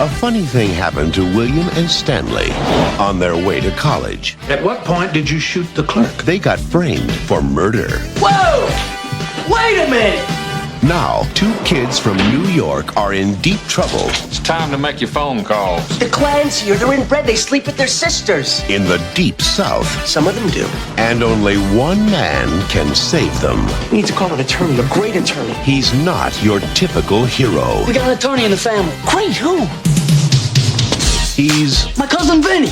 A funny thing happened to William and Stanley on their way to college. At what point did you shoot the clerk? They got framed for murder. Whoa! Wait a minute! Now, two kids from New York are in deep trouble. It's time to make your phone calls. The clan's here. They're inbred. They sleep with their sisters. In the deep South. Some of them do. And only one man can save them. We need to call an attorney, a great attorney. He's not your typical hero. We got an attorney in the family. Great, who? He's My Cousin Vinny.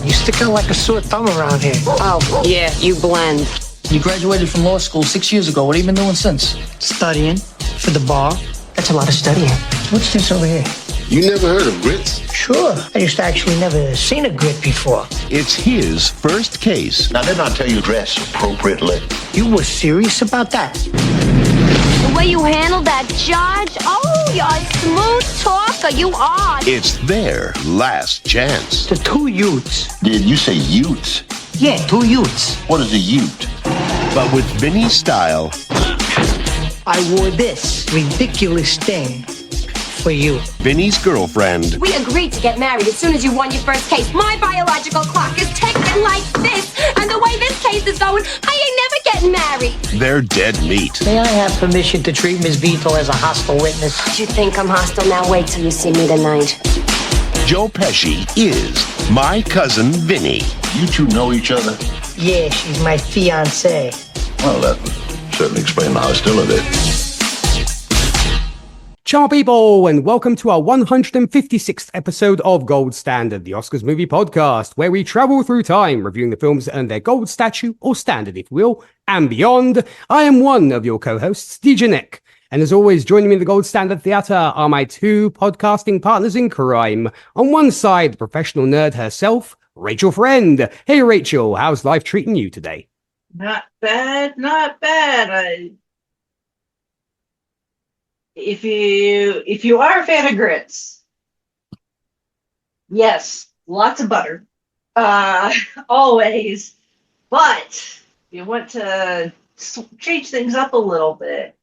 You stick out like a sore thumb around here. Oh, yeah, you blend. You graduated from law school 6 years ago. What have you been doing since? Studying for the bar. That's a lot of studying. What's this over here? You never heard of grits? Sure. I just actually never seen a grit before. It's his first case. Now, didn't I tell you dress appropriately? You were serious about that? The way you handled that judge, oh, you're a smooth talker, you are. It's their last chance. The two Utes. Did you say utes? Yeah, two Utes. What is a ute? But with Vinny's style, I wore this ridiculous thing for you. Vinny's girlfriend, We agreed to get married as soon as you won your first case. My biological clock is ticking like this, and the way this case is going, I ain't never getting married. they're dead meat. May I have permission to treat Miss Vito as a hostile witness? You think I'm hostile? Now wait till you see me tonight. Joe Pesci is My Cousin Vinny. You two know each other? Yeah, she's my fiancée. Well, that would certainly explain the hostility. Ciao people, and welcome to our 156th episode of Gold Standard, the Oscars movie podcast, where we travel through time, reviewing the films that earn their gold statue, or standard if you will, and beyond. I am one of your co-hosts, DJ Nick, and as always, joining me in the Gold Standard Theatre are my two podcasting partners in crime. On one side, the professional nerd herself, Rachel Friend. Hey Rachel, how's life treating you today? Not bad, not bad. If you are a fan of grits, yes, lots of butter, always. But if you want to change things up a little bit,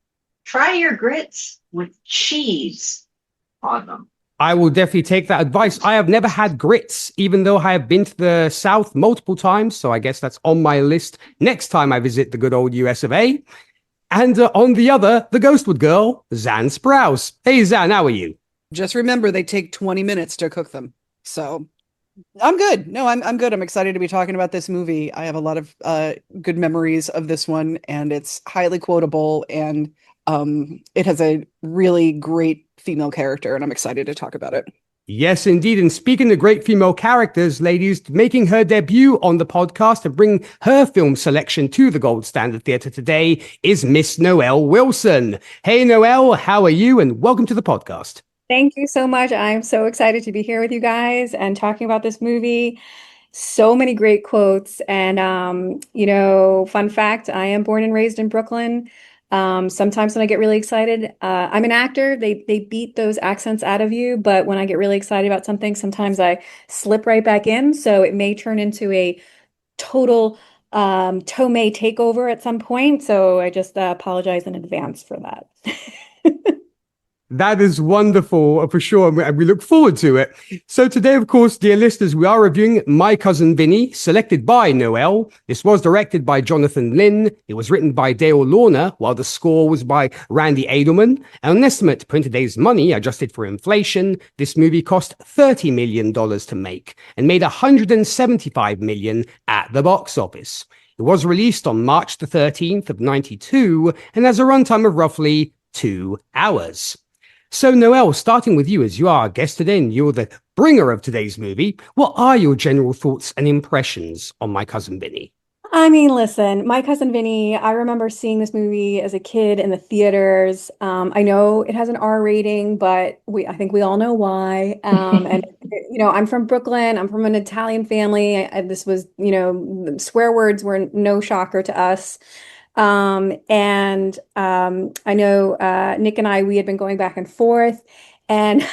try your grits with cheese on them. I will definitely take that advice. I have never had grits, even though I have been to the South multiple times. So I guess that's on my list next time I visit the good old US of A. And on the other, the Ghostwood girl, Zan Sprouse. Hey, Zan, how are you? Just remember, they take 20 minutes to cook them. So I'm good. No, I'm good. I'm excited to be talking about this movie. I have a lot of good memories of this one, and it's highly quotable, and it has a really great female character, and I'm excited to talk about it. Yes, indeed. And speaking of great female characters, ladies, making her debut on the podcast to bring her film selection to the Gold Standard Theatre today is Miss Noelle Wilson. Hey, Noelle, how are you? And welcome to the podcast. Thank you so much. I'm so excited to be here with you guys and talking about this movie. So many great quotes. And, fun fact, I am born and raised in Brooklyn. Sometimes when I get really excited, I'm an actor. They beat those accents out of you. But when I get really excited about something, sometimes I slip right back in. So it may turn into a total Tomei takeover at some point. So I just apologize in advance for that. That is wonderful, for sure, and we look forward to it. So today, of course, dear listeners, we are reviewing My Cousin Vinny, selected by Noelle. This was directed by Jonathan Lynn. It was written by Dale Lorna, while the score was by Randy Edelman. And an estimate to today's money, adjusted for inflation, this movie cost $30 million to make and made $175 million at the box office. It was released on March the 13th of 92 and has a runtime of roughly 2 hours. So, Noelle, starting with you, as you are our guest today and you're the bringer of today's movie, what are your general thoughts and impressions on My Cousin Vinny? I mean, listen, My Cousin Vinny, I remember seeing this movie as a kid in the theaters. I know it has an R rating, but I think we all know why. And, I'm from Brooklyn. I'm from an Italian family. This was, swear words were no shocker to us. I know Nick and we had been going back and forth, and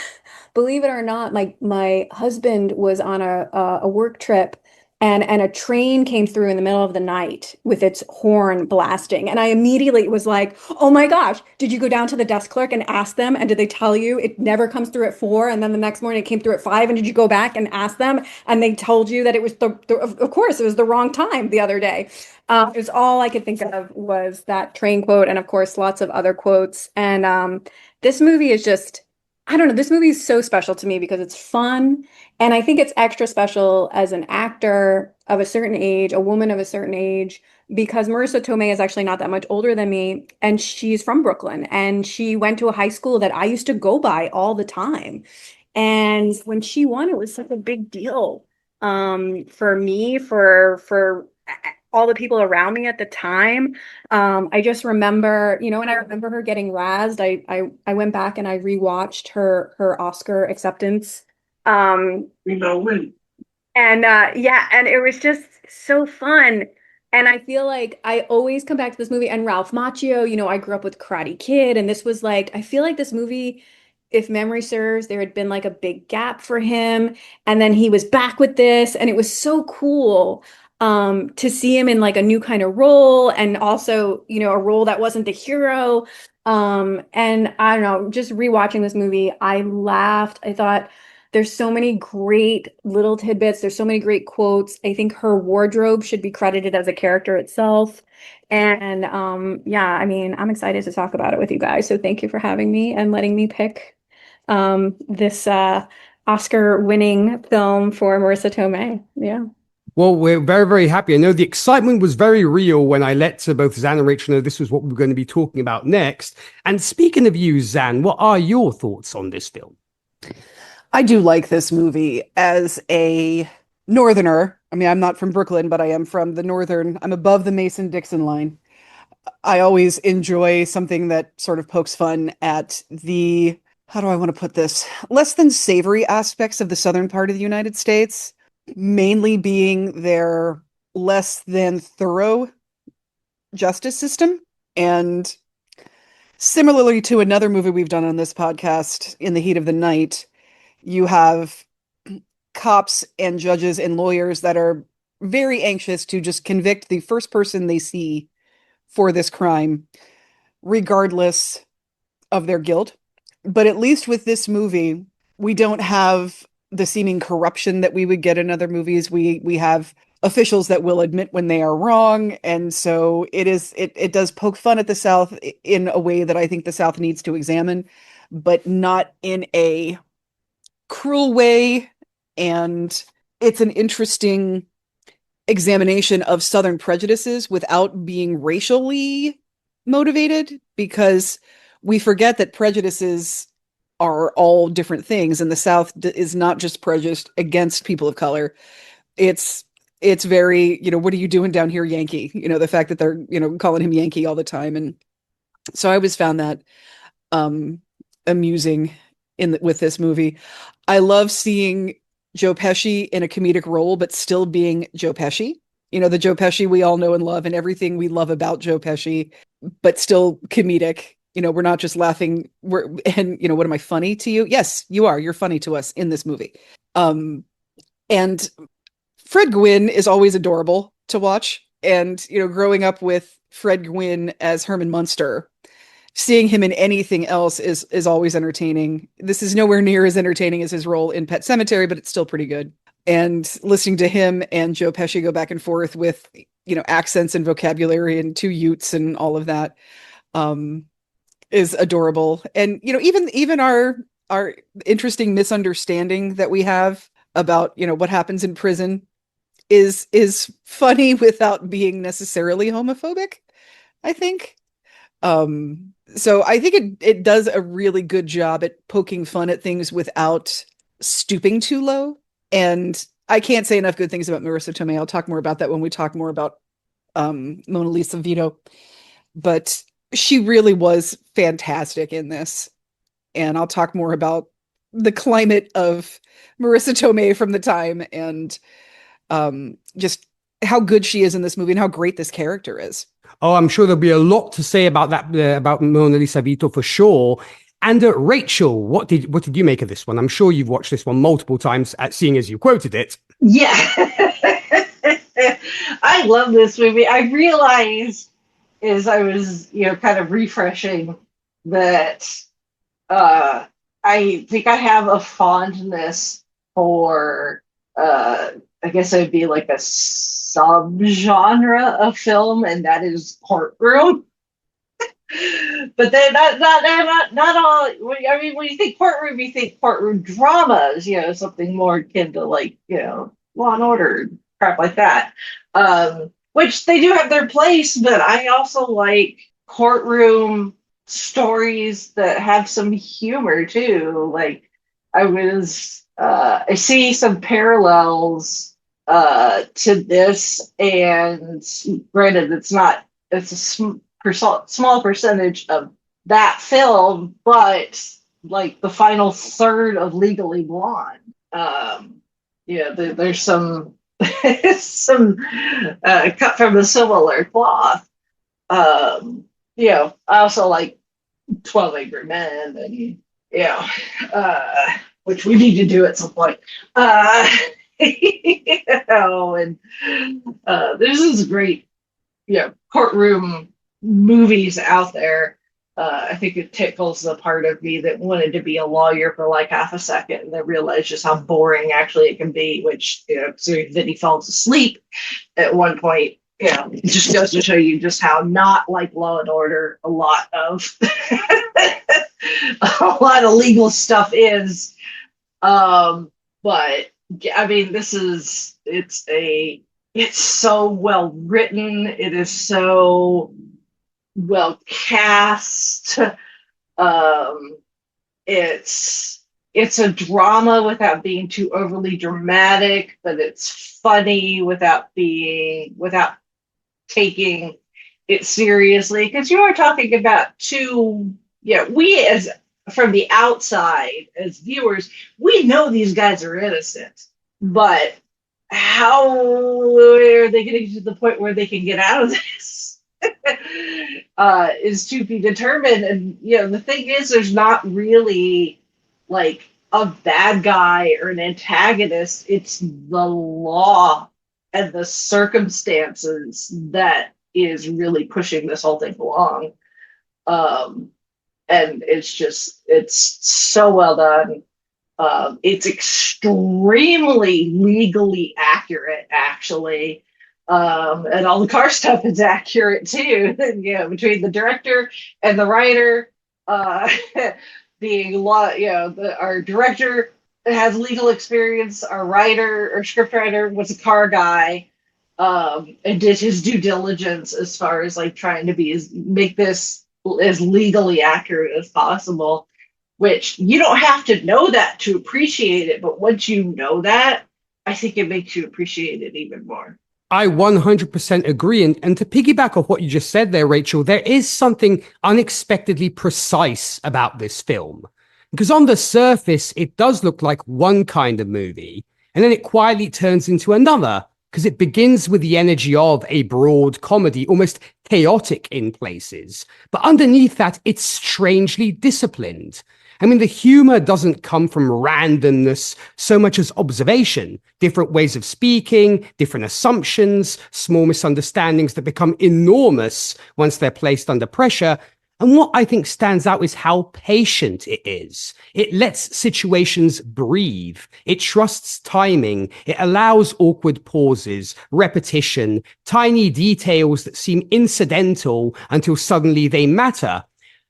believe it or not, my husband was on a work trip and a train came through in the middle of the night with its horn blasting. And I immediately was like, oh my gosh, did you go down to the desk clerk and ask them? And did they tell you it never comes through at 4? And then the next morning it came through at 5. And did you go back and ask them? And they told you that it was of course, it was the wrong time the other day. It was all I could think of was that train quote. And of course, lots of other quotes. And this movie is just, I don't know, this movie is so special to me because it's fun. And I think it's extra special as an actor of a certain age, a woman of a certain age, because Marissa Tomei is actually not that much older than me. And she's from Brooklyn. And she went to a high school that I used to go by all the time. And when she won, it was such a big deal for me, for all the people around me at the time. I just remember, and I remember her getting razzed. I went back and I rewatched her Oscar acceptance. And yeah, and it was just so fun. And I feel like I always come back to this movie and Ralph Macchio, I grew up with Karate Kid, and this was like, I feel like this movie, if memory serves, there had been like a big gap for him. And then he was back with this, and it was so cool to see him in like a new kind of role, and also, a role that wasn't the hero. And I don't know, just rewatching this movie, I laughed. I thought there's so many great little tidbits. There's so many great quotes. I think her wardrobe should be credited as a character itself. And yeah, I mean, I'm excited to talk about it with you guys. So thank you for having me and letting me pick this Oscar-winning film for Marissa Tomei. Yeah. Well, we're very, very happy. I know the excitement was very real when I let both Zan and Rachel know this was what we were going to be talking about next. And speaking of you, Zan, what are your thoughts on this film? I do like this movie as a northerner. I mean, I'm not from Brooklyn, but I am from the northern. I'm above the Mason-Dixon line. I always enjoy something that sort of pokes fun at the, how do I want to put this, less than savory aspects of the southern part of the United States, mainly being their less than thorough justice system. And similarly to another movie we've done on this podcast, In the Heat of the Night, you have cops and judges and lawyers that are very anxious to just convict the first person they see for this crime, regardless of their guilt. But at least with this movie, we don't have the seeming corruption that we would get in other movies. We have officials that will admit when they are wrong. And so it does poke fun at the South in a way that I think the South needs to examine, but not in a cruel way. And it's an interesting examination of Southern prejudices without being racially motivated, because we forget that prejudices are all different things, and the South is not just prejudiced against people of color. It's very, what are you doing down here, Yankee? The fact that they're, calling him Yankee all the time. And so I always found that amusing with this movie. I love seeing Joe Pesci in a comedic role, but still being Joe Pesci. The Joe Pesci we all know and love, and everything we love about Joe Pesci, but still comedic. We're not just laughing. What am I funny to you? Yes, you are. You're funny to us in this movie. And Fred Gwynne is always adorable to watch. And, growing up with Fred Gwynne as Herman Munster, seeing him in anything else is always entertaining. This is nowhere near as entertaining as his role in Pet Sematary, but it's still pretty good. And listening to him and Joe Pesci go back and forth with, accents and vocabulary and two Utes and all of that is adorable. And, even our interesting misunderstanding that we have about, what happens in prison is funny without being necessarily homophobic, I think. So I think it does a really good job at poking fun at things without stooping too low. And I can't say enough good things about Marissa Tomei. I'll talk more about that when we talk more about Mona Lisa Vito. But she really was fantastic in this. And I'll talk more about the climate of Marissa Tomei from the time, and just how good she is in this movie and how great this character is. Oh, I'm sure there'll be a lot to say about that, about Mona Lisa Vito for sure. And Rachel, what did you make of this one? I'm sure you've watched this one multiple times, seeing as you quoted it. Yeah. I love this movie. I realized as I was, kind of refreshing that I think I have a fondness for, I guess it would be like a subgenre of film, and that is courtroom. But then not all. I mean, when you think courtroom, you think courtroom dramas. Something more akin to like Law and Order, crap like that. Which they do have their place, but I also like courtroom stories that have some humor too. Like I see some parallels to this, and granted, it's a small percentage of that film, but like the final third of Legally Blonde. There's some some cut from a similar cloth. I also like 12 Angry Men, and which we need to do at some point. And there's this great courtroom movies out there. I think it tickles the part of me that wanted to be a lawyer for like half a second and then realized just how boring actually it can be, which, so then he falls asleep at one point. It just goes to show you just how not like Law and Order a lot of a lot of legal stuff is. But I mean, it's so well written. It is so well cast. It's a drama without being too overly dramatic, but it's funny without taking it seriously. Because you are talking about we as from the outside as viewers, we know these guys are innocent, but how are they getting to the point where they can get out of this? Is to be determined. And the thing is, there's not really like a bad guy or an antagonist. It's the law and the circumstances that is really pushing this whole thing along. And it's so well done. It's extremely legally accurate, actually. And all the car stuff is accurate too. Between the director and the writer, being our director has legal experience, our writer or scriptwriter was a car guy, and did his due diligence as far as like trying to make this as legally accurate as possible. Which you don't have to know that to appreciate it, but once you know that, I think it makes you appreciate it even more. I 100% agree. And to piggyback off what you just said there, Rachel, there is something unexpectedly precise about this film. Because on the surface, it does look like one kind of movie, and then it quietly turns into another, because it begins with the energy of a broad comedy, almost chaotic in places. But underneath that, it's strangely disciplined. I mean, the humor doesn't come from randomness so much as observation, different ways of speaking, different assumptions, small misunderstandings that become enormous once they're placed under pressure. And what I think stands out is how patient it is. It lets situations breathe. It trusts timing. It allows awkward pauses, repetition, tiny details that seem incidental until suddenly they matter.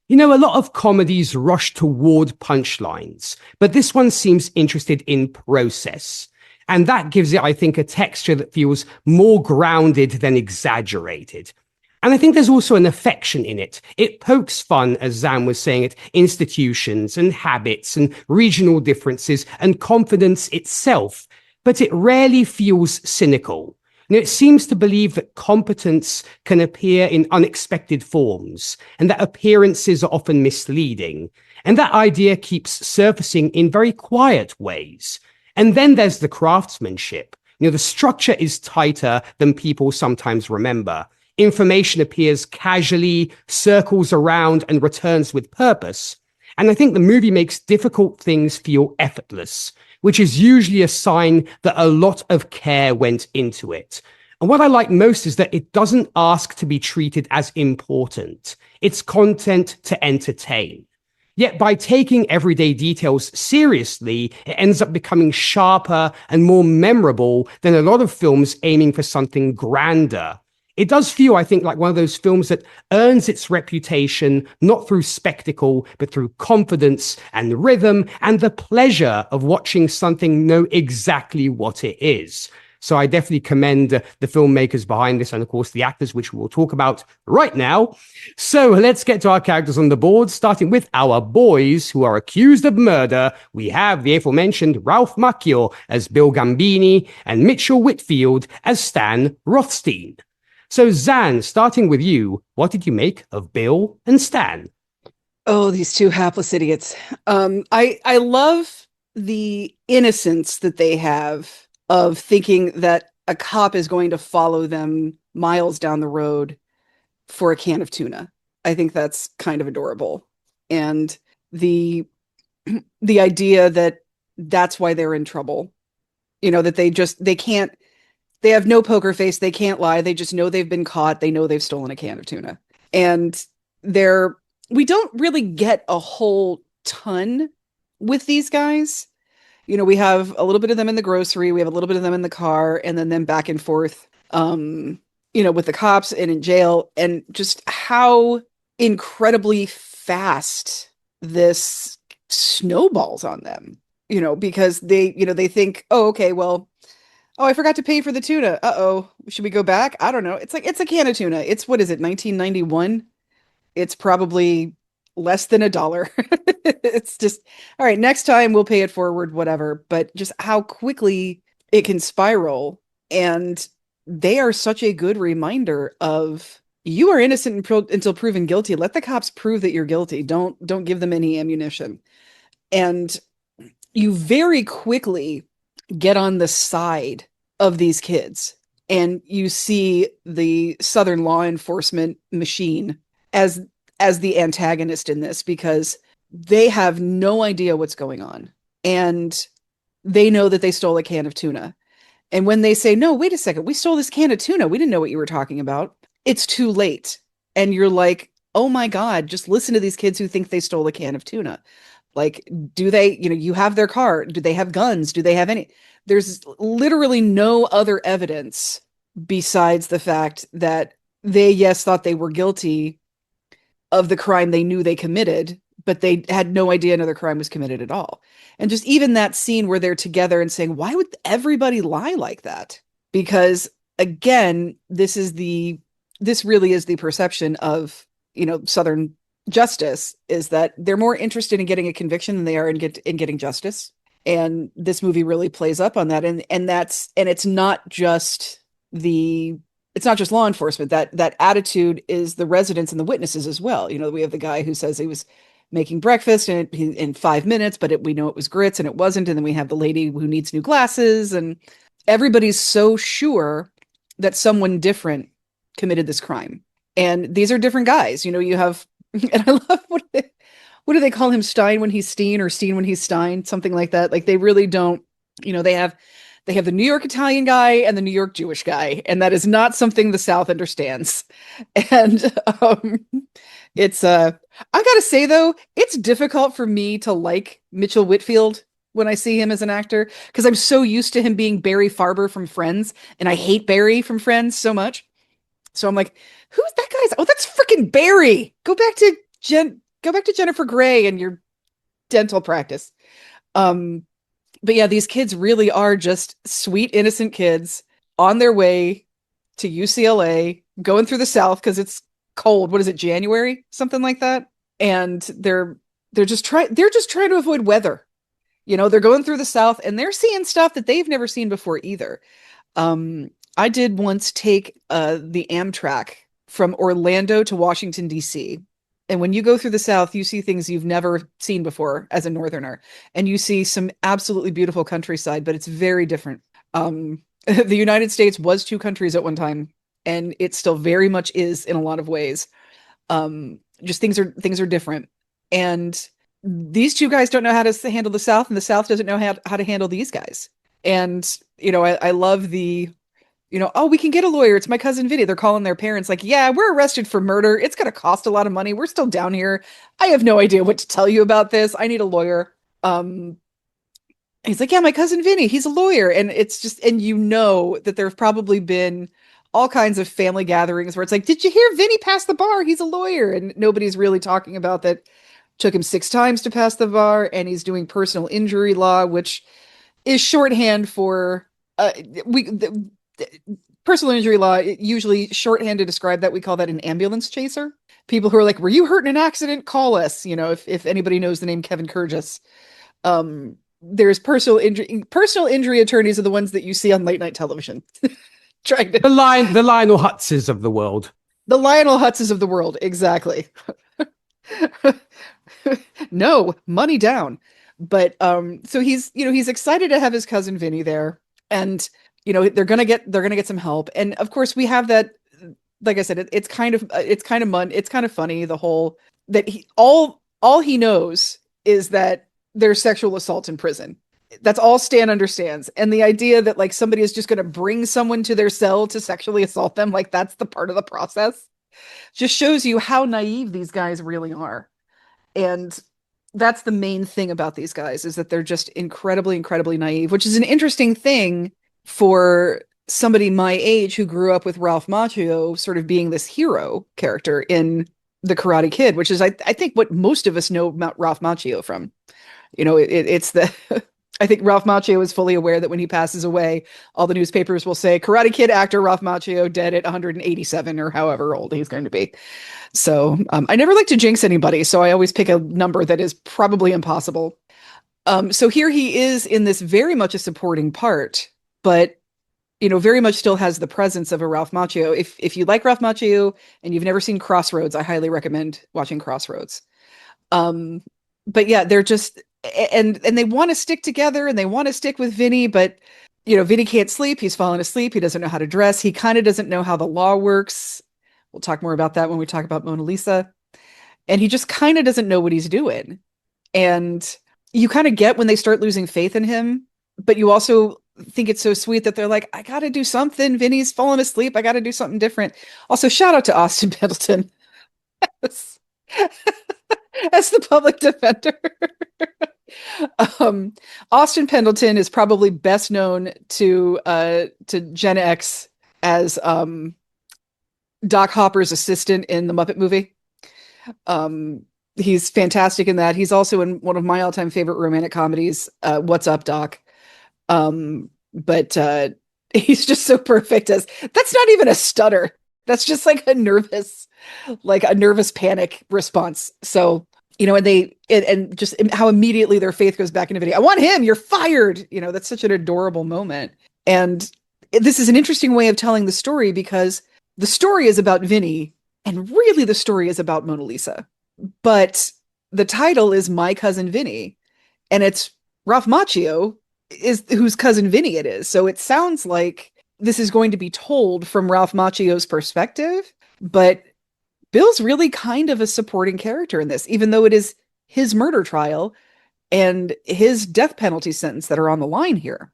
A lot of comedies rush toward punchlines, but this one seems interested in process. And that gives it, I think, a texture that feels more grounded than exaggerated. And I think there's also an affection in it. It pokes fun, as Zan was saying, at institutions and habits and regional differences and confidence itself, but it rarely feels cynical. It seems to believe that competence can appear in unexpected forms, and that appearances are often misleading. And that idea keeps surfacing in very quiet ways. And then there's the craftsmanship. The structure is tighter than people sometimes remember. Information appears casually, circles around, and returns with purpose. And I think the movie makes difficult things feel effortless, which is usually a sign that a lot of care went into it. And what I like most is that it doesn't ask to be treated as important. It's content to entertain. Yet by taking everyday details seriously, it ends up becoming sharper and more memorable than a lot of films aiming for something grander. It does feel, I think, like one of those films that earns its reputation not through spectacle, but through confidence and rhythm and the pleasure of watching something know exactly what it is. So I definitely commend the filmmakers behind this and, of course, the actors, which we will talk about right now. So let's get to our characters on the board, starting with our boys who are accused of murder. We have the aforementioned Ralph Macchio as Bill Gambini and Mitchell Whitfield as Stan Rothstein. So Zan, starting with you, what did you make of Bill and Stan? Oh, these two hapless idiots. I love the innocence that they have of thinking that a cop is going to follow them miles down the road for a can of tuna. I think that's kind of adorable. And the idea that that's why they're in trouble. You know, that they have no poker face, they can't lie, they just know they've been caught, they know they've stolen a can of tuna. And we don't really get a whole ton with these guys. You know, we have a little bit of them in the grocery, we have a little bit of them in the car, and then them back and forth, with the cops and in jail, and just how incredibly fast this snowballs on them, because they think, oh, okay, well, oh, I forgot to pay for the tuna. Uh-oh, should we go back? I don't know. It's like, it's a can of tuna. It's, what is it, 1991? It's probably less than $1. It's just, all right, next time we'll pay it forward, whatever. But just how quickly it can spiral. And they are such a good reminder of, you are innocent until proven guilty. Let the cops prove that you're guilty. Don't give them any ammunition. And you very quickly get on the side of these kids. And you see the Southern law enforcement machine as the antagonist in this, because they have no idea what's going on. And they know that they stole a can of tuna. And when they say, no, wait a second, we stole this can of tuna, we didn't know what you were talking about, it's too late. And you're like, oh my God, just listen to these kids who think they stole a can of tuna. Like, do they, you have their car, do they have guns, do they have any? There's literally no other evidence besides the fact that they, yes, thought they were guilty of the crime they knew they committed, but they had no idea another crime was committed at all. And just even that scene where they're together and saying, why would everybody lie like that? Because again, this really is the perception of, Southern justice, is that they're more interested in getting a conviction than they are in getting justice. And this movie really plays up on that. And it's not just law enforcement. That attitude is the residents and the witnesses as well. We have the guy who says he was making breakfast in 5 minutes, but we know it was grits and it wasn't. And then we have the lady who needs new glasses, and everybody's so sure that someone different committed this crime. And these are different guys. You have, and I love what do they call him? Stein when he's Steen, or Steen when he's Stein, something like that. Like, they really don't, they have the New York Italian guy and the New York Jewish guy, and that is not something the South understands. And it's I gotta say though, it's difficult for me to like Mitchell Whitfield when I see him as an actor, because I'm so used to him being Barry Farber from Friends, and I hate Barry from Friends so much. So I'm like, who's that guy's? Oh, that's freaking Barry. Go back to Jennifer Grey and your dental practice. But yeah, these kids really are just sweet, innocent kids on their way to UCLA, going through the South because it's cold. What is it, January? Something like that. And they're just trying to avoid weather. They're going through the South, and they're seeing stuff that they've never seen before either. I did once take the Amtrak from Orlando to Washington, D.C. And when you go through the South, you see things you've never seen before as a Northerner. And you see some absolutely beautiful countryside, but it's very different. The United States was two countries at one time, and it still very much is in a lot of ways. Just things are different. And these two guys don't know how to handle the South, and the South doesn't know how to handle these guys. And, I love the Oh, we can get a lawyer. It's my cousin Vinny. They're calling their parents like, yeah, we're arrested for murder. It's going to cost a lot of money. We're still down here. I have no idea what to tell you about this. I need a lawyer. He's like, yeah, my cousin Vinny, he's a lawyer. And it's just, and that there have probably been all kinds of family gatherings where it's like, did you hear Vinny pass the bar? He's a lawyer. And nobody's really talking about that. Took him 6 times to pass the bar, and he's doing personal injury law, which is shorthand for personal injury law. Usually shorthand to describe that. We call that an ambulance chaser. People who are like, were you hurt in an accident? Call us. If anybody knows the name Kevin Kurgis. There's personal injury attorneys are the ones that you see on late night television. Trying to the Lionel Hutzes of the world. The Lionel Hutzes of the world, exactly. No, money down. But so he's excited to have his cousin Vinny there, and they're gonna get some help. And of course we have that, like I said, it's kind of funny, the whole that all he knows is that there's sexual assault in prison. That's all Stan understands. And the idea that like somebody is just going to bring someone to their cell to sexually assault them, like that's the part of the process, just shows you how naive these guys really are. And that's the main thing about these guys, is that they're just incredibly, incredibly naive, which is an interesting thing for somebody my age who grew up with Ralph Macchio sort of being this hero character in The Karate Kid, which is, I think, what most of us know about Ralph Macchio from. It's the I think Ralph Macchio is fully aware that when he passes away, all the newspapers will say Karate Kid actor Ralph Macchio dead at 187 or however old he's going to be. So I never like to jinx anybody, so I always pick a number that is probably impossible. So here he is in this very much a supporting part, but very much still has the presence of a Ralph Macchio. If you like Ralph Macchio and you've never seen Crossroads, I highly recommend watching Crossroads. But yeah, they're just and they want to stick together and they want to stick with Vinny, but Vinny can't sleep. He's fallen asleep. He doesn't know how to dress. He kind of doesn't know how the law works. We'll talk more about that when we talk about Mona Lisa. And he just kind of doesn't know what he's doing. And you kind of get when they start losing faith in him, but you also think it's so sweet that they're like, I got to do something. Vinny's fallen asleep. I got to do something different. Also, shout out to Austin Pendleton as the public defender. Austin Pendleton is probably best known to Gen X as Doc Hopper's assistant in the Muppet movie. He's fantastic in that. He's also in one of my all-time favorite romantic comedies, What's Up, Doc? But he's just so perfect as that's not even a stutter. That's just like a nervous panic response. So, and just how immediately their faith goes back into Vinny. I want him. You're fired. That's such an adorable moment. And this is an interesting way of telling the story, because the story is about Vinny and really the story is about Mona Lisa. But the title is My Cousin Vinny, and it's Ralph Macchio is whose cousin Vinny it is. So it sounds like this is going to be told from Ralph Macchio's perspective, but Bill's really kind of a supporting character in this, even though it is his murder trial and his death penalty sentence that are on the line here.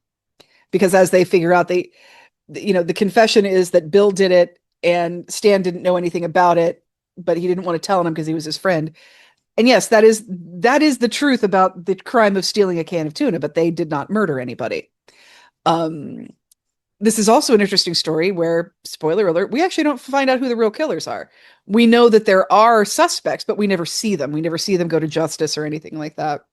Because as they figure out, the confession is that Bill did it and Stan didn't know anything about it, but he didn't want to tell him because he was his friend. And yes, that is the truth about the crime of stealing a can of tuna, but they did not murder anybody. This is also an interesting story where, spoiler alert, we actually don't find out who the real killers are. We know that there are suspects, but we never see them. We never see them go to justice or anything like that.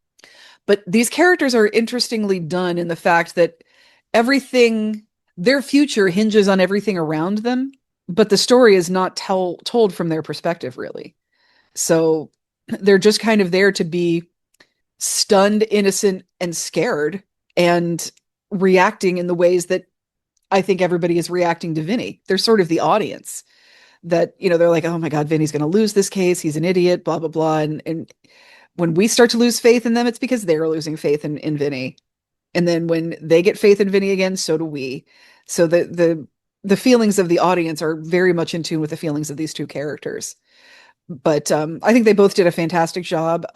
But these characters are interestingly done in the fact that their future hinges on everything around them, but the story is not told from their perspective, really. So they're just kind of there to be stunned, innocent, and scared, and reacting in the ways that I think everybody is reacting to Vinny. They're sort of the audience that, they're like, oh my God, Vinny's going to lose this case. He's an idiot, blah, blah, blah. And when we start to lose faith in them, it's because they're losing faith in Vinny. And then when they get faith in Vinny again, so do we. So the feelings of the audience are very much in tune with the feelings of these two characters. But I think they both did a fantastic job.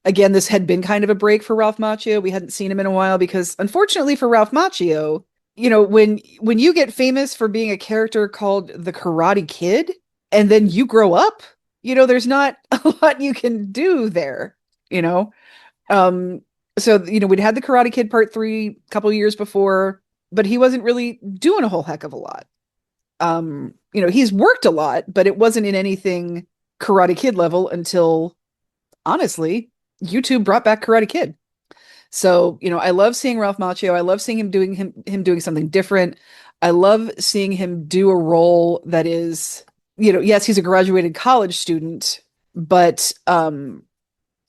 Again, this had been kind of a break for Ralph Macchio. We hadn't seen him in a while because, unfortunately for Ralph Macchio, when you get famous for being a character called the Karate Kid, and then you grow up, there's not a lot you can do there, you know. Um, so we'd had the Karate Kid Part 3 a couple of years before, but he wasn't really doing a whole heck of a lot. He's worked a lot, but it wasn't in anything Karate Kid level until, honestly, YouTube brought back Karate Kid. So, I love seeing Ralph Macchio. I love seeing him doing something different. I love seeing him do a role that is, yes, he's a graduated college student, but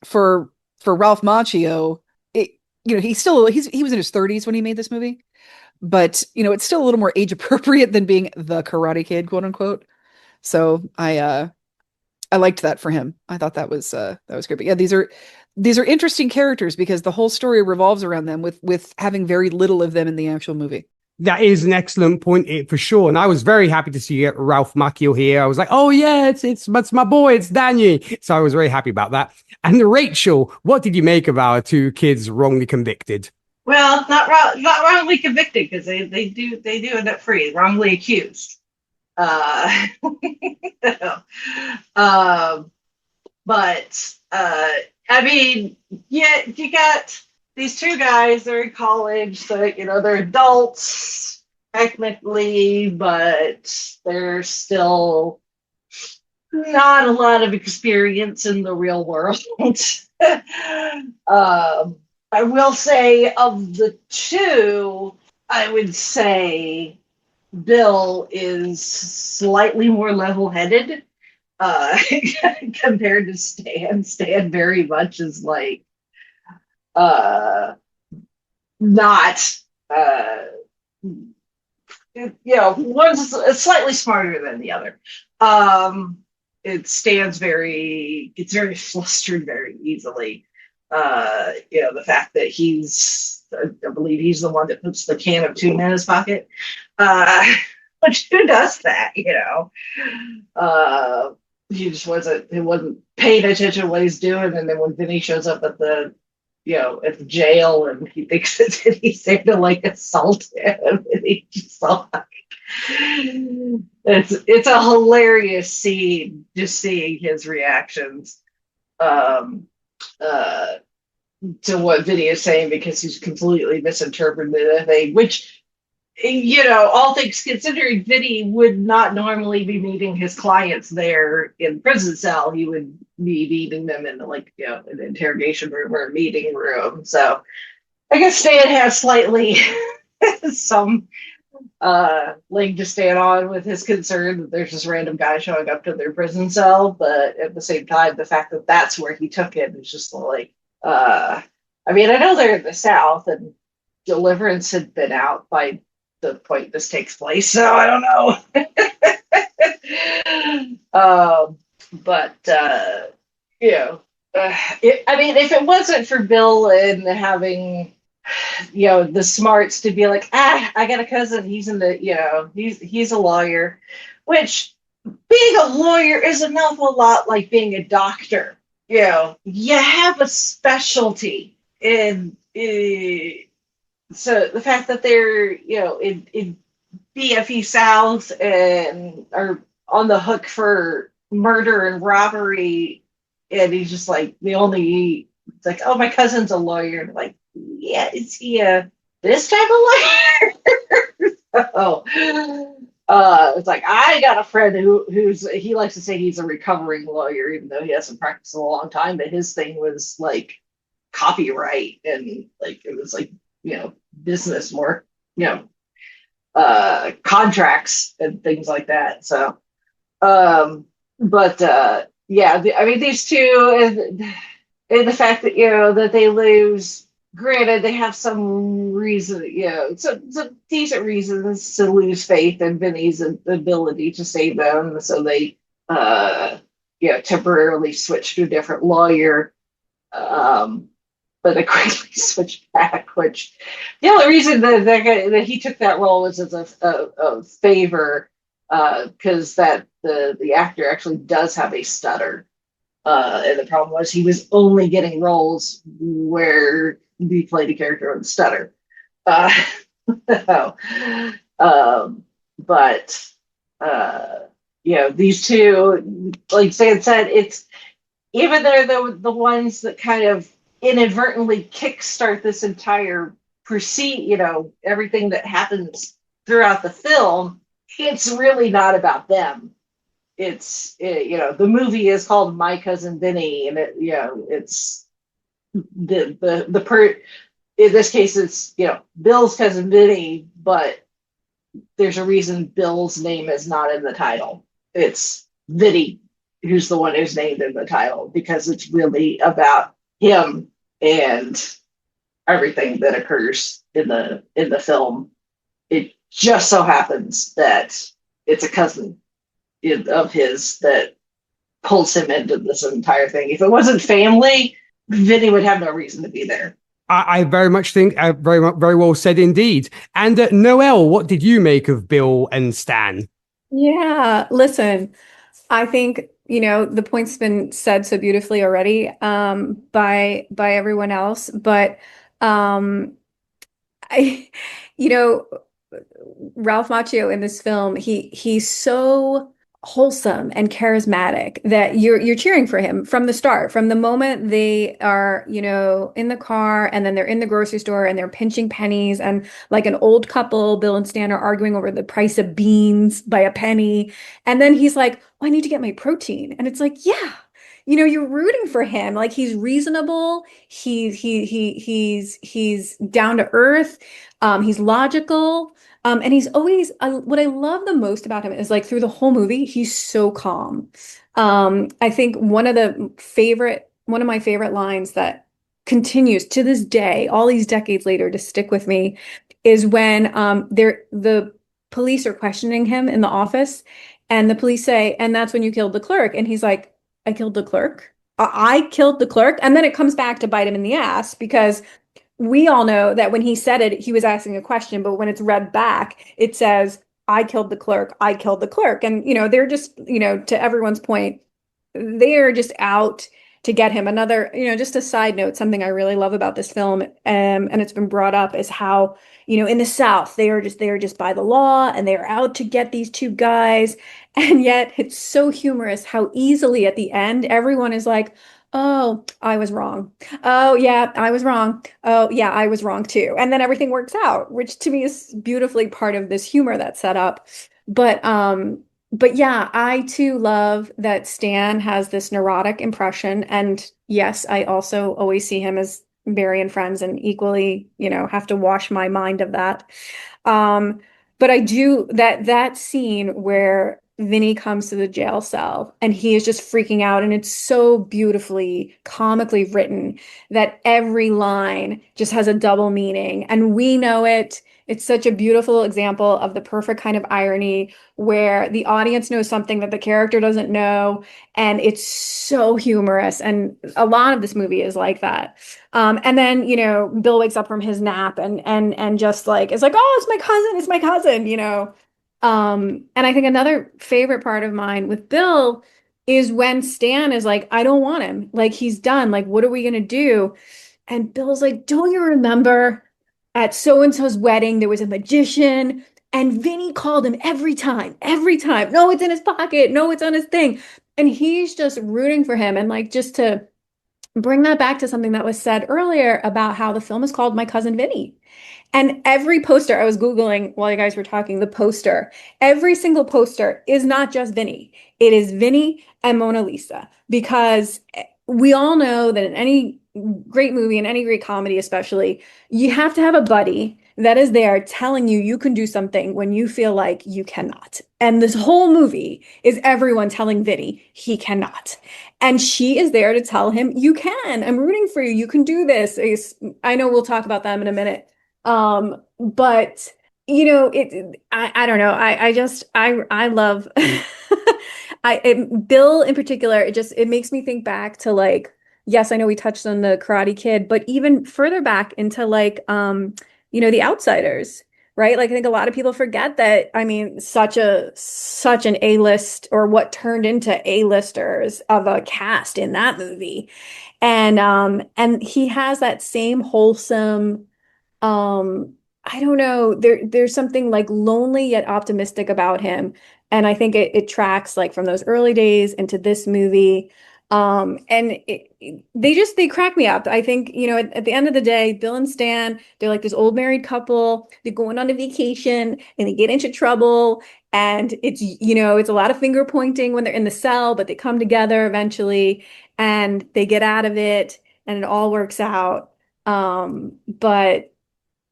for Ralph Macchio, he was in his 30s when he made this movie, but it's still a little more age appropriate than being the Karate Kid, quote unquote. So I liked that for him. I thought that was great. But yeah, these are interesting characters because the whole story revolves around them with having very little of them in the actual movie. That is an excellent point for sure. And I was very happy to see Ralph Macchio here. I was like, oh yeah, it's my boy, it's Danny. So I was very happy about that. And Rachel, what did you make of our two kids wrongly convicted? Well, not wrongly convicted, because they do end up free. Wrongly accused. But I mean, yeah, you got these two guys. They're in college, so they're adults technically, but they're still not a lot of experience in the real world. I will say, of the two, I would say Bill is slightly more level-headed compared to Stan. Stan very much is like not one's slightly smarter than the other. It gets very flustered very easily. The fact that I believe he's the one that puts the can of tuna in his pocket. Which, who does that, he just wasn't paying attention to what he's doing, and then when Vinny shows up at the jail and he thinks that he's there to like assault him, and he just it's a hilarious scene just seeing his reactions to what Vinny is saying, because he's completely misinterpreted the thing, which, all things considering, Vinny would not normally be meeting his clients there in prison cell. He would be meeting them in an interrogation room or a meeting room. So I guess Stan has slightly some leg to stand on with his concern that there's this random guy showing up to their prison cell. But at the same time, the fact that that's where he took it is just like, I know they're in the South and Deliverance had been out by the point this takes place, so I don't know. If it wasn't for Bill and having the smarts to be like, I got a cousin, he's in the he's a lawyer, which, being a lawyer is an awful lot like being a doctor. You have a specialty, and so the fact that they're in BFE South and are on the hook for murder and robbery, and he's just like it's like, oh, my cousin's a lawyer, and like, yeah, is he this type of lawyer? So it's like, I got a friend he likes to say he's a recovering lawyer, even though he hasn't practiced in a long time, but his thing was like copyright, and like it was like business more, contracts and things like that. So these two, and the fact that that they lose, granted they have some reason, some decent reasons to lose faith in Vinny's ability to save them, so they temporarily switch to a different lawyer, but they quickly switched back, which the only reason that he took that role was as a favor, because that the actor actually does have a stutter, and the problem was he was only getting roles where he played a character with a stutter. So, but uh, these two, like Stan said, it's even they're the ones that kind of inadvertently kickstart this entire proceed, everything that happens throughout the film. It's really not about them. The movie is called My Cousin Vinny, and it's the per in this case it's Bill's cousin Vinny, but there's a reason Bill's name is not in the title. It's Vinny who's the one who's named in the title, because it's really about him and everything that occurs in the film. It just so happens that it's a cousin of his that pulls him into this entire thing. If it wasn't family, Vinny would have no reason to be there. I very much think very well said indeed. And Noelle, what did you make of Bill and Stan? Yeah, listen, I think, the point's been said so beautifully already by everyone else, but I Ralph Macchio in this film, he's so wholesome and charismatic that you're cheering for him from the start, from the moment they are, in the car, and then they're in the grocery store and they're pinching pennies, and like an old couple, Bill and Stan are arguing over the price of beans by a penny. And then he's like, "Oh, I need to get my protein." And it's like, yeah. You're rooting for him. Like, he's reasonable. He's down to earth. He's logical. And he's always, what I love the most about him is, like, through the whole movie, he's so calm. I think one of my favorite lines that continues to this day, all these decades later, to stick with me, is when the police are questioning him in the office, and the police say, "And that's when you killed the clerk." And he's like, "I killed the clerk? I killed the clerk?" And then it comes back to bite him in the ass, because we all know that when he said it, he was asking a question, but when it's read back, it says, "I killed the clerk, I killed the clerk." And, they're just, to everyone's point, they're just out to get him. Another, just a side note, something I really love about this film, and it's been brought up, is how, in the South, they are just by the law, and they are out to get these two guys. And yet it's so humorous how easily at the end, everyone is like, "Oh, I was wrong. Oh, yeah, I was wrong. Oh, yeah, I was wrong too." And then everything works out, which to me is beautifully part of this humor that's set up. But yeah, I too love that Stan has this neurotic impression. And yes, I also always see him as Barry and Friends, and equally, have to wash my mind of that. Um, but I do that scene where Vinny comes to the jail cell and he is just freaking out, and it's so beautifully, comically written that every line just has a double meaning, and we know it. It's such a beautiful example of the perfect kind of irony where the audience knows something that the character doesn't know, and it's so humorous. And a lot of this movie is like that. And then, Bill wakes up from his nap, and just like, it's like, "Oh, it's my cousin," And I think another favorite part of mine with Bill is when Stan is like, "I don't want him. Like, he's done. Like, what are we gonna do?" And Bill's like, "Don't you remember at so and so's wedding, there was a magician, and Vinny called him every time, every time. No, it's in his pocket. No, it's on his thing." And he's just rooting for him. And, like, just to bring that back to something that was said earlier about how the film is called My Cousin Vinny. And every poster, I was Googling while you guys were talking, the poster, every single poster is not just Vinny. It is Vinny and Mona Lisa, because we all know that in any great movie, in any great comedy especially, you have to have a buddy that is there telling you you can do something when you feel like you cannot. And this whole movie is everyone telling Vinny he cannot. And she is there to tell him, "You can. I'm rooting for you. You can do this." I know we'll talk about them in a minute. But I don't know. I love Bill in particular. It makes me think back to, like, yes, I know we touched on the Karate Kid, but even further back into, like, The Outsiders, right? Like, I think a lot of people forget that, I mean, such an A-list, or what turned into A-listers of a cast in that movie. And he has that same wholesome, I don't know. There's something like lonely yet optimistic about him. And I think it tracks like from those early days into this movie. They crack me up. I think, at the end of the day, Bill and Stan, they're like this old married couple. They're going on a vacation and they get into trouble. And it's a lot of finger pointing when they're in the cell, but they come together eventually and they get out of it and it all works out. But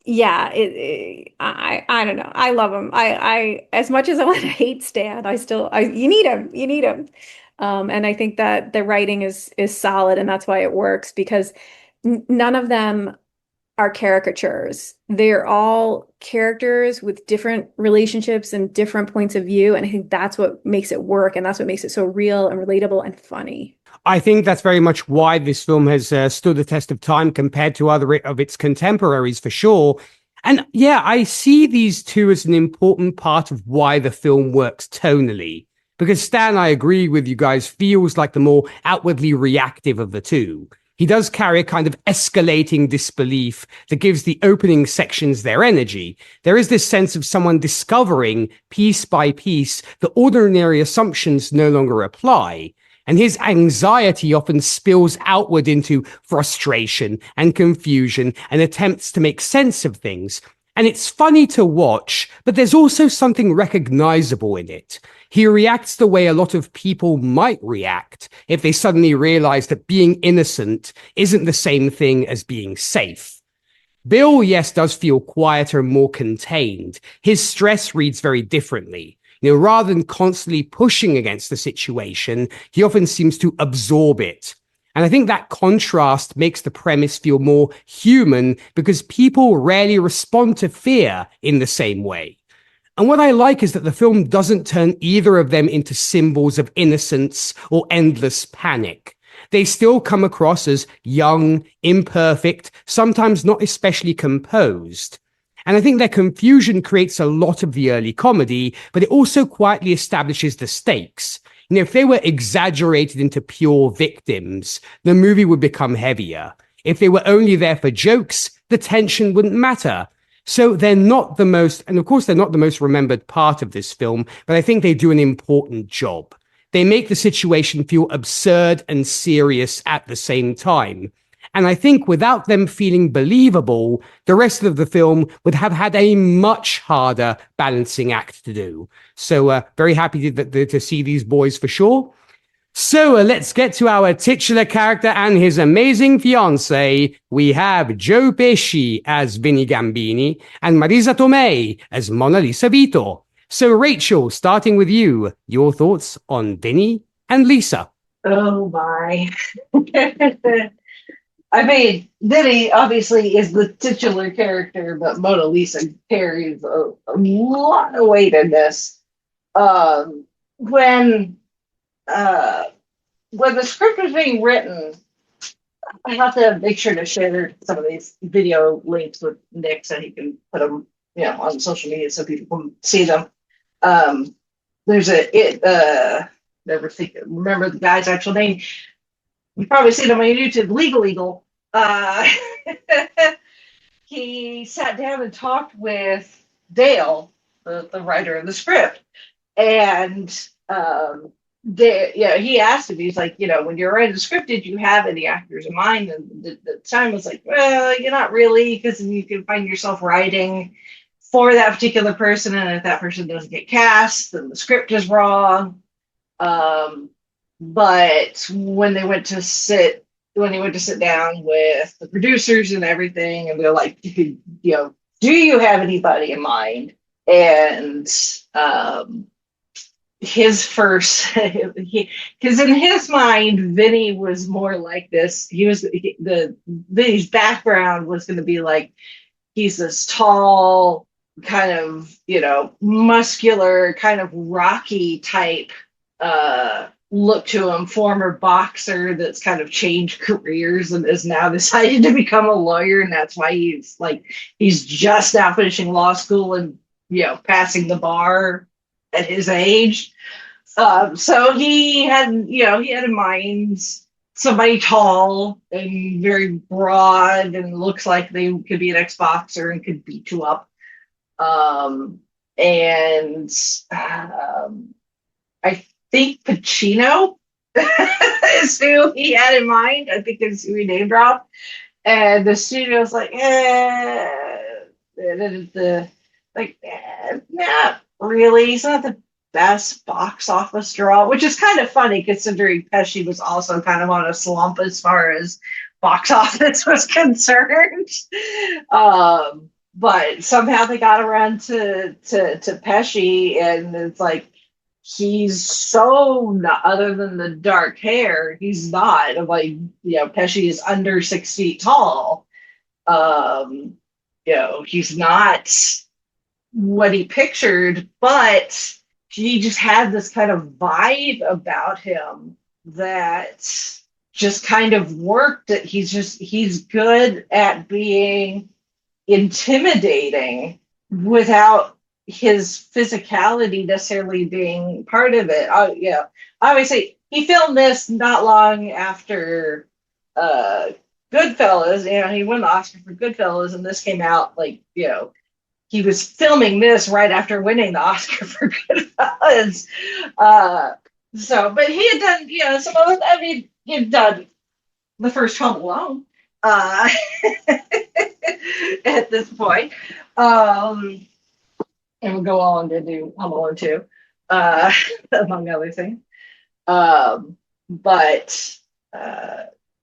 yeah, I don't know. I love him. I as much as I want to hate Stan, you need him. You need him. And I think that the writing is solid, and that's why it works because none of them are caricatures. They're all characters with different relationships and different points of view, and I think that's what makes it work, and that's what makes it so real and relatable and funny. I think that's very much why this film has stood the test of time compared to other of its contemporaries, for sure. And yeah, I see these two as an important part of why the film works tonally. Because Stan, I agree with you guys, feels like the more outwardly reactive of the two. He does carry a kind of escalating disbelief that gives the opening sections their energy. There is this sense of someone discovering, piece by piece, that ordinary assumptions no longer apply. And his anxiety often spills outward into frustration and confusion and attempts to make sense of things. And it's funny to watch, but there's also something recognizable in it. He reacts the way a lot of people might react if they suddenly realize that being innocent isn't the same thing as being safe. Bill, yes, does feel quieter and more contained. His stress reads very differently. Rather than constantly pushing against the situation, he often seems to absorb it. And I think that contrast makes the premise feel more human because people rarely respond to fear in the same way. And what I like is that the film doesn't turn either of them into symbols of innocence or endless panic. They still come across as young, imperfect, sometimes not especially composed. And I think their confusion creates a lot of the early comedy, but it also quietly establishes the stakes. If they were exaggerated into pure victims, the movie would become heavier. If they were only there for jokes, the tension wouldn't matter. So they're not the most, and of course they're not the most remembered part of this film, but I think they do an important job. They make the situation feel absurd and serious at the same time. And I think without them feeling believable, the rest of the film would have had a much harder balancing act to do. So very happy to see these boys for sure. So let's get to our titular character and his amazing fiancée. We have Joe Pesci as Vinny Gambini and Marisa Tomei as Mona Lisa Vito. So Rachel, starting with you, your thoughts on Vinny and Lisa? Oh my. I mean, Vinny obviously is the titular character, but Mona Lisa carries a lot of weight in this. When the script was being written, I have to make sure to share some of these video links with Nick so he can put them, on social media so people can see them. There's remember the guy's actual name. You've probably seen him on YouTube, Legal. He sat down and talked with Dale, the writer of the script, and he asked him, he's like, when you're writing the script, did you have any actors in mind? And the time was like, well, you're not really, because you can find yourself writing for that particular person, and if that person doesn't get cast, then the script is wrong. But when they went to sit down with the producers and everything, and they're like, do you have anybody in mind? And his first, because in his mind, Vinny was more like this. Vinny's background was going to be like, he's this tall, kind of, muscular, kind of rocky type, look to him, former boxer that's kind of changed careers and is now decided to become a lawyer, and that's why he's just now finishing law school and passing the bar at his age. So he had in mind somebody tall and very broad and looks like they could be an ex-boxer and could beat you up. And I think Pacino is who he had in mind. I think is who he name dropped. And the studio's like, not really. He's not the best box office draw, which is kind of funny considering Pesci was also kind of on a slump as far as box office was concerned. But somehow they got around to Pesci, and it's like he's so not, other than the dark hair, he's not like, Pesci is under 6 feet tall. He's not what he pictured, but he just had this kind of vibe about him that just kind of worked. That he's good at being intimidating without his physicality necessarily being part of it. I always say he filmed this not long after Goodfellas. He won the Oscar for Goodfellas, and this came out he was filming this right after winning the Oscar for Goodfellas. But he had done, some of it. I mean, he had done the first Home Alone at this point. And we'll go on to do Home Alone 2, among other things.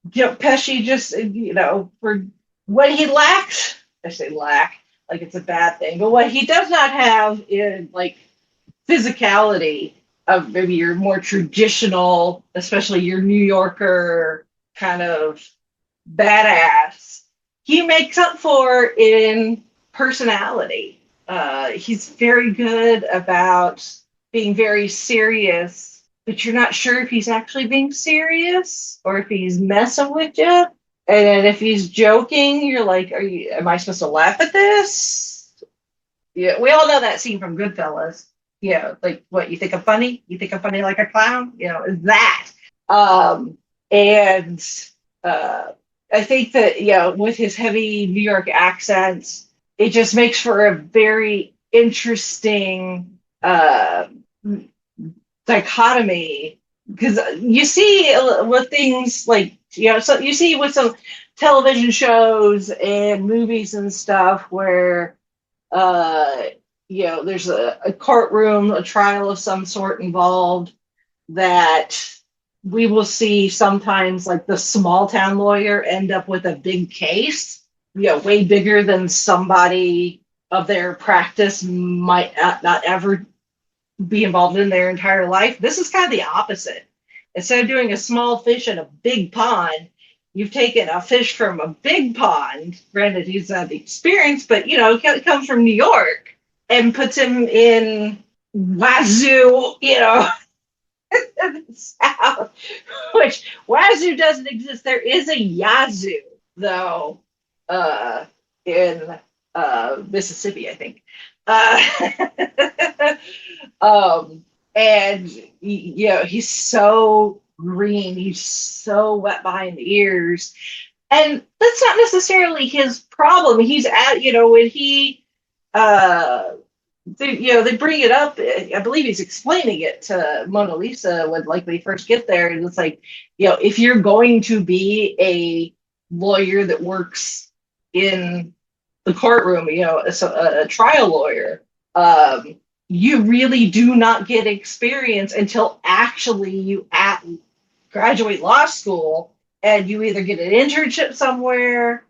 Pesci just, for what he lacks, I say lack, like it's a bad thing, but what he does not have is physicality of maybe your more traditional, especially your New Yorker kind of badass, he makes up for in personality. He's very good about being very serious, but you're not sure if he's actually being serious or if he's messing with you. And then if he's joking, you're like, am I supposed to laugh at this? Yeah, we all know that scene from Goodfellas. Like, what, you think I'm funny? You think I'm funny like a clown? Is that. I think that, with his heavy New York accents, it just makes for a very interesting dichotomy, because you see with things like, so you see with some television shows and movies and stuff where, there's a courtroom, a trial of some sort involved, that we will see sometimes like the small town lawyer end up with a big case, way bigger than somebody of their practice might not ever be involved in their entire life. This is kind of the opposite. Instead of doing a small fish in a big pond, you've taken a fish from a big pond. Granted, he's not the experience, but it comes from New York, and puts him in Wazoo, South, which Wazoo doesn't exist. There is a Yazoo, though, in Mississippi, I think. And he's so green, he's so wet behind the ears, and that's not necessarily his problem. He's at when he they bring it up. I believe he's explaining it to Mona Lisa when they first get there, and it's like, if you're going to be a lawyer that works in the courtroom, a trial lawyer, you really do not get experience until actually you graduate law school, and you either get an internship somewhere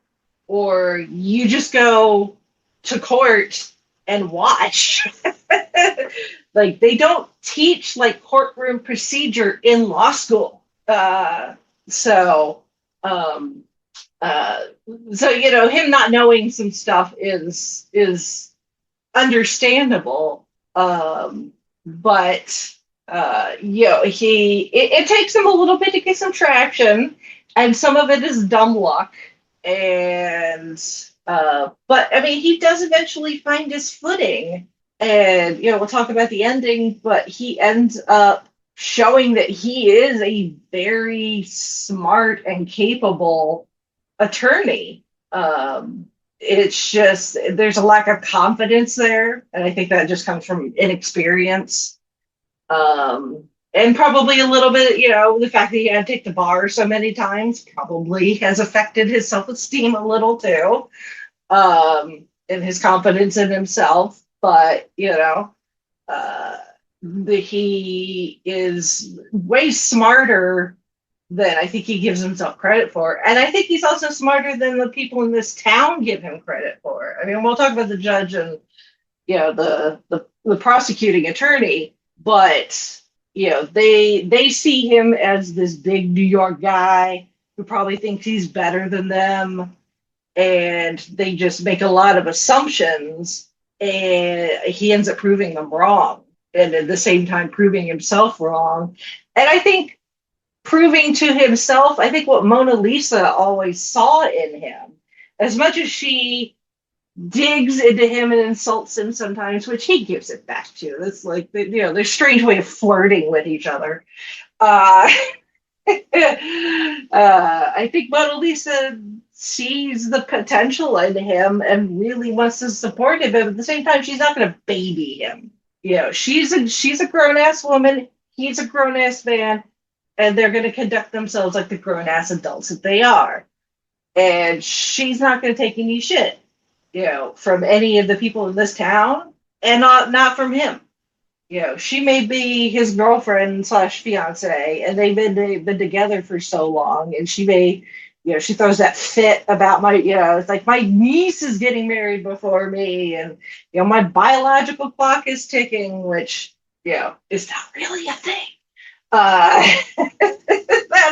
or you just go to court and watch. They don't teach courtroom procedure in law school. So him not knowing some stuff is understandable. But it takes him a little bit to get some traction, and some of it is dumb luck. And but I mean, he does eventually find his footing, and we'll talk about the ending. But he ends up showing that he is a very smart and capable attorney. It's just there's a lack of confidence there, and I think that just comes from inexperience, and probably a little bit, the fact that he had to take the bar so many times probably has affected his self-esteem a little too, and his confidence in himself. But he is way smarter than I think he gives himself credit for. And I think he's also smarter than the people in this town give him credit for. I mean, we'll talk about the judge and the prosecuting attorney, but they see him as this big New York guy who probably thinks he's better than them, and they just make a lot of assumptions, and he ends up proving them wrong, and at the same time proving himself wrong. And I think proving to himself, I think what Mona Lisa always saw in him, as much as she digs into him and insults him sometimes, which he gives it back to. It's like, their strange way of flirting with each other. I think Mona Lisa sees the potential in him and really wants to support him, but at the same time, she's not going to baby him. She's a grown-ass woman, he's a grown-ass man, and they're going to conduct themselves like the grown-ass adults that they are. And she's not going to take any shit, from any of the people in this town, and not from him. She may be his girlfriend / fiance, and they've been together for so long, and she may, she throws that fit about it's like my niece is getting married before me, and my biological clock is ticking, which is not really a thing. That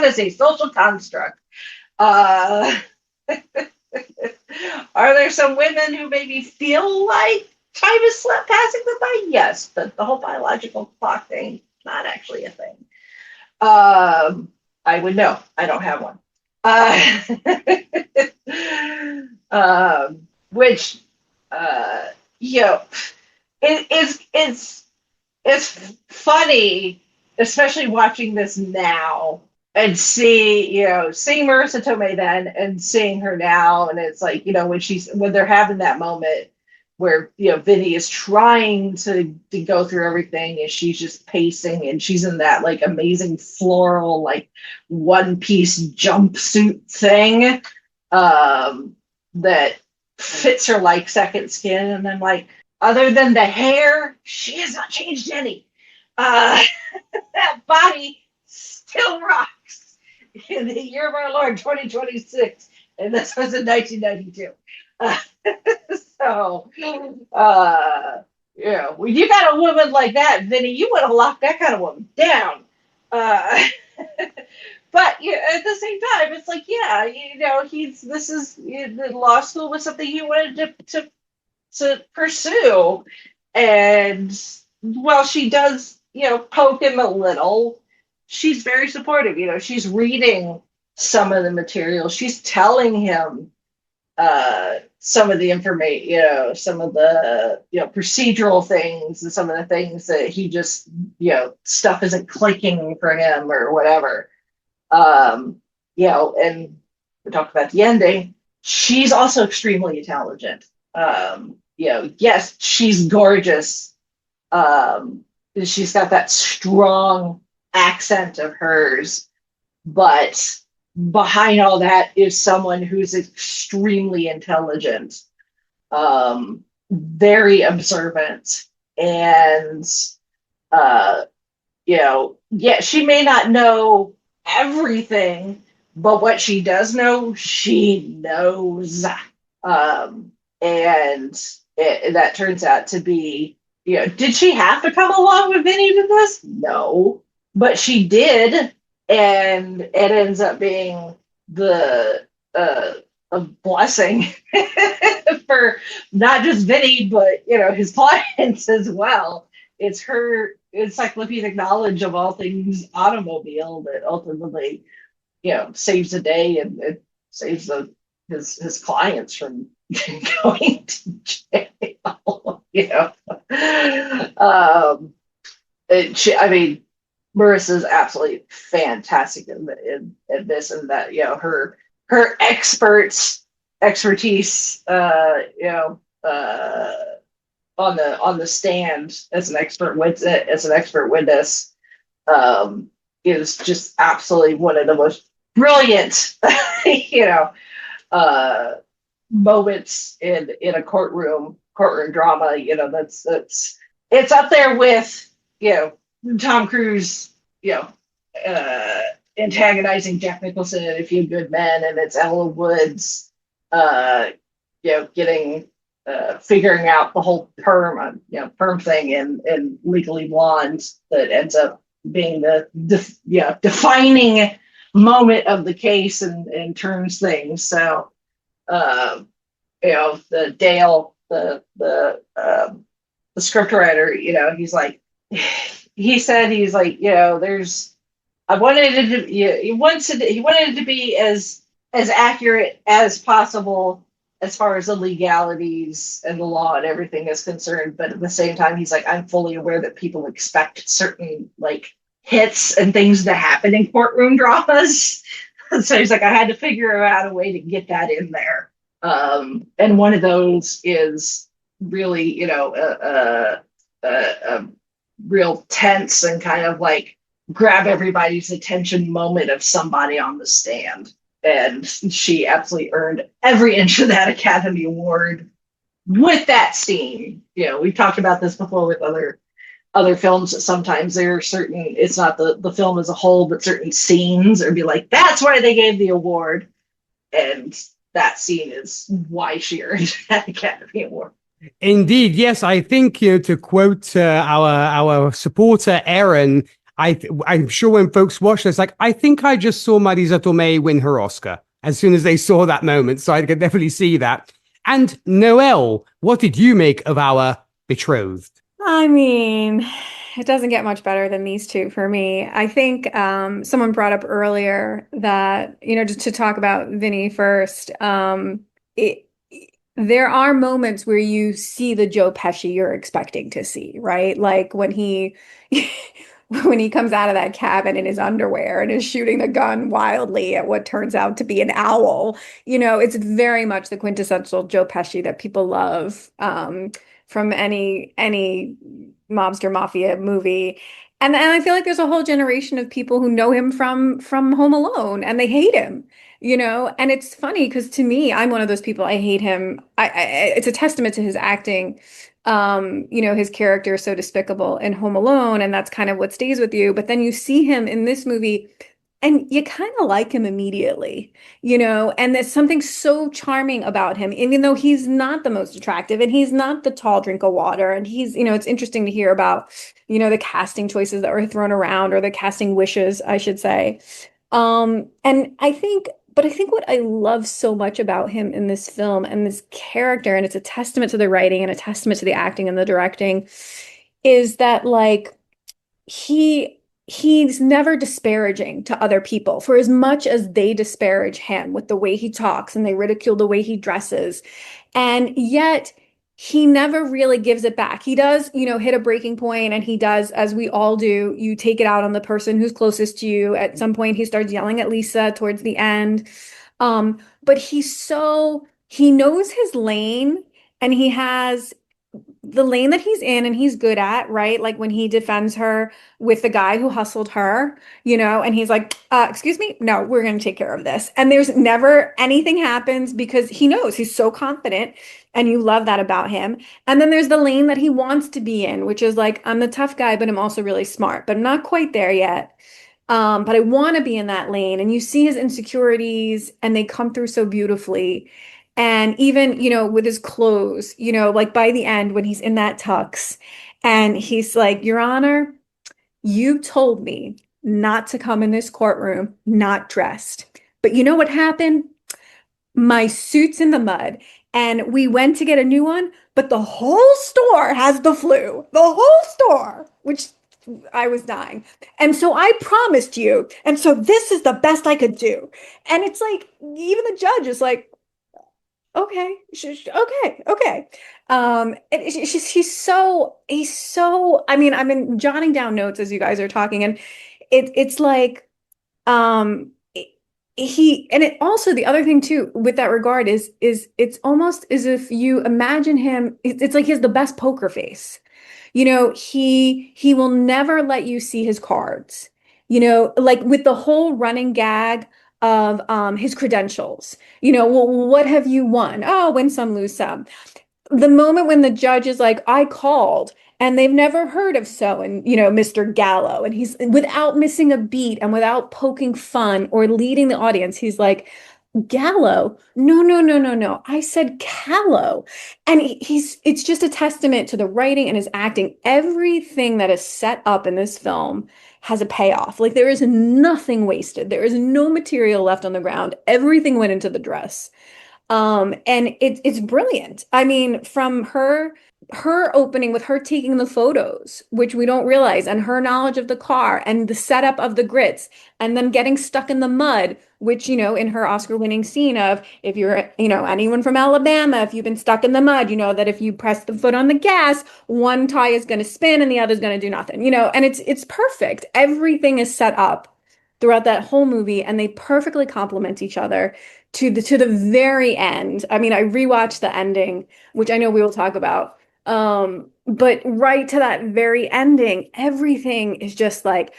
is a social construct. Are there some women who maybe feel like time is passing them by? Yes, but the whole biological clock thing, not actually a thing. I would know. I don't have one. Which, it's funny, especially watching this now, and seeing Marissa Tomei then and seeing her now, and it's like, when they're having that moment where Vinny is trying to go through everything, and she's just pacing, and she's in that like amazing floral like one-piece jumpsuit thing that fits her like second skin, and then like other than the hair, she has not changed any. That body still rocks in the year of our Lord 2026, and this was in 1992. So, when you got a woman like that, Vinny, you would have locked that kind of woman down. But at the same time, it's like, the law school was something he wanted to pursue, and while she does, poke him a little, she's very supportive. She's reading some of the material. She's telling him some of the information, some of the procedural things, and some of the things that he just stuff isn't clicking for him or whatever. And we talked about the ending. She's also extremely intelligent. Yes, she's gorgeous. She's got that strong accent of hers, but behind all that is someone who's extremely intelligent, very observant, and she may not know everything, but what she does know, she knows. And that turns out to be, did she have to come along with Vinny to this? No, but she did. And it ends up being a blessing for not just Vinny, but his clients as well. It's her encyclopedic knowledge of all things automobile that ultimately, saves the day, and it saves his clients from going to jail. Marissa's absolutely fantastic in this, and that, you know, her expertise, on the stand as an expert witness, is just absolutely one of the most brilliant, you know, moments in a courtroom drama. You know, that's it's up there with, you know, Tom Cruise, you know, antagonizing Jack Nicholson in A Few Good Men, and it's Ella Woods, you know, figuring out the whole perm thing in Legally Blonde, that ends up being the defining moment of the case, and turns things. So, you know, the Dale, the scriptwriter, you know, he's like, he's like, you know, I wanted it to, he wanted it to be as accurate as possible as far as the legalities and the law and everything is concerned. But at the same time, he's like, I'm fully aware that people expect certain, like, hits and things to happen in courtroom dramas. So he's like, I had to figure out a way to get that in there. And one of those is really, you know, a real tense and kind of like grab everybody's attention moment of somebody on the stand. And she absolutely earned every inch of that Academy Award with that scene. You know, we've talked about this before with other films, that sometimes there are certain, it's not the film as a whole, but certain scenes, or be like, that's why they gave the award. And that scene is why she earned that Academy Award. Indeed, yes. I think, you know, to quote our supporter Aaron, I'm sure when folks watch this, like, I think I just saw Marisa Tomei win her Oscar as soon as they saw that moment. So I could definitely see that. And Noelle, what did you make of our betrothed? I mean, it doesn't get much better than these two for me. I think someone brought up earlier that, you know, just to talk about Vinny first, there are moments where you see the Joe Pesci you're expecting to see, right? Like when he when he comes out of that cabin in his underwear and is shooting the gun wildly at what turns out to be an owl. You know, it's very much the quintessential Joe Pesci that people love, from any mobster mafia movie. And I feel like there's a whole generation of people who know him from Home Alone, and they hate him, you know. And it's funny because to me, I'm one of those people. I hate him. It's a testament to his acting. You know, his character is so despicable in Home Alone, and that's kind of what stays with you. But then you see him in this movie, and you kind of like him immediately, you know. And there's something so charming about him, even though he's not the most attractive, and he's not the tall drink of water. And he's, you know, it's interesting to hear about, you know, the casting choices that were thrown around, or the casting wishes, I should say. And I think what I love so much about him in this film and this character, and it's a testament to the writing and a testament to the acting and the directing, is that, like, he's never disparaging to other people, for as much as they disparage him with the way he talks and they ridicule the way he dresses. And yet he never really gives it back. He does, you know, hit a breaking point, and he does, as we all do, you take it out on the person who's closest to you. At some point, he starts yelling at Lisa towards the end. But he knows his lane, and he has the lane that he's in and he's good at, right? Like when he defends her with the guy who hustled her, you know, and he's like, excuse me, no, we're going to take care of this. And there's never anything happens because he knows, he's so confident, and you love that about him. And then there's the lane that he wants to be in, which is like, I'm the tough guy, but I'm also really smart, but I'm not quite there yet. But I want to be in that lane. And you see his insecurities, and they come through so beautifully. And even, you know, with his clothes, you know, like by the end when he's in that tux and he's like, Your Honor, you told me not to come in this courtroom not dressed. But you know what happened? My suit's in the mud, and we went to get a new one, but the whole store has the flu. The whole store, which I was dying. And so I promised you. And so this is the best I could do. And it's like, even the judge is like, Okay, okay. He's so. I mean, I've been jotting down notes as you guys are talking, and it's like, um, he and it also the other thing too with that regard is it's almost as if you imagine him. It's like he has the best poker face. He will never let you see his cards. Like with the whole running gag of his credentials. Well, what have you won? Oh, win some, lose some. The moment when the judge is like, I called and they've never heard of so and Mr. Gallo, and he's without missing a beat and without poking fun or leading the audience, he's like, Gallo? No, no, no, no, no. I said Callow. And it's just a testament to the writing and his acting. Everything that is set up in this film has a payoff. Like there is nothing wasted. There is no material left on the ground. Everything went into the dress. And it's brilliant. I mean, from her opening with her taking the photos, which we don't realize, and her knowledge of the car and the setup of the grits, and then getting stuck in the mud, which, in her Oscar-winning scene of if you're, anyone from Alabama, if you've been stuck in the mud, that if you press the foot on the gas, one tire is going to spin and the other's going to do nothing, and it's perfect. Everything is set up throughout that whole movie, and they perfectly complement each other to the very end. I mean, I rewatched the ending, which I know we will talk about. But right to that very ending, everything is just like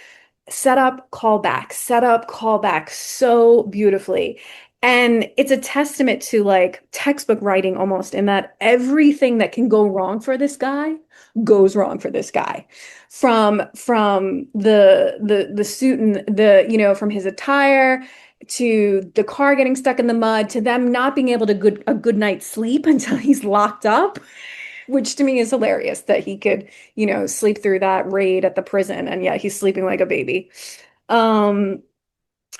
set up, call back so beautifully. And it's a testament to like textbook writing almost, in that everything that can go wrong for this guy goes wrong for this guy. From the suit and from his attire to the car getting stuck in the mud to them not being able to a good night's sleep until he's locked up, which to me is hilarious that he could, sleep through that raid at the prison, and yet he's sleeping like a baby. And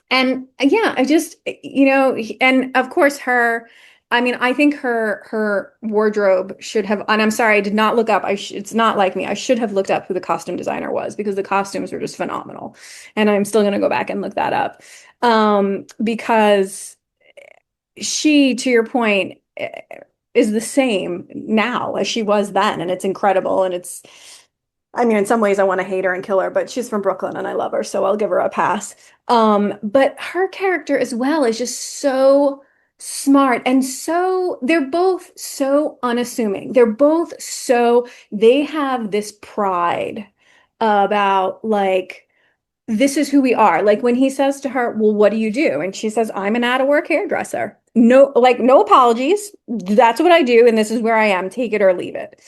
yeah, I just, and of course I mean, I think her wardrobe should have, and I'm sorry, I did not look up. It's not like me. I should have looked up who the costume designer was, because the costumes were just phenomenal. And I'm still going to go back and look that up. Because she, to your point, is the same now as she was then. And it's incredible. And I mean, in some ways I want to hate her and kill her, but she's from Brooklyn and I love her, so I'll give her a pass. But her character as well is just so smart, and they're both so unassuming. They have this pride about like, this is who we are. Like when he says to her, well, what do you do? And she says, I'm an out of work hairdresser. No, like no apologies. That's what I do. And this is where I am. Take it or leave it.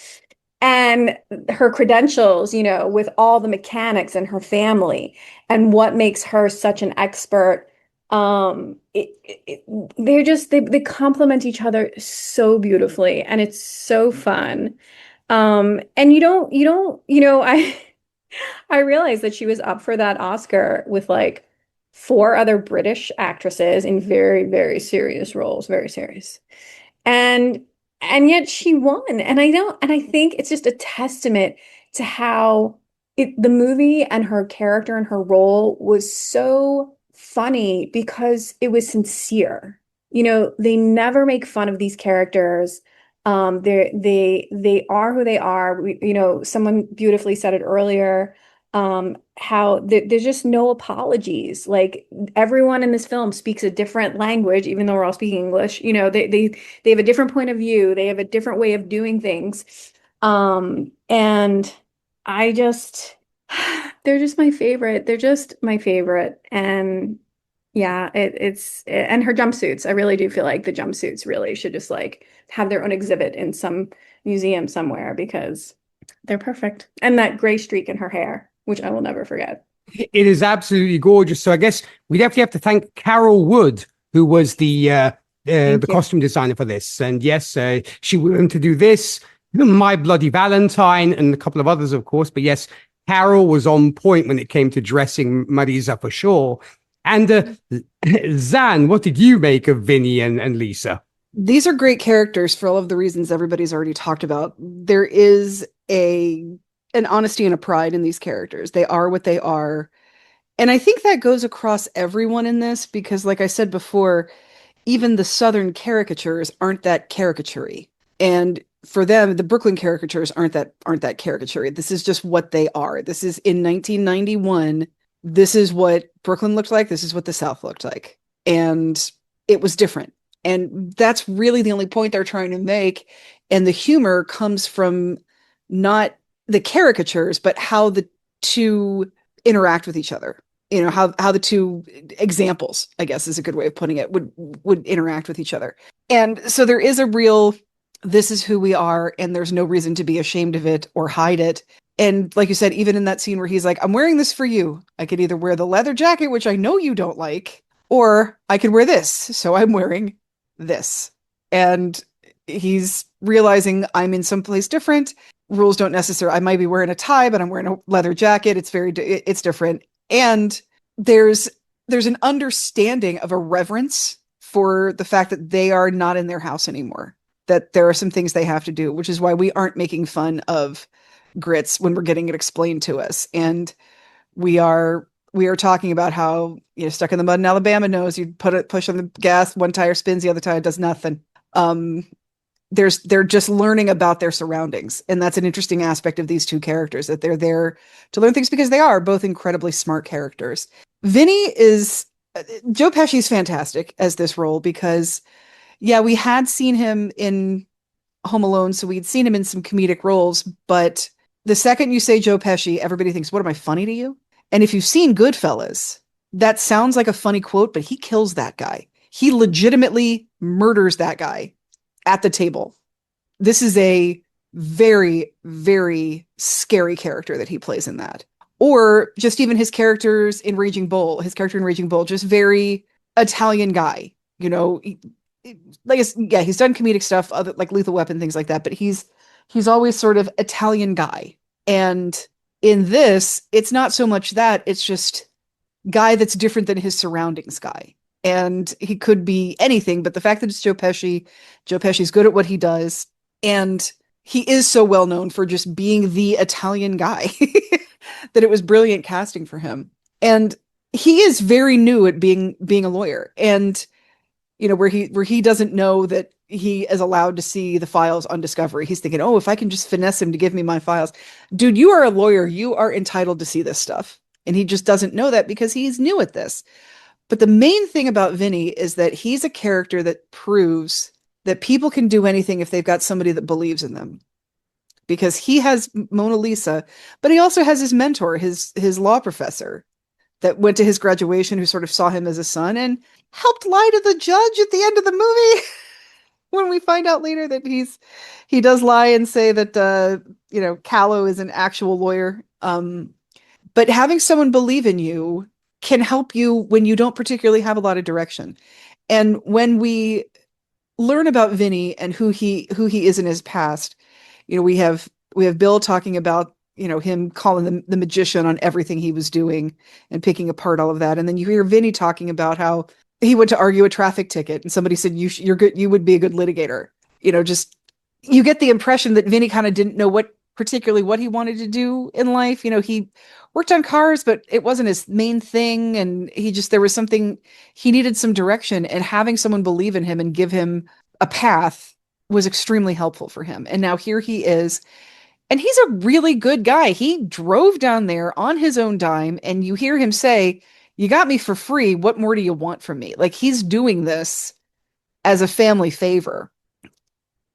And her credentials, with all the mechanics and her family and what makes her such an expert. They complement each other so beautifully, and it's so fun. And I realized that she was up for that Oscar with like four other British actresses in very, very serious roles, very serious. And yet she won. And I think it's just a testament to how the movie and her character and her role was so funny because it was sincere. They never make fun of these characters. They are who they are. Someone beautifully said it earlier, how there's just no apologies. Like everyone in this film speaks a different language, even though we're all speaking English. They have a different point of view. They have a different way of doing things. And I just, they're just my favorite. They're just my favorite. And yeah, and her jumpsuits. I really do feel like the jumpsuits really should just like have their own exhibit in some museum somewhere, because they're perfect. And that gray streak in her hair, which I will never forget. It is absolutely gorgeous. So I guess we definitely have to thank Carol Wood, who was the costume designer for this. And yes, she went to do this, My Bloody Valentine, and a couple of others, of course. But yes, Carol was on point when it came to dressing Marisa for sure. And Zan, what did you make of Vinny and Lisa? These are great characters for all of the reasons everybody's already talked about. There is an honesty and a pride in these characters. They are what they are. And I think that goes across everyone in this, because like I said before, even the Southern caricatures aren't that caricature-y. And for them, the Brooklyn caricatures aren't that caricature-y. This is just what they are. This is in 1991. This is what Brooklyn looked like. This is what the South looked like. And it was different. And that's really the only point they're trying to make. And the humor comes from not the caricatures, but how the two interact with each other. You know, how the two examples, I guess is a good way of putting it, would interact with each other. And so there is a real, this is who we are, and there's no reason to be ashamed of it or hide it. And like you said, even in that scene where he's like, I'm wearing this for you. I could either wear the leather jacket, which I know you don't like, or I could wear this. So I'm wearing this. And he's realizing I'm in someplace different. Rules don't necessarily, I might be wearing a tie, but I'm wearing a leather jacket. It's different. And there's an understanding of a reverence for the fact that they are not in their house anymore, that there are some things they have to do, which is why we aren't making fun of grits when we're getting it explained to us. And we are talking about how, you know, stuck in the mud in Alabama knows you push on the gas, one tire spins, the other tire does nothing. They're just learning about their surroundings. And that's an interesting aspect of these two characters, that they're there to learn things because they are both incredibly smart characters. Vinny is, Joe Pesci's fantastic as this role because, yeah, we had seen him in Home Alone, so we'd seen him in some comedic roles, but the second you say Joe Pesci, everybody thinks, what, am I funny to you? And if you've seen Goodfellas, that sounds like a funny quote, but he kills that guy. He legitimately murders that guy at the table. This is a very, very scary character that he plays in that. Or just even his characters in Raging Bull, just very Italian guy, you know, he's done comedic stuff, other like Lethal Weapon, things like that, but he's always sort of Italian guy. And in this, it's not so much that, it's just guy that's different than his surroundings guy. And he could be anything, but the fact that it's Joe Pesci's good at what he does. And he is so well known for just being the Italian guy that it was brilliant casting for him. And he is very new at being a lawyer. And, you know, where he doesn't know that he is allowed to see the files on Discovery. He's thinking, oh, if I can just finesse him to give me my files. Dude, you are a lawyer. You are entitled to see this stuff. And he just doesn't know that because he's new at this. But the main thing about Vinny is that he's a character that proves that people can do anything if they've got somebody that believes in them. Because he has Mona Lisa, but he also has his mentor, his law professor that went to his graduation, who sort of saw him as a son and helped lie to the judge at the end of the movie. When we find out later that he does lie and say that, you know, Callow is an actual lawyer. But having someone believe in you can help you when you don't particularly have a lot of direction. And when we learn about Vinny and who he is in his past, you know, we have Bill talking about, you know, him calling the magician on everything he was doing and picking apart all of that. And then you hear Vinny talking about how he went to argue a traffic ticket and somebody said, you're good. You would be a good litigator. You know, just, you get the impression that Vinny kind of didn't know what he wanted to do in life. You know, he worked on cars, but it wasn't his main thing. And there was something, he needed some direction, and having someone believe in him and give him a path was extremely helpful for him. And now here he is, and he's a really good guy. He drove down there on his own dime, and you hear him say, you got me for free. What more do you want from me? Like, he's doing this as a family favor.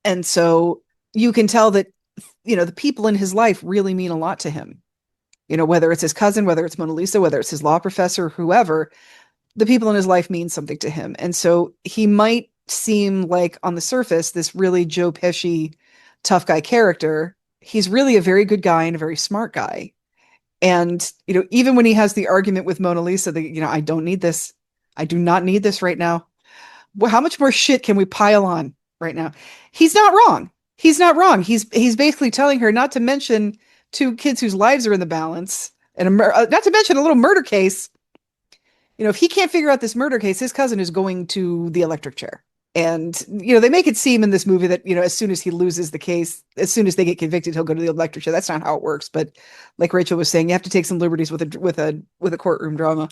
And so you can tell that, you know, the people in his life really mean a lot to him. You know, whether it's his cousin, whether it's Mona Lisa, whether it's his law professor, whoever, the people in his life mean something to him. And so he might seem like on the surface, this really Joe Pesci tough guy character. He's really a very good guy and a very smart guy. And, you know, even when he has the argument with Mona Lisa, you know, I don't need this. I do not need this right now. Well, how much more shit can we pile on right now? He's not wrong. He's not wrong. He's basically telling her not to mention two kids whose lives are in the balance, and not to mention a little murder case. You know, if he can't figure out this murder case, his cousin is going to the electric chair. And, you know, they make it seem in this movie that, you know, as soon as he loses the case, as soon as they get convicted, he'll go to the electric chair. That's not how it works. But like Rachel was saying, you have to take some liberties with a courtroom drama.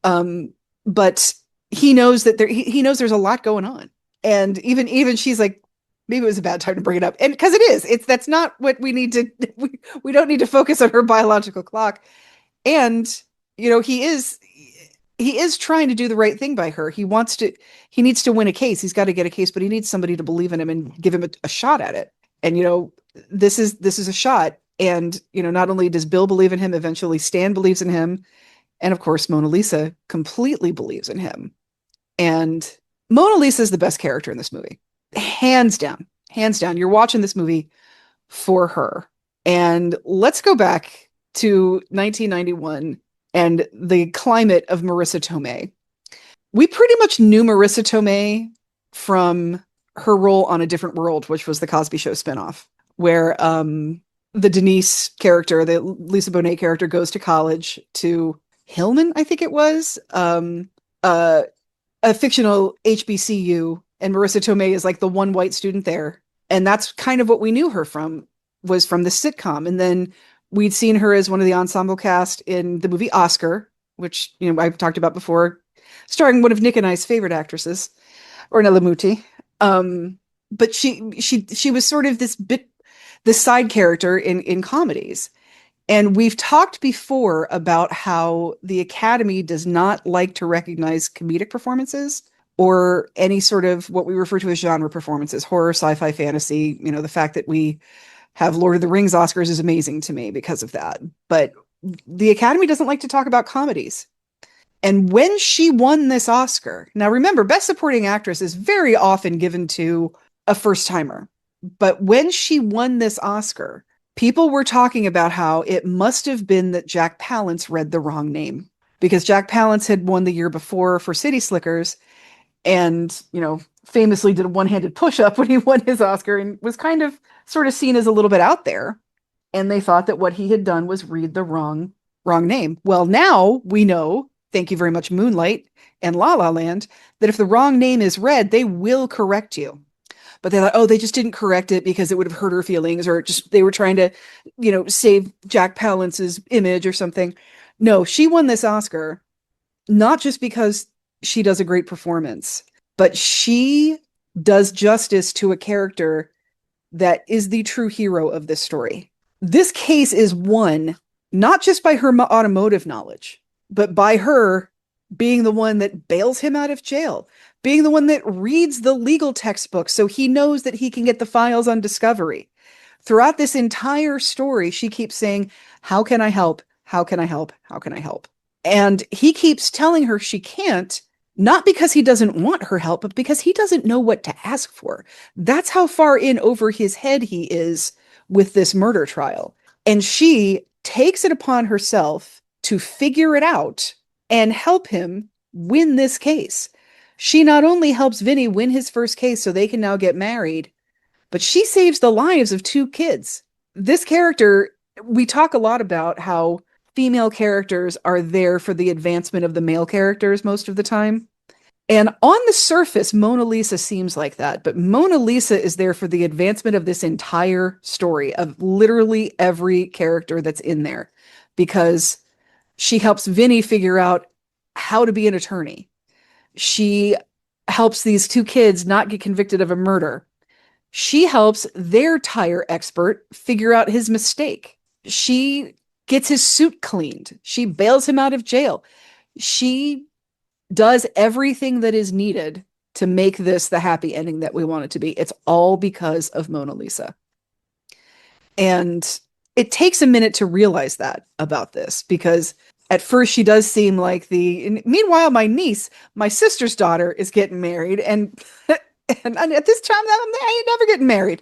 But he knows that he knows there's a lot going on. And even she's like, maybe it was a bad time to bring it up. And because that's not what we need to, we don't need to focus on her biological clock. And, he is trying to do the right thing by her. He needs to win a case. He's got to get a case, but he needs somebody to believe in him and give him a shot at it. And, this is a shot. And, not only does Bill believe in him, eventually Stan believes in him. And of course, Mona Lisa completely believes in him. And Mona Lisa is the best character in this movie. Hands down. Hands down. You're watching this movie for her. And let's go back to 1991 and the climate of Marissa Tomei. We pretty much knew Marissa Tomei from her role on A Different World, which was the Cosby Show spinoff, where the Denise character, the Lisa Bonet character, goes to college to Hillman, I think it was, a fictional HBCU, and Marissa Tomei is like the one white student there. And that's kind of what we knew her from, was from the sitcom. And then we'd seen her as one of the ensemble cast in the movie Oscar, which, I've talked about before, starring one of Nick and I's favorite actresses, Ornella Muti. But she was sort of this side character in comedies. And we've talked before about how the Academy does not like to recognize comedic performances or any sort of what we refer to as genre performances, horror, sci-fi, fantasy. The fact that we have Lord of the Rings Oscars is amazing to me because of that. But the Academy doesn't like to talk about comedies. And when she won this Oscar, now remember, Best Supporting Actress is very often given to a first-timer. But when she won this Oscar, people were talking about how it must have been that Jack Palance read the wrong name, because Jack Palance had won the year before for City Slickers and, famously did a one-handed push-up when he won his Oscar and was kind of sort of seen as a little bit out there. And they thought that what he had done was read the wrong name. Well, now we know, thank you very much, Moonlight and La La Land, that if the wrong name is read, they will correct you. But they thought, oh, they just didn't correct it because it would have hurt her feelings, or just they were trying to, save Jack Palance's image or something. No, she won this Oscar not just because she does a great performance, but she does justice to a character that is the true hero of this story. This case is won not just by her automotive knowledge, but by her being the one that bails him out of jail, being the one that reads the legal textbook so he knows that he can get the files on discovery. Throughout this entire story, she keeps saying, how can I help? How can I help? How can I help? And he keeps telling her she can't, not because he doesn't want her help, but because he doesn't know what to ask for. That's how far in over his head he is with this murder trial. And she takes it upon herself to figure it out and help him win this case. She not only helps Vinny win his first case so they can now get married, but she saves the lives of 2 kids. This character, we talk a lot about how female characters are there for the advancement of the male characters most of the time. And on the surface, Mona Lisa seems like that, but Mona Lisa is there for the advancement of this entire story, of literally every character that's in there, because she helps Vinny figure out how to be an attorney. She helps these 2 kids not get convicted of a murder. She helps their tire expert figure out his mistake. She gets his suit cleaned. She bails him out of jail. She does everything that is needed to make this the happy ending that we want it to be. It's all because of Mona Lisa. And it takes a minute to realize that about this, because at first she does seem like meanwhile, my niece, my sister's daughter, is getting married. And at this time, I ain't never getting married.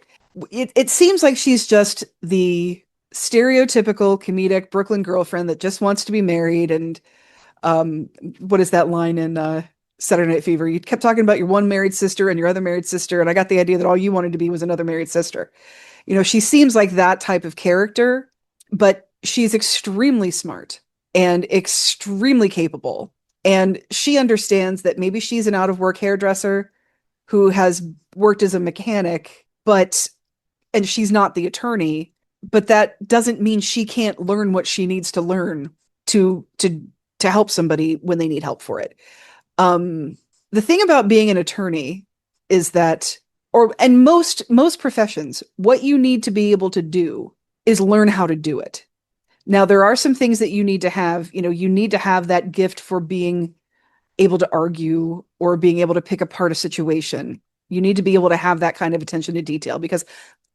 It seems like she's just the stereotypical comedic Brooklyn girlfriend that just wants to be married. And what is that line in Saturday Night Fever? You kept talking about your one married sister and your other married sister, and I got the idea that all you wanted to be was another married sister. She seems like that type of character, but she's extremely smart and extremely capable. And she understands that maybe she's an out-of-work hairdresser who has worked as a mechanic, and she's not the attorney, but that doesn't mean she can't learn what she needs to learn to help somebody when they need help for it. the thing about being an attorney is that, and most professions, what you need to be able to do is learn how to do it. Now, there are some things that you need to have. You need to have that gift for being able to argue or being able to pick apart a situation. You need to be able to have that kind of attention to detail, because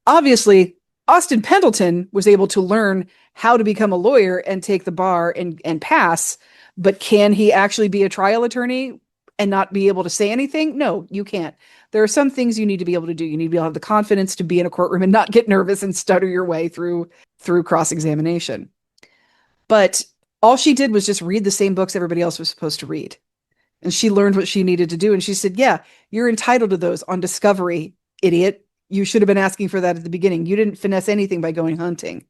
obviously Austin Pendleton was able to learn how to become a lawyer and take the bar and pass, but can he actually be a trial attorney and not be able to say anything? No, you can't. There are some things you need to be able to do. You need to be able to have the confidence to be in a courtroom and not get nervous and stutter your way through cross-examination. But all she did was just read the same books everybody else was supposed to read. And she learned what she needed to do. And she said, yeah, you're entitled to those on discovery, idiot. You should have been asking for that at the beginning. You didn't finesse anything by going hunting.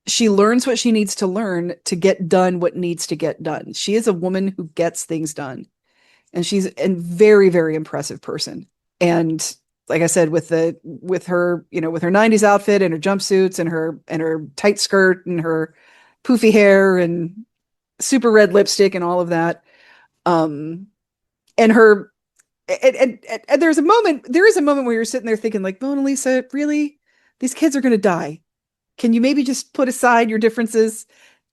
She learns what she needs to learn to get done what needs to get done. She is a woman who gets things done. And she's a very, very impressive person. And like I said, with her, with her 90s outfit and her jumpsuits and her tight skirt and her poofy hair and super red lipstick and all of that. And there is a moment where you're sitting there thinking, like, Mona Lisa, really? These kids are going to die. Can you maybe just put aside your differences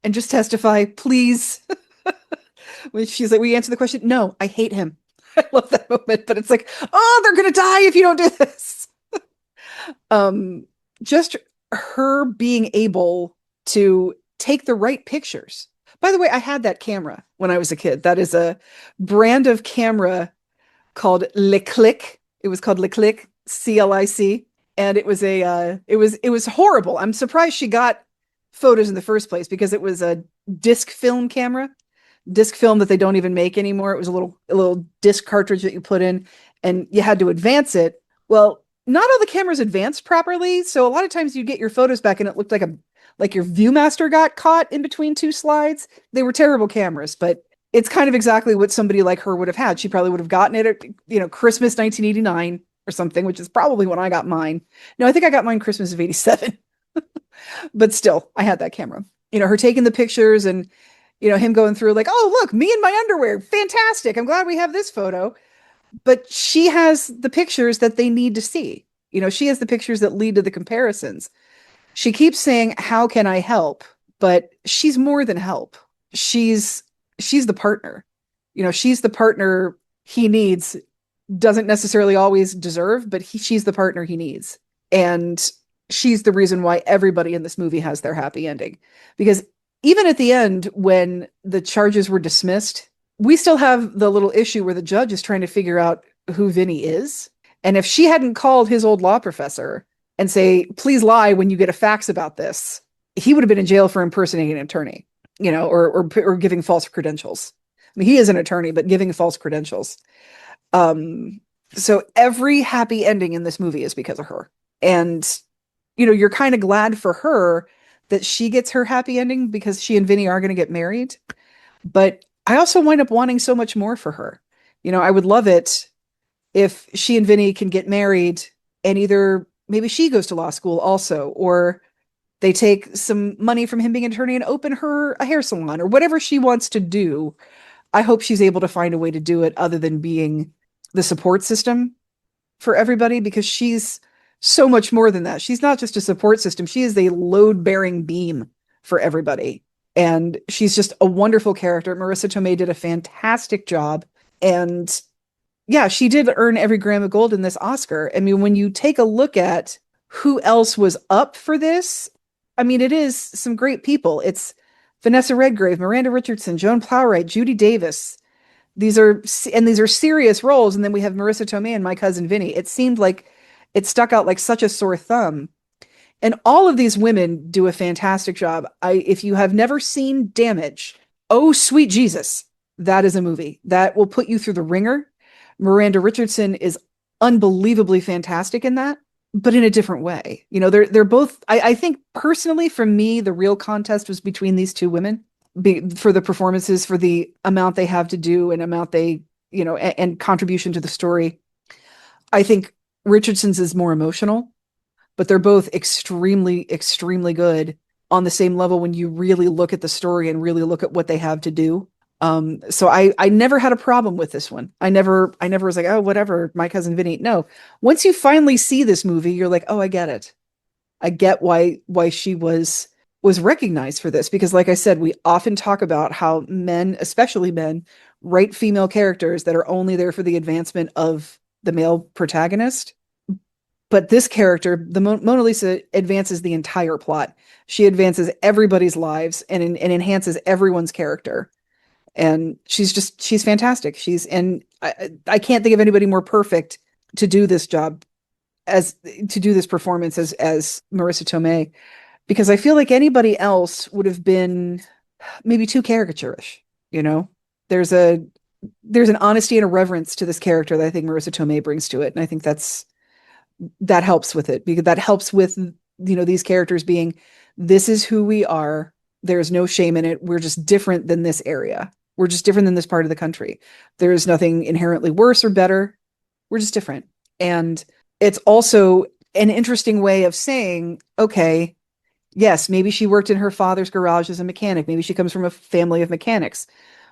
and just testify, please? When she's like, we answer the question. No, I hate him. I love that moment, but it's like, oh, they're going to die if you don't do this. Just her being able to take the right pictures. By the way, I had that camera when I was a kid. That is a brand of camera called Le Click. It was called Le Click, CLIC. And it was it was horrible. I'm surprised she got photos in the first place, because it was a disc film camera. Disc film that they don't even make anymore. It was a little disc cartridge that you put in, and you had to advance it. Well, not all the cameras advanced properly, so a lot of times you get your photos back and it looked like your Viewmaster got caught in between two slides. They were terrible cameras, but it's kind of exactly what somebody like her would have had. She probably would have gotten it at, Christmas 1989 or something, which is probably when I got mine. No, I think I got mine Christmas of 87. But still, I had that camera. Her taking the pictures and him going through like, oh, look, me in my underwear. Fantastic. I'm glad we have this photo. But she has the pictures that they need to see. She has the pictures that lead to the comparisons. She keeps saying, how can I help? But she's more than help. She's the partner. She's the partner he needs, doesn't necessarily always deserve, but she's the partner he needs. And she's the reason why everybody in this movie has their happy ending. Because even at the end, when the charges were dismissed, we still have the little issue where the judge is trying to figure out who Vinny is. And if she hadn't called his old law professor and say, please lie when you get a fax about this, he would have been in jail for impersonating an attorney, or giving false credentials. I mean, he is an attorney, but giving false credentials. So every happy ending in this movie is because of her. And, you're kind of glad for her that she gets her happy ending, because she and Vinny are going to get married. But I also wind up wanting so much more for her. I would love it if she and Vinny can get married, and either maybe she goes to law school also, or they take some money from him being an attorney and open her a hair salon, or whatever she wants to do. I hope she's able to find a way to do it other than being the support system for everybody, because she's so much more than that. She's not just a support system. She is a load-bearing beam for everybody. And she's just a wonderful character. Marissa Tomei did a fantastic job. And yeah, she did earn every gram of gold in this Oscar. I mean, when you take a look at who else was up for this, I mean, it is some great people. It's Vanessa Redgrave, Miranda Richardson, Joan Plowright, Judy Davis. These are serious roles. And then we have Marissa Tomei and My Cousin Vinny. It seemed like it stuck out like such a sore thumb. And all of these women do a fantastic job. If you have never seen Damage, oh, sweet Jesus, that is a movie that will put you through the ringer. Miranda Richardson is unbelievably fantastic in that, but in a different way. They're both, I think personally for me, the real contest was between these two women for the performances, for the amount they have to do and amount they, and contribution to the story. I think Richardson's is more emotional, but they're both extremely, extremely good on the same level when you really look at the story and really look at what they have to do. So I never had a problem with this one. I never was like, oh, whatever, My Cousin Vinny. No. Once you finally see this movie, you're like, oh, I get it. I get why she was recognized for this, because like I said, we often talk about how men, especially men, write female characters that are only there for the advancement of the male protagonist. But this character, the Mona Lisa, advances the entire plot. She advances everybody's lives and enhances everyone's character. And she's fantastic. I can't think of anybody more perfect to do this job, to do this performance as Marissa Tomei, because I feel like anybody else would have been maybe too caricaturish. There's an honesty and a reverence to this character that I think Marissa Tomei brings to it, and I think that helps with it, because that helps with these characters being, this is who we are. There's no shame in it. We're just different than this area. We're just different than this part of the country. There is nothing inherently worse or better. We're just different. And it's also an interesting way of saying, okay, yes, maybe she worked in her father's garage as a mechanic. Maybe she comes from a family of mechanics,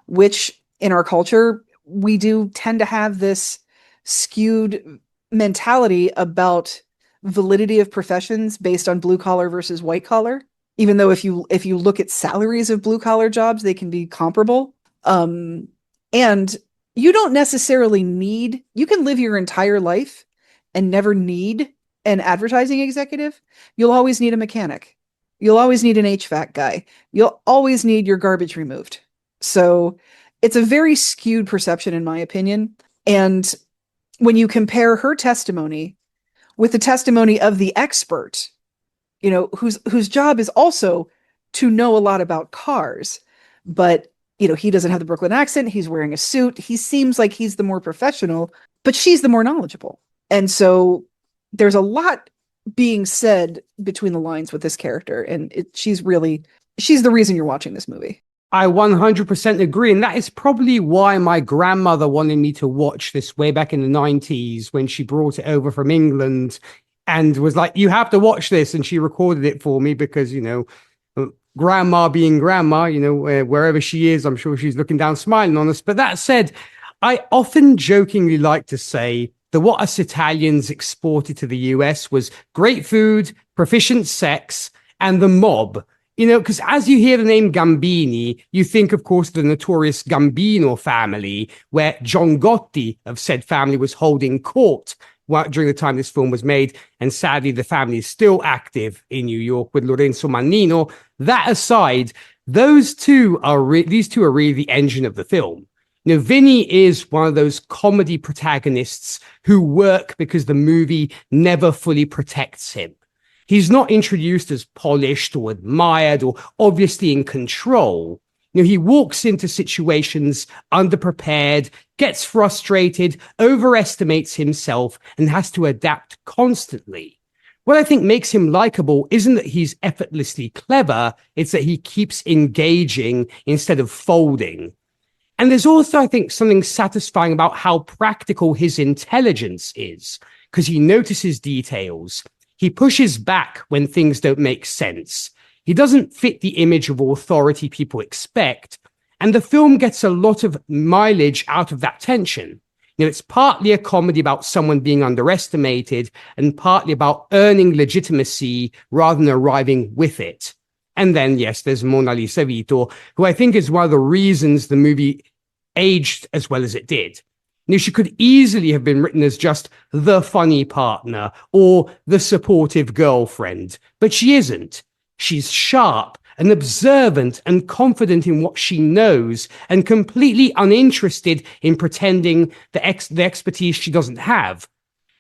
which in our culture, we do tend to have this skewed mentality about validity of professions based on blue collar versus white collar. Even though if you look at salaries of blue collar jobs, they can be comparable. And you don't necessarily you can live your entire life and never need an advertising executive. You'll always need a mechanic. You'll always need an HVAC guy. You'll always need your garbage removed. So it's a very skewed perception, in my opinion. And when you compare her testimony with the testimony of the expert, whose job is also to know a lot about cars, but he doesn't have the Brooklyn accent. He's wearing a suit. He seems like he's the more professional, but she's the more knowledgeable. And so there's a lot being said between the lines with this character. And she's the reason you're watching this movie. I 100% agree. And that is probably why my grandmother wanted me to watch this way back in the 90s when she brought it over from England and was like, you have to watch this. And she recorded it for me because, grandma being grandma, wherever she is, I'm sure she's looking down, smiling on us. But that said, I often jokingly like to say that what us Italians exported to the US was great food, proficient sex, and the mob. Because as you hear the name Gambini, you think, of course, the notorious Gambino family, where John Gotti of said family was holding court during the time this film was made. And sadly, the family is still active in New York with Lorenzo Mannino. That aside, these two are really the engine of the film. Vinny is one of those comedy protagonists who work because the movie never fully protects him. He's not introduced as polished or admired or obviously in control. He walks into situations underprepared, gets frustrated, overestimates himself, and has to adapt constantly. What I think makes him likable isn't that he's effortlessly clever, it's that he keeps engaging instead of folding. And there's also, I think, something satisfying about how practical his intelligence is, because he notices details. He pushes back when things don't make sense. He doesn't fit the image of authority people expect. And the film gets a lot of mileage out of that tension. It's partly a comedy about someone being underestimated and partly about earning legitimacy rather than arriving with it. And then, yes, there's Mona Lisa Vito, who I think is one of the reasons the movie aged as well as it did. She could easily have been written as just the funny partner or the supportive girlfriend, but she isn't. She's sharp and observant and confident in what she knows and completely uninterested in pretending the expertise she doesn't have.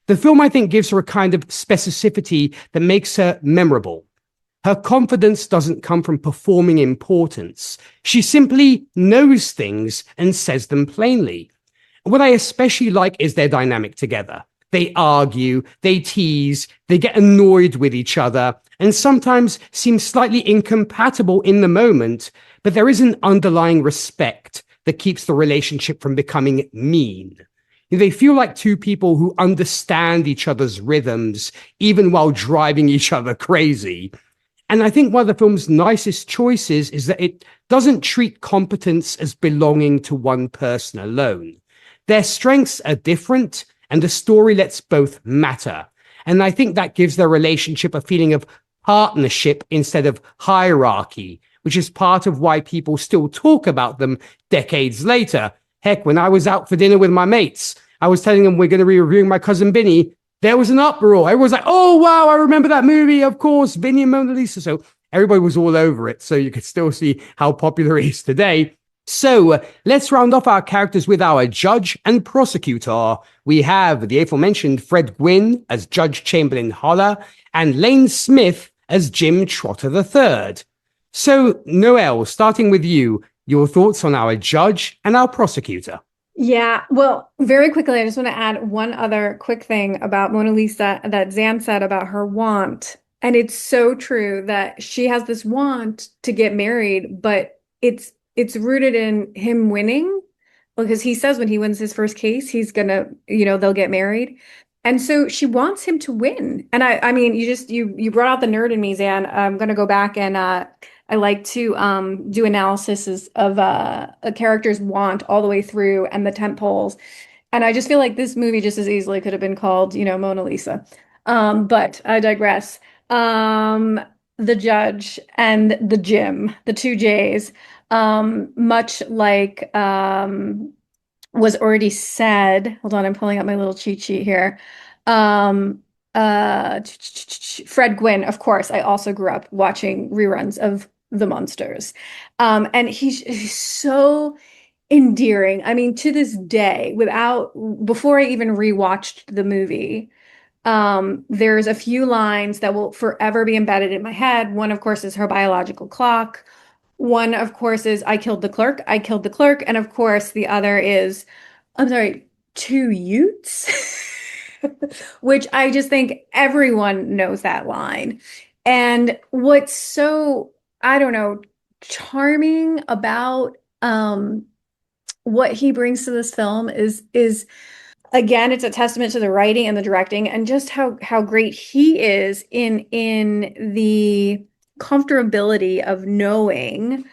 The film, I think, gives her a kind of specificity that makes her memorable. Her confidence doesn't come from performing importance. She simply knows things and says them plainly. What I especially like is their dynamic together. They argue, they tease, they get annoyed with each other, and sometimes seem slightly incompatible in the moment, but there is an underlying respect that keeps the relationship from becoming mean. They feel like two people who understand each other's rhythms, even while driving each other crazy. And I think one of the film's nicest choices is that it doesn't treat competence as belonging to one person alone. Their strengths are different, and the story lets both matter. And I think that gives their relationship a feeling of partnership instead of hierarchy, which is part of why people still talk about them decades later. Heck, when I was out for dinner with my mates, I was telling them we're going to be reviewing My Cousin Vinny. There was an uproar. Everyone was like, oh, wow, I remember that movie. Of course, Vinny and Mona Lisa. So everybody was all over it. So you could still see how popular it is today. So let's round off our characters with our judge and prosecutor. We have the aforementioned Fred Gwynne as Judge Chamberlain Holler and Lane Smith as Jim Trotter III. So, Noelle, starting with you, your thoughts on our judge and our prosecutor. Yeah, well, very quickly, I just want to add one other quick thing about Mona Lisa that Zan said about her want. And it's so true that she has this want to get married, but it's rooted in him winning, because he says when he wins his first case, he's gonna, they'll get married. And so she wants him to win. And I mean, you brought out the nerd in me, Zan. I'm gonna go back and I like to do analysis of a character's want all the way through and the tent poles. And I just feel like this movie just as easily could have been called, Mona Lisa. But I digress. The judge and the Jim, the two J's, much like was already said. Hold on, I'm pulling up my little cheat sheet here. Fred Gwynne, of course. I also grew up watching reruns of The Munsters. And he's so endearing. I mean, to this day, before I even rewatched the movie, there's a few lines that will forever be embedded in my head. One, of course, is her biological clock. One, of course, is I killed the clerk. I killed the clerk. And of course, the other is, I'm sorry, two Utes, which I just think everyone knows that line. And what's so, I don't know, charming about what he brings to this film is again, it's a testament to the writing and the directing and just how great he is in the comfortability of knowing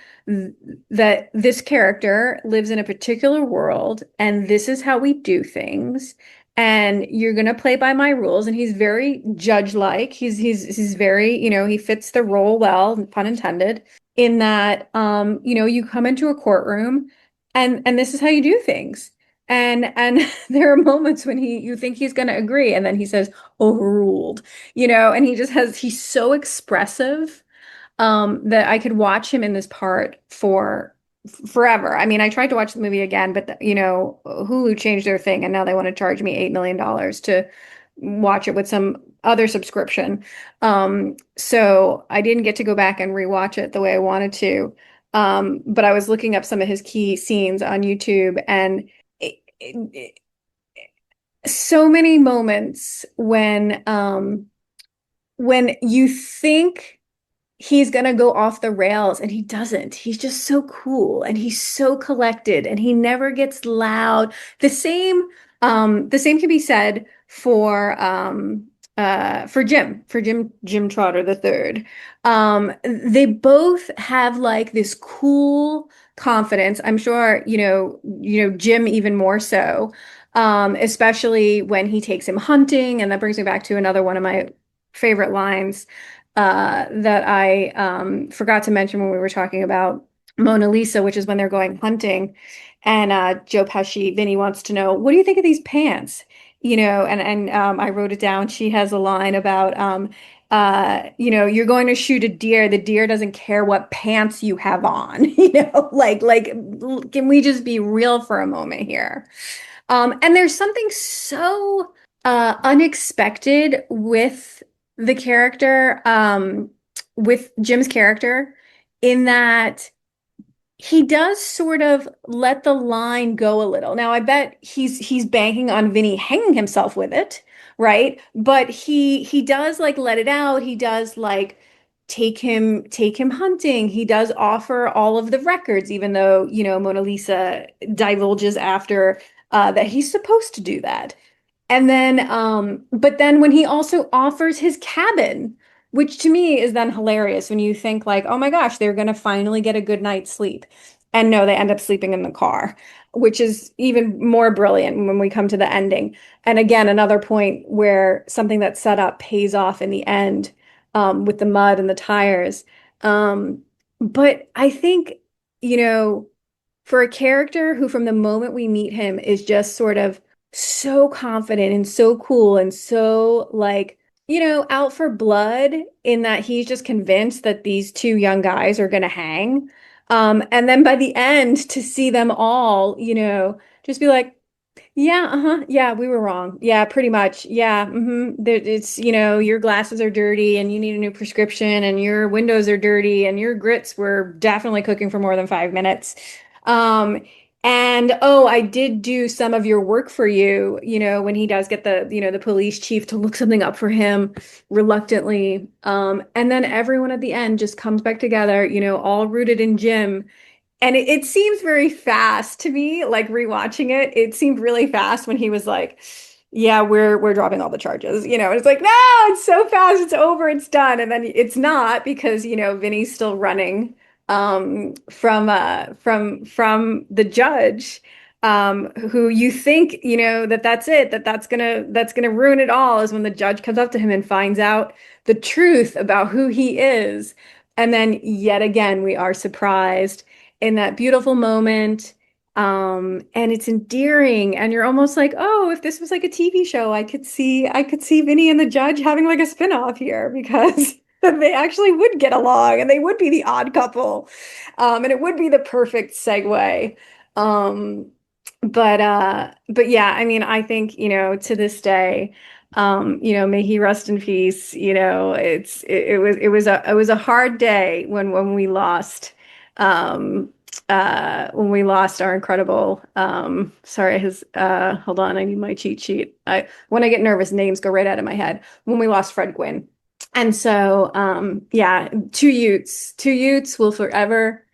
that this character lives in a particular world and this is how we do things, and you're going to play by my rules. And he's very judge-like. He's very, he fits the role well, pun intended, in that you come into a courtroom and this is how you do things. And there are moments when you think he's going to agree, and then he says overruled, and he's so expressive that I could watch him in this part for forever. I mean, I tried to watch the movie again, but Hulu changed their thing, and now they want to charge me $8 million to watch it with some other subscription. So I didn't get to go back and rewatch it the way I wanted to. But I was looking up some of his key scenes on YouTube, and so many moments when you think he's gonna go off the rails and he doesn't. He's just so cool and he's so collected and he never gets loud. The same can be said for Jim Trotter III. They both have like this cool confidence. I'm sure, Jim even more so, especially when he takes him hunting. And that brings me back to another one of my favorite lines that I forgot to mention when we were talking about Mona Lisa, which is when they're going hunting. And Joe Pesci, Vinny, wants to know, what do you think of these pants? And I wrote it down. She has a line about, you're going to shoot a deer. The deer doesn't care what pants you have on. Like, can we just be real for a moment here? And there's something so unexpected with the character, with Jim's character, in that he does sort of let the line go a little. Now, I bet he's banking on Vinny hanging himself with it, right? But he does like let it out. He does like take him hunting. He does offer all of the records, even though, Mona Lisa divulges after that he's supposed to do that. And then, but then when he also offers his cabin, which to me is then hilarious when you think like, oh my gosh, they're going to finally get a good night's sleep. And no, they end up sleeping in the car, which is even more brilliant when we come to the ending. And again, another point where something that's set up pays off in the end, with the mud and the tires. But I think, you know, for a character who from the moment we meet him is just sort of so confident and so cool and so like, you know, out for blood in that he's just convinced that these two young guys are going to hang. And then by the end to see them all, you know, just be like, yeah, uh-huh. Yeah, we were wrong. Yeah, pretty much. Yeah, it's, you know, your glasses are dirty and you need a new prescription and your windows are dirty and your grits were definitely cooking for more than 5 minutes. Um, and oh, I did do some of your work for you, you know, when he does get the, you know, the police chief to look something up for him reluctantly. And then everyone at the end just comes back together, you know, all rooted in Jim. And it seems very fast to me, like rewatching it. It seemed really fast when he was like, "Yeah, we're dropping all the charges," you know. And it's like, no, it's so fast, it's over, it's done, and then it's not because you know Vinny's still running from the judge, who you think you know that's it, that's gonna ruin it all is when the judge comes up to him and finds out the truth about who he is, and then yet again we are surprised in that beautiful moment. And it's endearing, and you're almost like, oh, if this was like a TV show, I could see Vinny and the judge having like a spin-off here because they actually would get along and they would be the odd couple. And it would be the perfect segue. But yeah, I mean, I think, you know, to this day, you know, may he rest in peace. You know, it was a hard day when we lost when we lost our incredible sorry his hold on, I need my cheat sheet. When I get nervous, names go right out of my head. When we lost Fred Gwynn. And so yeah, two Utes will forever,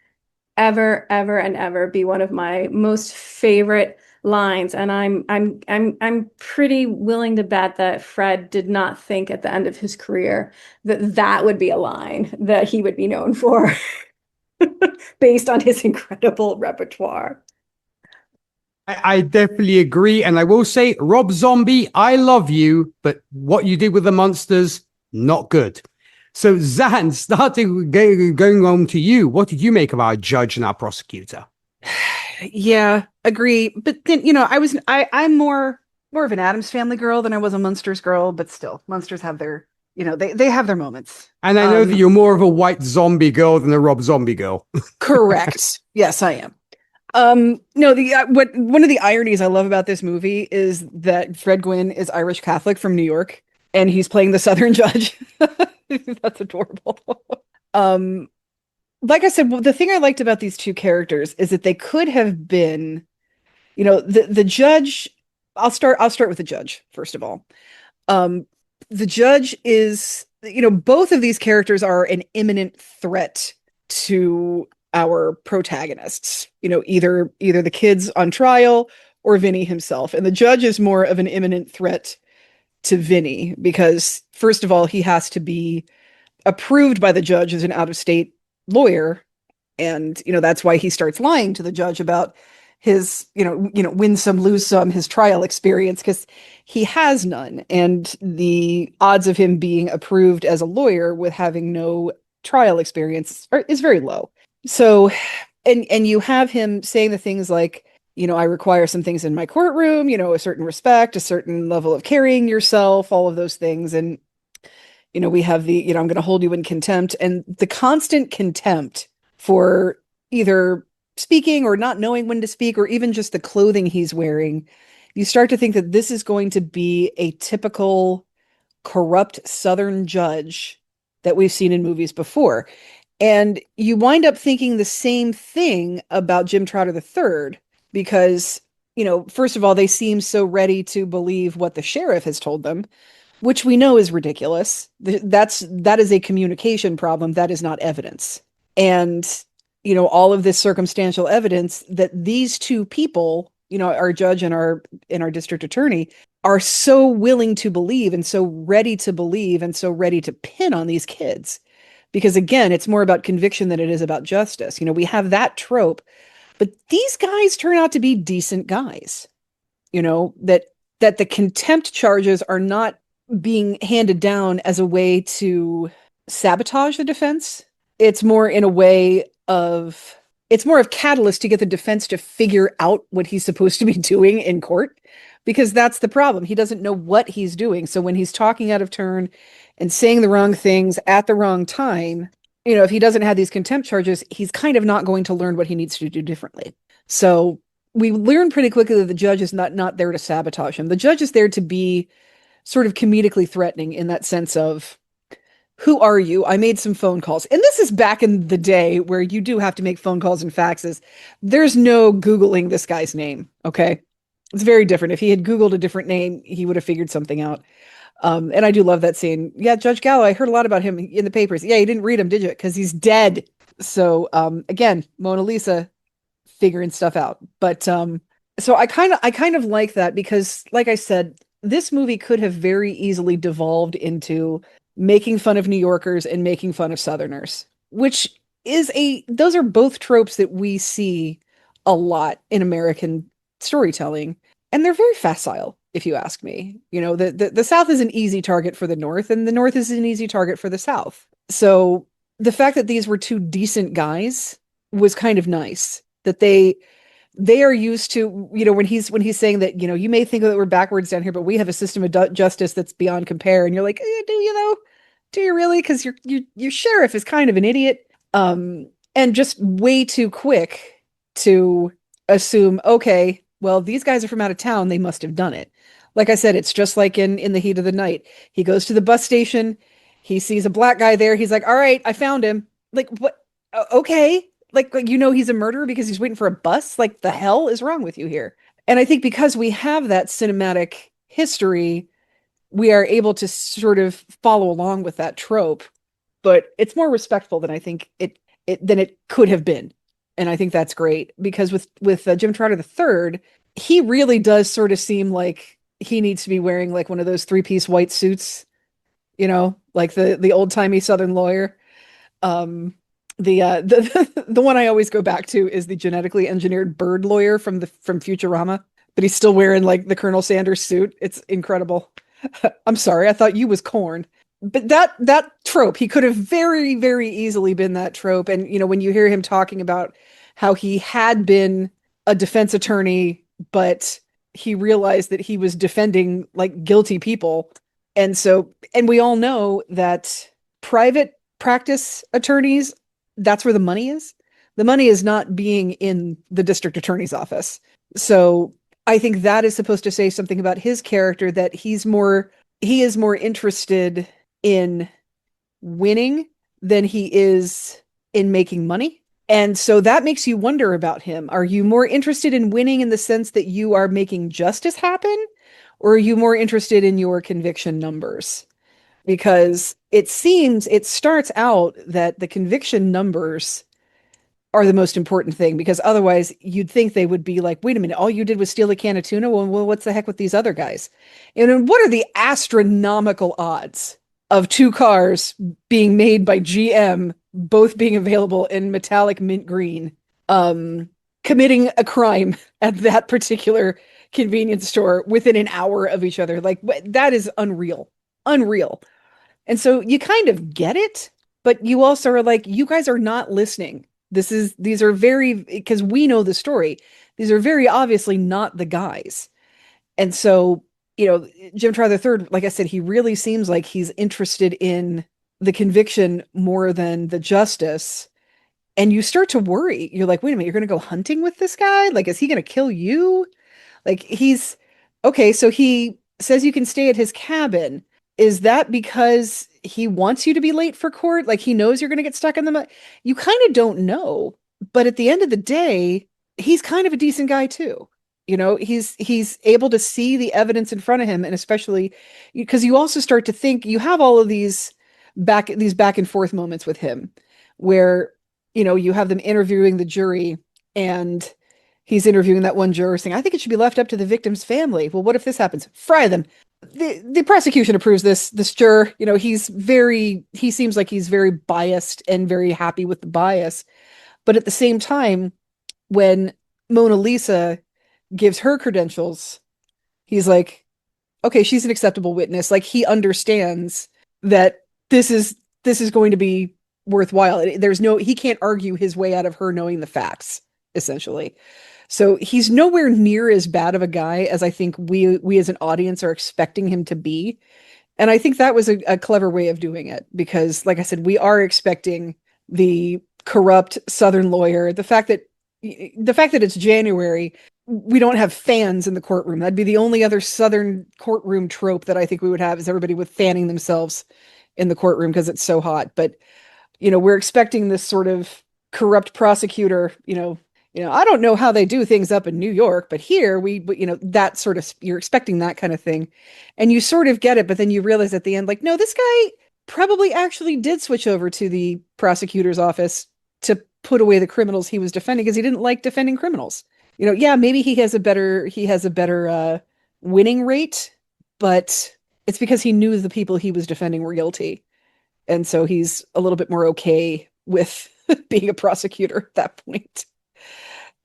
ever, ever, and ever be one of my most favorite lines. And I'm pretty willing to bet that Fred did not think at the end of his career that that would be a line that he would be known for. Based on his incredible repertoire. I definitely agree. And I will say, Rob Zombie, I love you, but what you did with the monsters, not good. So Zan, starting going on to you, what did you make of our judge and our prosecutor? Yeah, agree. But then, you know, I'm more of an Addams Family girl than I was a Munsters girl, but still, Munsters have their, you know, they have their moments. And I know that you're more of a white zombie girl than a Rob Zombie girl. Correct. Yes, I am. No, one of the ironies I love about this movie is that Fred Gwynn is Irish Catholic from New York, and he's playing the Southern judge. That's adorable. Like I said, the thing I liked about these two characters is that they could have been, you know, the judge. I'll start with the judge first of all. The judge is, you know, both of these characters are an imminent threat to our protagonists, you know, either the kids on trial or Vinny himself. And the judge is more of an imminent threat to Vinny because, first of all, he has to be approved by the judge as an out-of-state lawyer. And, you know, that's why he starts lying to the judge about his, you know, win some, lose some, his trial experience, because he has none. And the odds of him being approved as a lawyer with having no trial experience is very low. So, and you have him saying the things like, you know, I require some things in my courtroom, you know, a certain respect, a certain level of carrying yourself, all of those things. And, you know, we have the, you know, I'm going to hold you in contempt, and the constant contempt for either speaking or not knowing when to speak, or even just the clothing he's wearing. You start to think that this is going to be a typical corrupt Southern judge that we've seen in movies before. And you wind up thinking the same thing about Jim Trotter III, because, you know, first of all, they seem so ready to believe what the sheriff has told them, which we know is ridiculous. That is a communication problem. That is not evidence. And, you know, all of this circumstantial evidence that these two people, you know, our judge and our district attorney, are so willing to believe and so ready to believe and so ready to pin on these kids. Because again, it's more about conviction than it is about justice. We have that trope, but these guys turn out to be decent guys. That the contempt charges are not being handed down as a way to sabotage the defense. It's more in a way of it's more of catalyst to get the defense to figure out what he's supposed to be doing in court, because that's the problem. He doesn't know what he's doing. So when he's talking out of turn and saying the wrong things at the wrong time, if he doesn't have these contempt charges, he's kind of not going to learn what he needs to do differently. So we learn pretty quickly that the judge is not there to sabotage him. The judge is there to be sort of comedically threatening in that sense of, who are you? I made some phone calls. And this is back in the day where you do have to make phone calls and faxes. There's no Googling this guy's name, okay? It's very different. If he had Googled a different name, he would have figured something out. And I do love that scene. Yeah, Judge Gallo, I heard a lot about him in the papers. Yeah, you didn't read him, did you? Because he's dead. So again, Mona Lisa figuring stuff out. But so I kind of like that, because like I said, this movie could have very easily devolved into making fun of New Yorkers and making fun of Southerners, which is those are both tropes that we see a lot in American storytelling. And they're very facile, if you ask me. The South is an easy target for the North, and the North is an easy target for the South. So the fact that these were two decent guys was kind of nice, that they are used to, when he's saying that, you may think that we're backwards down here, but we have a system of justice that's beyond compare. And you're like, do you though? Do you really? Because your sheriff is kind of an idiot, and just way too quick to assume, okay, well, these guys are from out of town, they must have done it. Like I said, it's just like in The Heat of the Night. He goes to the bus station, he sees a black guy there, he's like, all right, I found him. Like, what? Okay. Like he's a murderer because he's waiting for a bus? Like, the hell is wrong with you here? And I think because we have that cinematic history, we are able to sort of follow along with that trope, but it's more respectful than I think than it could have been. And I think that's great, because with Jim Trotter III, he really does sort of seem like he needs to be wearing like one of those 3-piece white suits, like the old-timey Southern lawyer. The one I always go back to is the genetically engineered bird lawyer from Futurama, but he's still wearing like the Colonel Sanders suit. It's incredible. I'm sorry, I thought you was corn. But that trope, he could have very, very easily been that trope. And when you hear him talking about how he had been a defense attorney, but he realized that he was defending like guilty people. And we all know that private practice attorneys, that's where the money is. The money is not being in the district attorney's office. So I think that is supposed to say something about his character, that he is more interested in winning than he is in making money. And so that makes you wonder about him. Are you more interested in winning in the sense that you are making justice happen? Or are you more interested in your conviction numbers? Because it starts out that the conviction numbers are the most important thing, because otherwise you'd think they would be like, wait a minute, all you did was steal a can of tuna? Well, what's the heck with these other guys? And what are the astronomical odds of 2 cars being made by GM, both being available in metallic mint green, committing a crime at that particular convenience store within an hour of each other? Like, that is unreal. And so you kind of get it, but you also are like, you guys are not listening. These are very, because we know the story, these are very obviously not the guys. And so, Jim Trotter III, like I said, he really seems like he's interested in the conviction more than the justice. And you start to worry. You're like, wait a minute, you're going to go hunting with this guy? Like, is he going to kill you? Like, okay, so he says you can stay at his cabin. Is that because he wants you to be late for court? Like, he knows you're going to get stuck in the mud? You kind of don't know. But at the end of the day, he's kind of a decent guy too. He's able to see the evidence in front of him. And especially because you also start to think, you have all of these back and forth moments with him where, you have them interviewing the jury, and he's interviewing that one juror saying, I think it should be left up to the victim's family. Well, what if this happens? Fry them. The prosecution approves this juror. You know, he seems like he's very biased and very happy with the bias. But at the same time, when Mona Lisa gives her credentials, he's like, okay, she's an acceptable witness. Like, he understands that this is going to be worthwhile. He can't argue his way out of her knowing the facts, essentially. So he's nowhere near as bad of a guy as I think we as an audience are expecting him to be. And I think that was a clever way of doing it, because, like I said, we are expecting the corrupt Southern lawyer. The fact that it's January, we don't have fans in the courtroom. That'd be the only other Southern courtroom trope that I think we would have, is everybody with fanning themselves in the courtroom because it's so hot. But, you know, we're expecting this sort of corrupt prosecutor, I don't know how they do things up in New York, but here that sort of, you're expecting that kind of thing. And you sort of get it, but then you realize at the end, like, no, this guy probably actually did switch over to the prosecutor's office to put away the criminals he was defending because he didn't like defending criminals. Yeah, maybe he has a better winning rate, but it's because he knew the people he was defending were guilty. And so he's a little bit more okay with being a prosecutor at that point.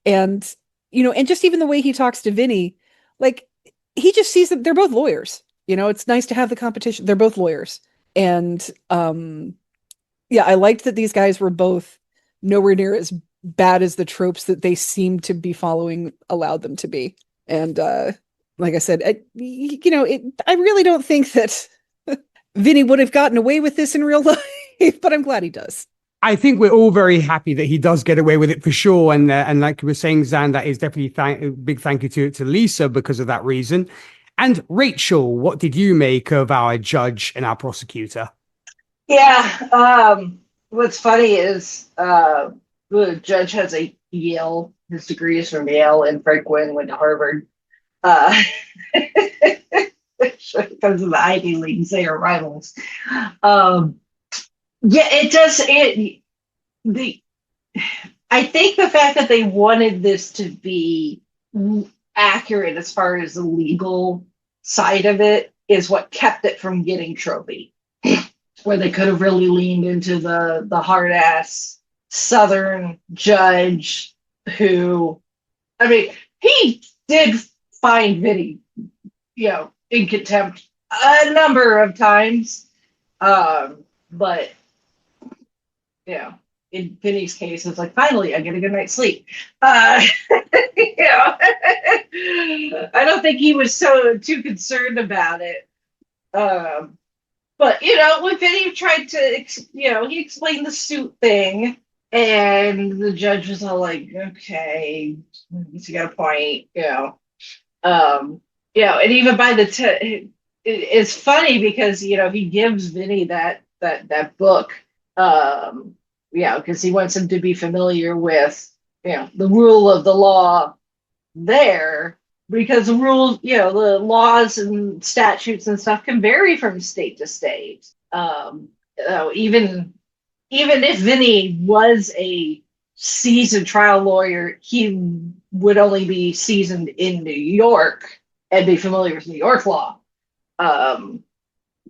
And, and just even the way he talks to Vinny, like, he just sees that they're both lawyers. It's nice to have the competition. They're both lawyers. And, I liked that these guys were both nowhere near as bad as the tropes that they seemed to be following allowed them to be. And, like I said, I really don't think that Vinny would have gotten away with this in real life, but I'm glad he does. I think we're all very happy that he does get away with it, for sure. And like you were saying, Zan, that is definitely a big thank you to Lisa because of that reason. And Rachel, what did you make of our judge and our prosecutor? Yeah. What's funny is the judge has a Yale. His degree is from Yale, and Frank Gwynn went to Harvard. Because of the Ivy Leagues, they are rivals. Yeah, it does. I think the fact that they wanted this to be accurate as far as the legal side of it is what kept it from getting tropey, where they could have really leaned into the hard ass Southern judge who, I mean, he did find Vinny, in contempt a number of times, but. In Vinny's case, it's like, finally, I get a good night's sleep. I don't think he was too concerned about it. But, when Vinny tried to, he explained the suit thing, and the judge was all like, okay, you got a point, and even by it's funny because, he gives Vinny that book, because he wants him to be familiar with, the rule of the law there, because the rules, the laws and statutes and stuff can vary from state to state. Even if Vinny was a seasoned trial lawyer, he would only be seasoned in New York and be familiar with New York law.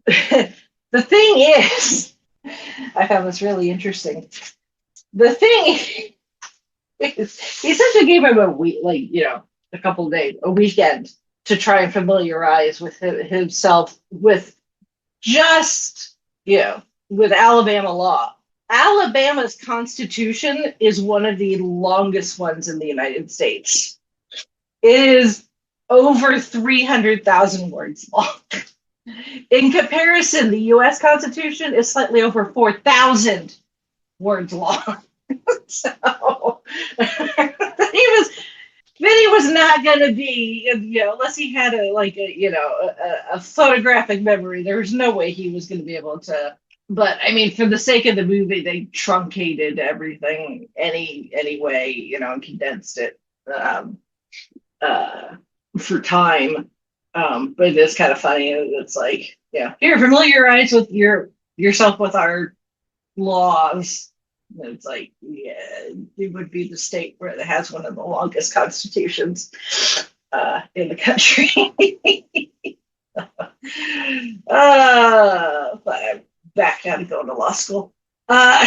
The thing is, I found this really interesting. The thing is, he essentially gave him a week, a couple of days, a weekend to try and familiarize with himself with just, with Alabama law. Alabama's constitution is one of the longest ones in the United States. It is over 300,000 words long. In comparison, the U.S. Constitution is slightly over 4,000 words long. So Vinny was not going to be, unless he had a photographic memory. There was no way he was going to be able to. But I mean, for the sake of the movie, they truncated everything anyway, and condensed it for time. But it is kind of funny. It's like, here, familiarize with yourself with our laws. It's like, yeah, it would be the state where it has one of the longest constitutions in the country. But I'm back down to going to law school. Not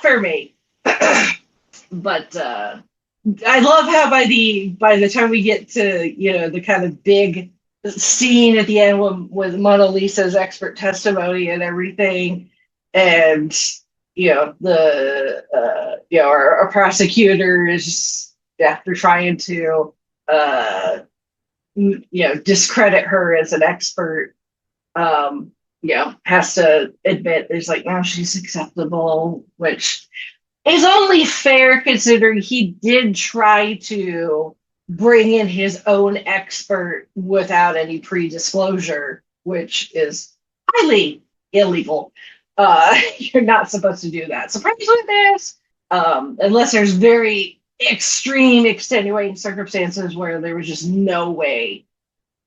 for me. But I love how by the time we get to the kind of big scene at the end with Mona Lisa's expert testimony and everything, and our prosecutor is, after trying to discredit her as an expert, has to admit there's like, no, she's acceptable, which is only fair considering he did try to bring in his own expert without any pre-disclosure, which is highly illegal. You're not supposed to do that. Surprisingly, this, unless there's very extreme extenuating circumstances where there was just no way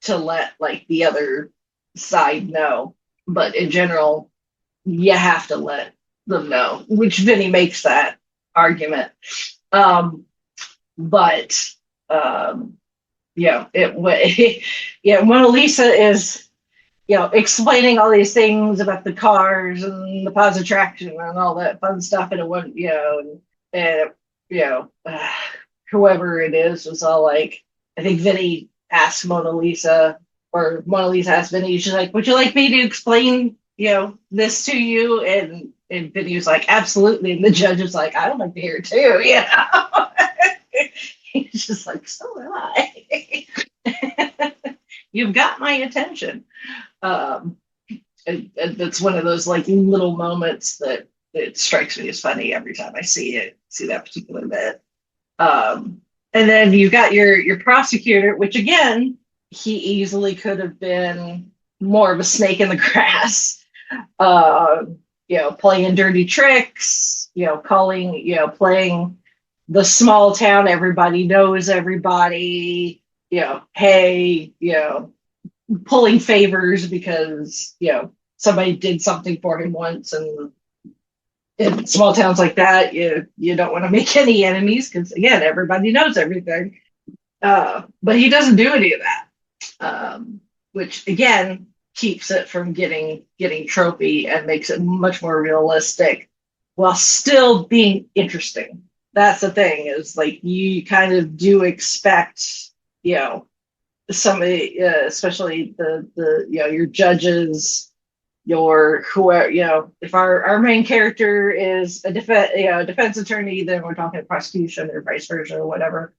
to let like the other side know. But in general, you have to let them know, which Vinny makes that argument. Mona Lisa is explaining all these things about the cars and the positive attraction and all that fun stuff, and it went whoever it is was all like, I think Vinny asked Mona Lisa, or Mona Lisa asked Vinny, she's like, would you like me to explain this to you? And Vinny was like, absolutely. And the judge is like, I would like to hear it too. He's just like, so am I. You've got my attention. And that's one of those like little moments that it strikes me as funny every time I see that particular bit. And then you've got your prosecutor, which again, he easily could have been more of a snake in the grass, playing dirty tricks, playing the small town, everybody knows everybody, pulling favors because, somebody did something for him once. And in small towns like that, you don't want to make any enemies because, again, everybody knows everything. But he doesn't do any of that. Which again keeps it from getting tropey and makes it much more realistic while still being interesting. That's the thing, is like you kind of do expect somebody, especially the your judges, your whoever, if our main character is a defense attorney, then we're talking prosecution or vice versa or whatever.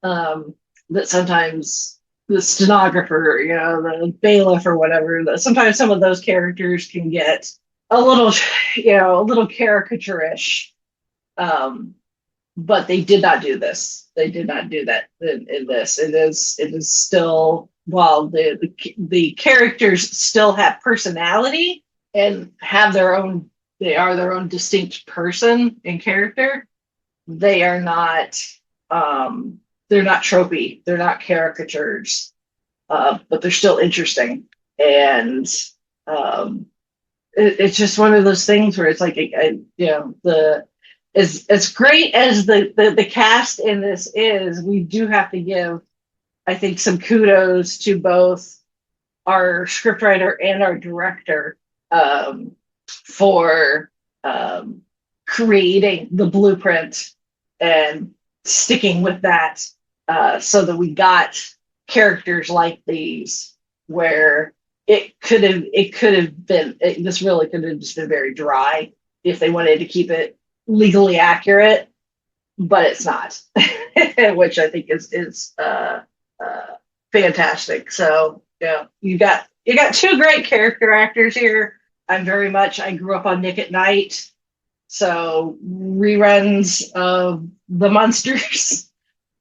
That sometimes the stenographer, the bailiff or whatever, that sometimes some of those characters can get a little caricaturish. But they did not do this. They did not do that in this. It is still, while the characters still have personality and have they are their own distinct person and character. They are not. They're not tropey. They're not caricatures, but they're still interesting. And it's just one of those things where it's like, as great as the cast in this is, we do have to give, I think, some kudos to both our scriptwriter and our director for creating the blueprint and sticking with that, so that we got characters like these, where this really could have just been very dry if they wanted to keep it legally accurate, but it's not, which I think is fantastic. So you got two great character actors here. I grew up on Nick at Night, so reruns of The Munsters.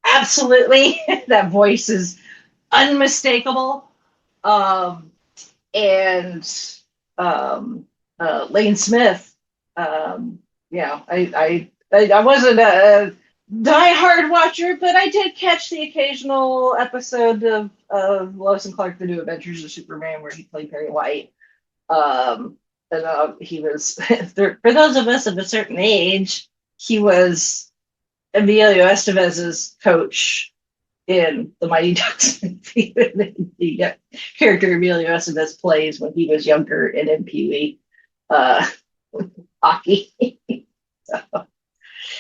Absolutely. That voice is unmistakable. And Lane Smith, I wasn't a diehard watcher, but I did catch the occasional episode of Lois and Clark: The New Adventures of Superman, where he played Perry White. And he was, for those of us of a certain age, he was Emilio Estevez's coach in the Mighty Ducks movie. The character Emilio Estevez plays when he was younger and in Pee Wee hockey. So,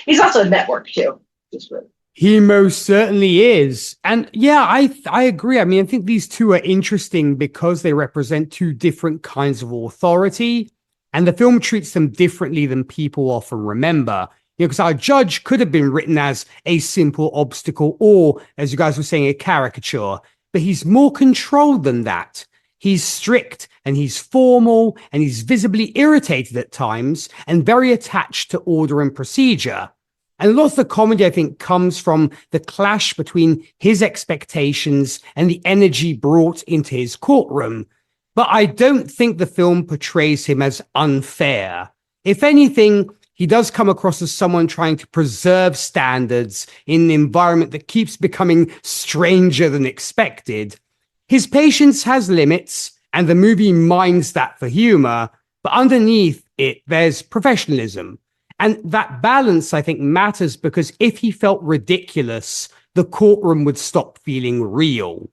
he's also a network too. Just really. He most certainly is. And yeah, I agree. I mean, I think these two are interesting because they represent two different kinds of authority, and the film treats them differently than people often remember. You know, because our judge could have been written as a simple obstacle or, as you guys were saying, a caricature, but he's more controlled than that. He's strict and he's formal and he's visibly irritated at times and very attached to order and procedure. And a lot of the comedy, I think, comes from the clash between his expectations and the energy brought into his courtroom. But I don't think the film portrays him as unfair. If anything, he does come across as someone trying to preserve standards in an environment that keeps becoming stranger than expected. His patience has limits, and the movie minds that for humor, but underneath it, there's professionalism. And that balance, I think, matters because if he felt ridiculous, the courtroom would stop feeling real.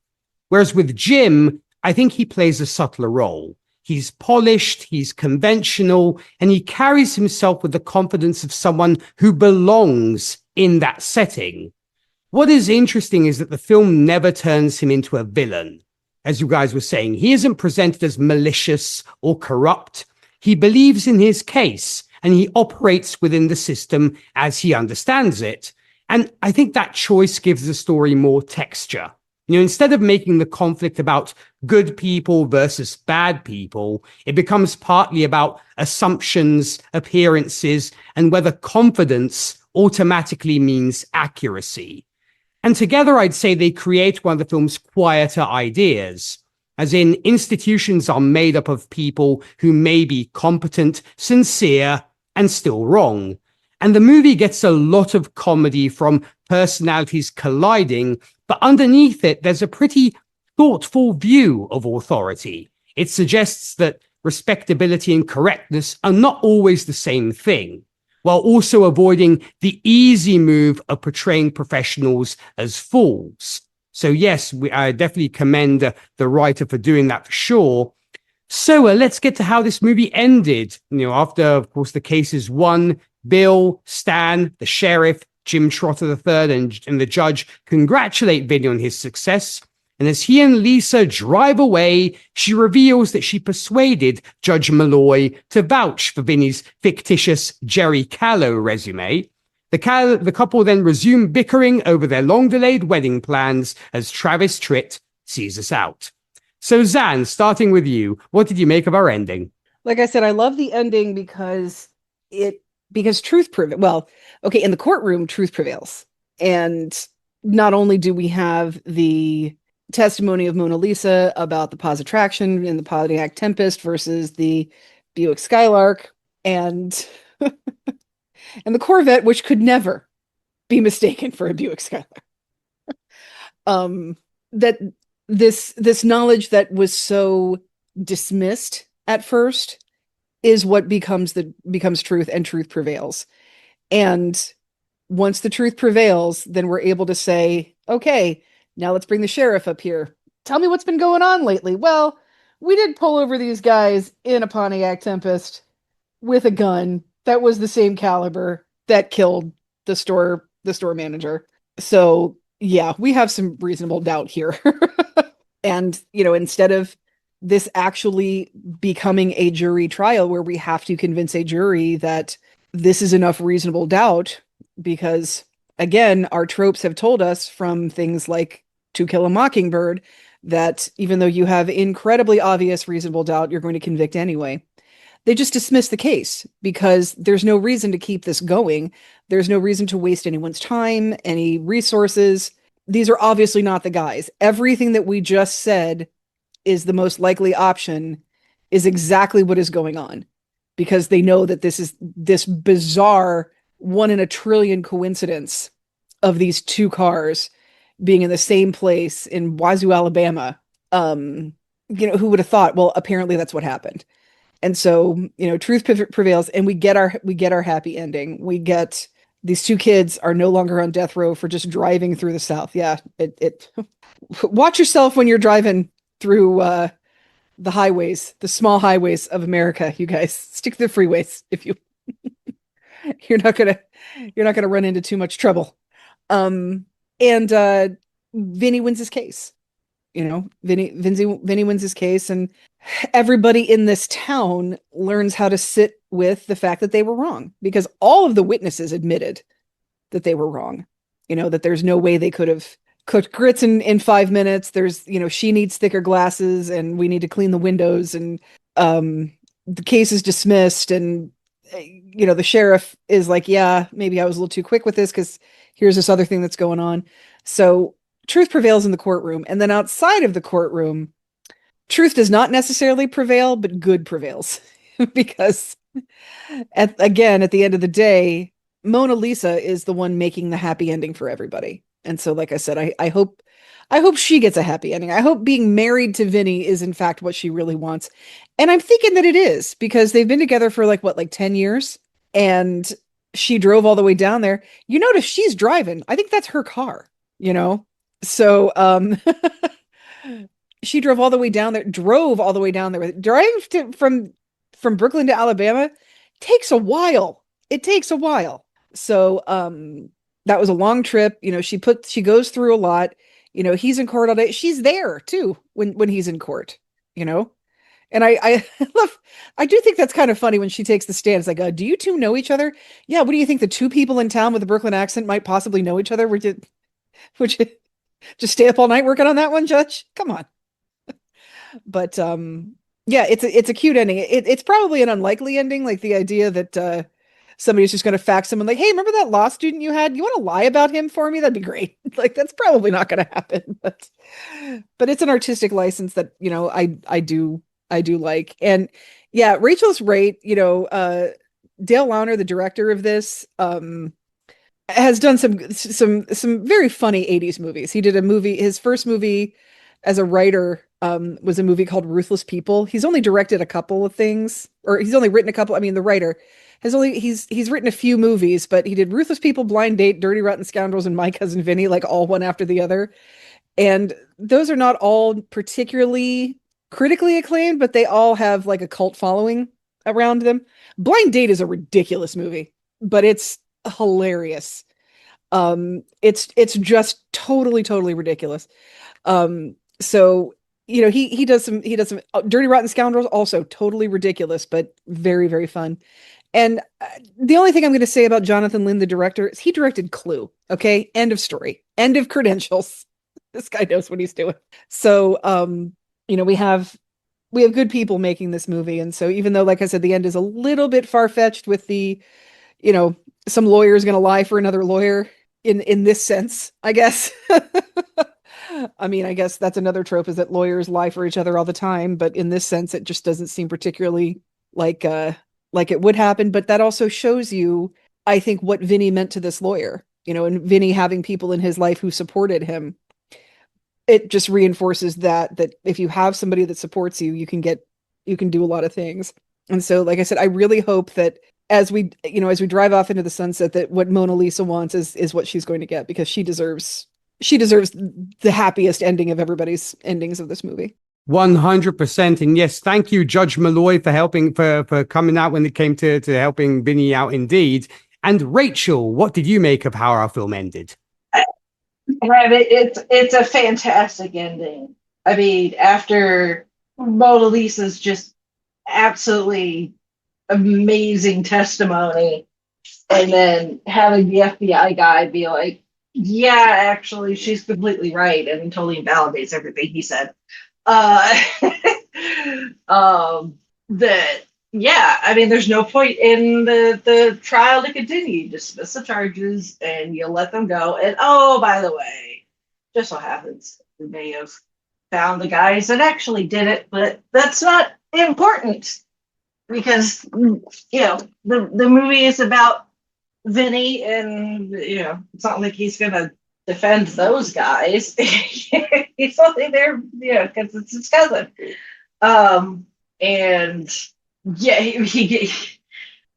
Whereas with Jim, I think he plays a subtler role. He's polished, he's conventional, and he carries himself with the confidence of someone who belongs in that setting. What is interesting is that the film never turns him into a villain. As you guys were saying, he isn't presented as malicious or corrupt. He believes in his case, and he operates within the system as he understands it. And I think that choice gives the story more texture. You know, instead of making the conflict about good people versus bad people, it becomes partly about assumptions, appearances, and whether confidence automatically means accuracy. And together, I'd say they create one of the film's quieter ideas, as in institutions are made up of people who may be competent, sincere, and still wrong. And the movie gets a lot of comedy from personalities colliding, but underneath it, there's a pretty thoughtful view of authority. It suggests that respectability and correctness are not always the same thing, while also avoiding the easy move of portraying professionals as fools. So yes, I definitely commend the writer for doing that for sure. So let's get to how this movie ended. You know, after, of course, the cases won, Bill, Stan, the sheriff, Jim Trotter III, and the judge congratulate Vinny on his success. And as he and Lisa drive away, she reveals that she persuaded Judge Malloy to vouch for Vinny's fictitious Jerry Callow resume. The couple then resume bickering over their long-delayed wedding plans as Travis Tritt sees us out. So Zan, starting with you, what did you make of our ending? Like I said, I love the ending because truth prevails. Well, okay, in the courtroom, truth prevails. And not only do we have the testimony of Mona Lisa about the Paz Attraction in the Pontiac Tempest versus the Buick Skylark and and the Corvette, which could never be mistaken for a Buick Skylark. That this knowledge that was so dismissed at first is what becomes truth, and truth prevails. And once the truth prevails, then we're able to say, okay, now let's bring the sheriff up here. Tell me what's been going on lately. Well, we did pull over these guys in a Pontiac Tempest with a gun that was the same caliber that killed the store manager. So yeah, we have some reasonable doubt here. And, you know, instead of this actually becoming a jury trial where we have to convince a jury that this is enough reasonable doubt, because again, our tropes have told us from things like To Kill a Mockingbird that even though you have incredibly obvious reasonable doubt, you're going to convict anyway. They just dismiss the case because there's no reason to keep this going. There's no reason to waste anyone's time, any resources. These are obviously not the guys. Everything that we just said is the most likely option is exactly what is going on, because they know that this is this bizarre 1 in a trillion coincidence of these two cars being in the same place in Wazoo, Alabama. You know, who would have thought? Well, apparently that's what happened. And so, truth prevails, and we get our happy ending. We get these two kids are no longer on death row for just driving through the South. Yeah, it watch yourself when you're driving through the highways, the small highways of America. You guys stick to the freeways if you're not gonna run into too much trouble. And Vinny wins his case. Vinny wins his case, and everybody in this town learns how to sit with the fact that they were wrong, because all of the witnesses admitted that they were wrong. That there's no way they could have cooked grits in 5 minutes. There's, she needs thicker glasses, and we need to clean the windows, and the case is dismissed. And the sheriff is like, yeah, maybe I was a little too quick with this, because here's this other thing that's going on. So truth prevails in the courtroom. And then outside of the courtroom, truth does not necessarily prevail, but good prevails. Because at the end of the day, Mona Lisa is the one making the happy ending for everybody. And so, like I said, I hope she gets a happy ending. I hope being married to Vinny is in fact what she really wants. And I'm thinking that it is, because they've been together for like 10 years, and she drove all the way down there. You notice she's driving. I think that's her car, So she drove all the way down there. From Brooklyn to Alabama takes a while. It takes a while. So that was a long trip. She goes through a lot. He's in court all day. She's there too when he's in court, And I do think that's kind of funny when she takes the stand. It's like, do you two know each other? Yeah. What do you think? The two people in town with a Brooklyn accent might possibly know each other? Would you just stay up all night working on that one, Judge? Come on. But yeah, it's a cute ending. It's probably an unlikely ending, like the idea that somebody's just going to fax someone like, hey, remember that law student you had? You want to lie about him for me? That'd be great. Like, that's probably not going to happen. But it's an artistic license that I do like. And yeah, Rachel's right. Dale Launer, the director of this, has done some very funny 80s movies. He did his first movie as a writer was a movie called Ruthless People. He's only directed a couple of things, or he's only written a couple. I mean, the writer he's written a few movies, but he did Ruthless People, Blind Date, Dirty Rotten Scoundrels, and My Cousin Vinny, like all one after the other. And those are not all particularly critically acclaimed, but they all have like a cult following around them. Blind Date is a ridiculous movie, but it's hilarious. It's just totally ridiculous. So he does some Dirty Rotten Scoundrels, also totally ridiculous, but very, very fun. And the only thing I'm going to say about Jonathan Lynn, the director, is he directed Clue. Okay. End of story. End of credentials. This guy knows what he's doing. So, we have good people making this movie. And so even though, like I said, the end is a little bit far-fetched with the, some lawyer is going to lie for another lawyer in this sense, I guess. I mean, I guess that's another trope, is that lawyers lie for each other all the time. But in this sense, it just doesn't seem particularly like it would happen. But that also shows you, I think, what Vinny meant to this lawyer, and Vinny having people in his life who supported him. It just reinforces that if you have somebody that supports you, you can do a lot of things. And so, like I said, I really hope that as we drive off into the sunset, that what Mona Lisa wants is what she's going to get, because she deserves the happiest ending of everybody's endings of this movie. 100%. And yes, thank you, Judge Malloy, for helping, for coming out when it came to helping Vinny out indeed. And Rachel, what did you make of how our film ended? It's a fantastic ending. I mean, after Mona Lisa's just absolutely amazing testimony, and then having the FBI guy be like, yeah, actually, she's completely right, and totally invalidates everything he said. I mean, there's no point in the trial to continue. You dismiss the charges and you let them go. And oh, by the way, just so happens we may have found the guys that actually did it, but that's not important, because the movie is about Vinny, and it's not like he's gonna defend those guys. He's only there because it's his cousin. And yeah,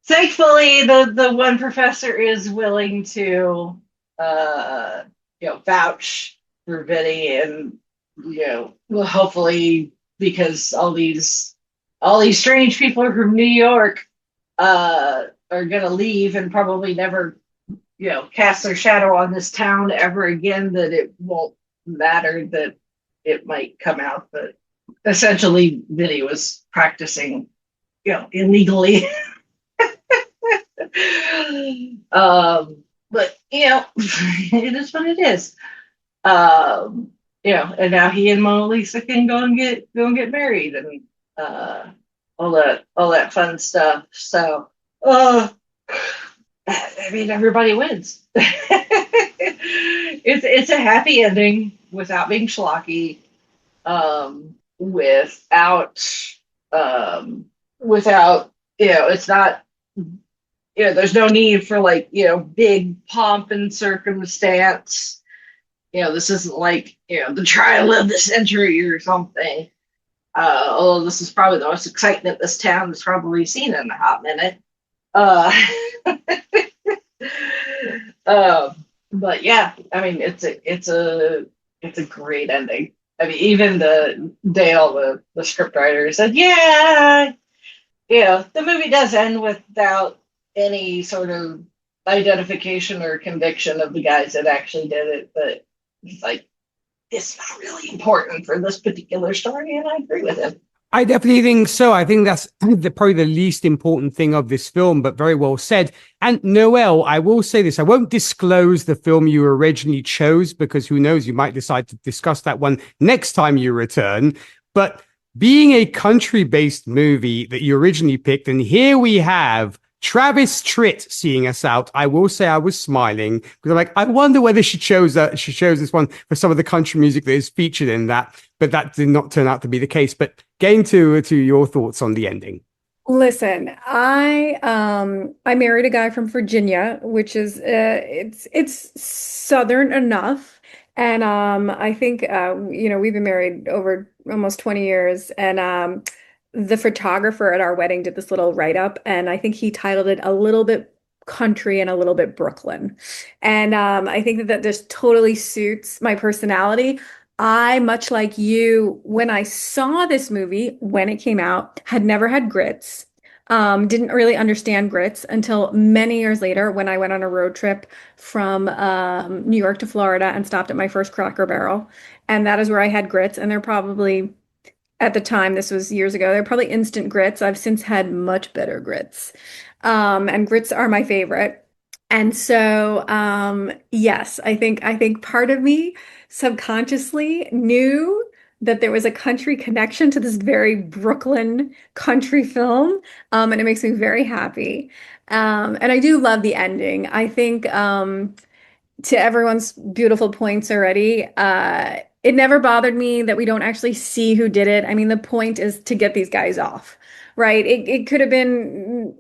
thankfully the one professor is willing to vouch for Vinny, and well, hopefully, because all these strange people from New York are gonna leave and probably never cast their shadow on this town ever again, that it won't matter that it might come out that essentially Vinny was practicing illegally. But it is what it is. And now he and Mona Lisa can go and get married, and uh all that fun stuff. So I mean, everybody wins. It's a happy ending without being schlocky, without it's not, there's no need for like big pomp and circumstance. This isn't like the trial of the century or something. Although this is probably the most excitement this town has probably seen in a hot minute. Uh, but yeah, I mean, it's a great ending. I mean, even the scriptwriter said, yeah, the movie does end without any sort of identification or conviction of the guys that actually did it, but it's like, it's not really important for this particular story, and I agree with him. I definitely think so. I think that's probably the least important thing of this film, but very well said. And Noel, I will say this. I won't disclose the film you originally chose, because who knows, you might decide to discuss that one next time you return. But being a country-based movie that you originally picked, and here we have Travis Tritt seeing us out, I will say I was smiling, because I'm like, I wonder whether she chose this one for some of the country music that is featured in that, but that did not turn out to be the case. But getting to your thoughts on the ending. Listen, I married a guy from Virginia, which is it's southern enough. And I think we've been married over almost 20 years, and the photographer at our wedding did this little write-up, and I think he titled it A Little Bit Country and a Little Bit Brooklyn. And I think that just totally suits my personality. I, much like you, when I saw this movie, when it came out, had never had grits. Didn't really understand grits until many years later when I went on a road trip from New York to Florida and stopped at my first Cracker Barrel. And that is where I had grits. And they're probably, at the time, this was years ago, they're probably instant grits. I've since had much better grits. And grits are my favorite. And so, yes, I think part of me subconsciously knew that there was a country connection to this very Brooklyn country film, and it makes me very happy. And I do love the ending. I think, to everyone's beautiful points already, it never bothered me that we don't actually see who did it. I mean, the point is to get these guys off, right? It could have been,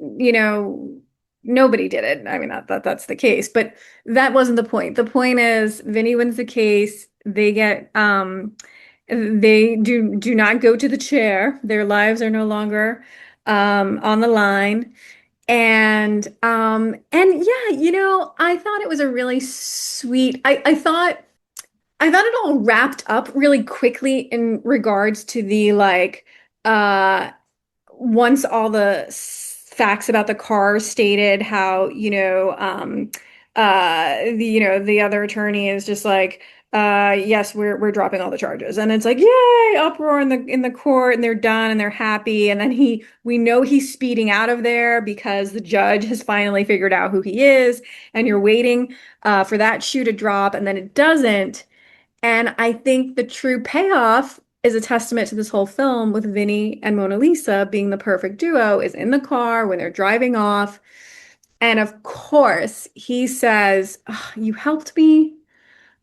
nobody did it. I mean, not that that's the case, but that wasn't the point. The point is Vinny wins the case. They do not go to the chair. Their lives are no longer on the line. And yeah, I thought it was a really sweet. I thought it all wrapped up really quickly in regards to the like once all the facts about the car stated, how the other attorney is just like, yes, we're dropping all the charges, and it's like, yay, uproar in the court, and they're done and they're happy. And then we know he's speeding out of there because the judge has finally figured out who he is, and you're waiting for that shoe to drop, and then it doesn't. And I think the true payoff is a testament to this whole film, with Vinny and Mona Lisa being the perfect duo, is in the car when they're driving off. And of course, he says, "Oh, you helped me.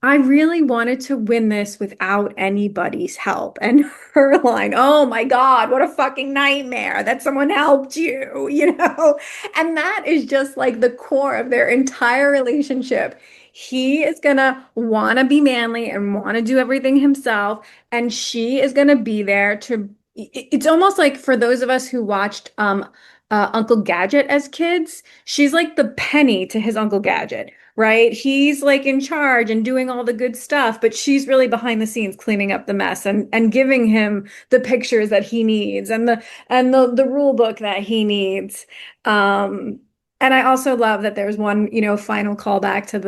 I really wanted to win this without anybody's help." And her line, "Oh my God, what a fucking nightmare that someone helped you, you know?" And that is just like the core of their entire relationship. He is gonna want to be manly and want to do everything himself, and she is gonna be there to it's almost like for those of us who watched Uncle Gadget as kids, she's like the Penny to his Uncle Gadget, right? He's like in charge and doing all the good stuff, but she's really behind the scenes cleaning up the mess and giving him the pictures that he needs and the rule book that he needs. And I also love that there's one, final callback to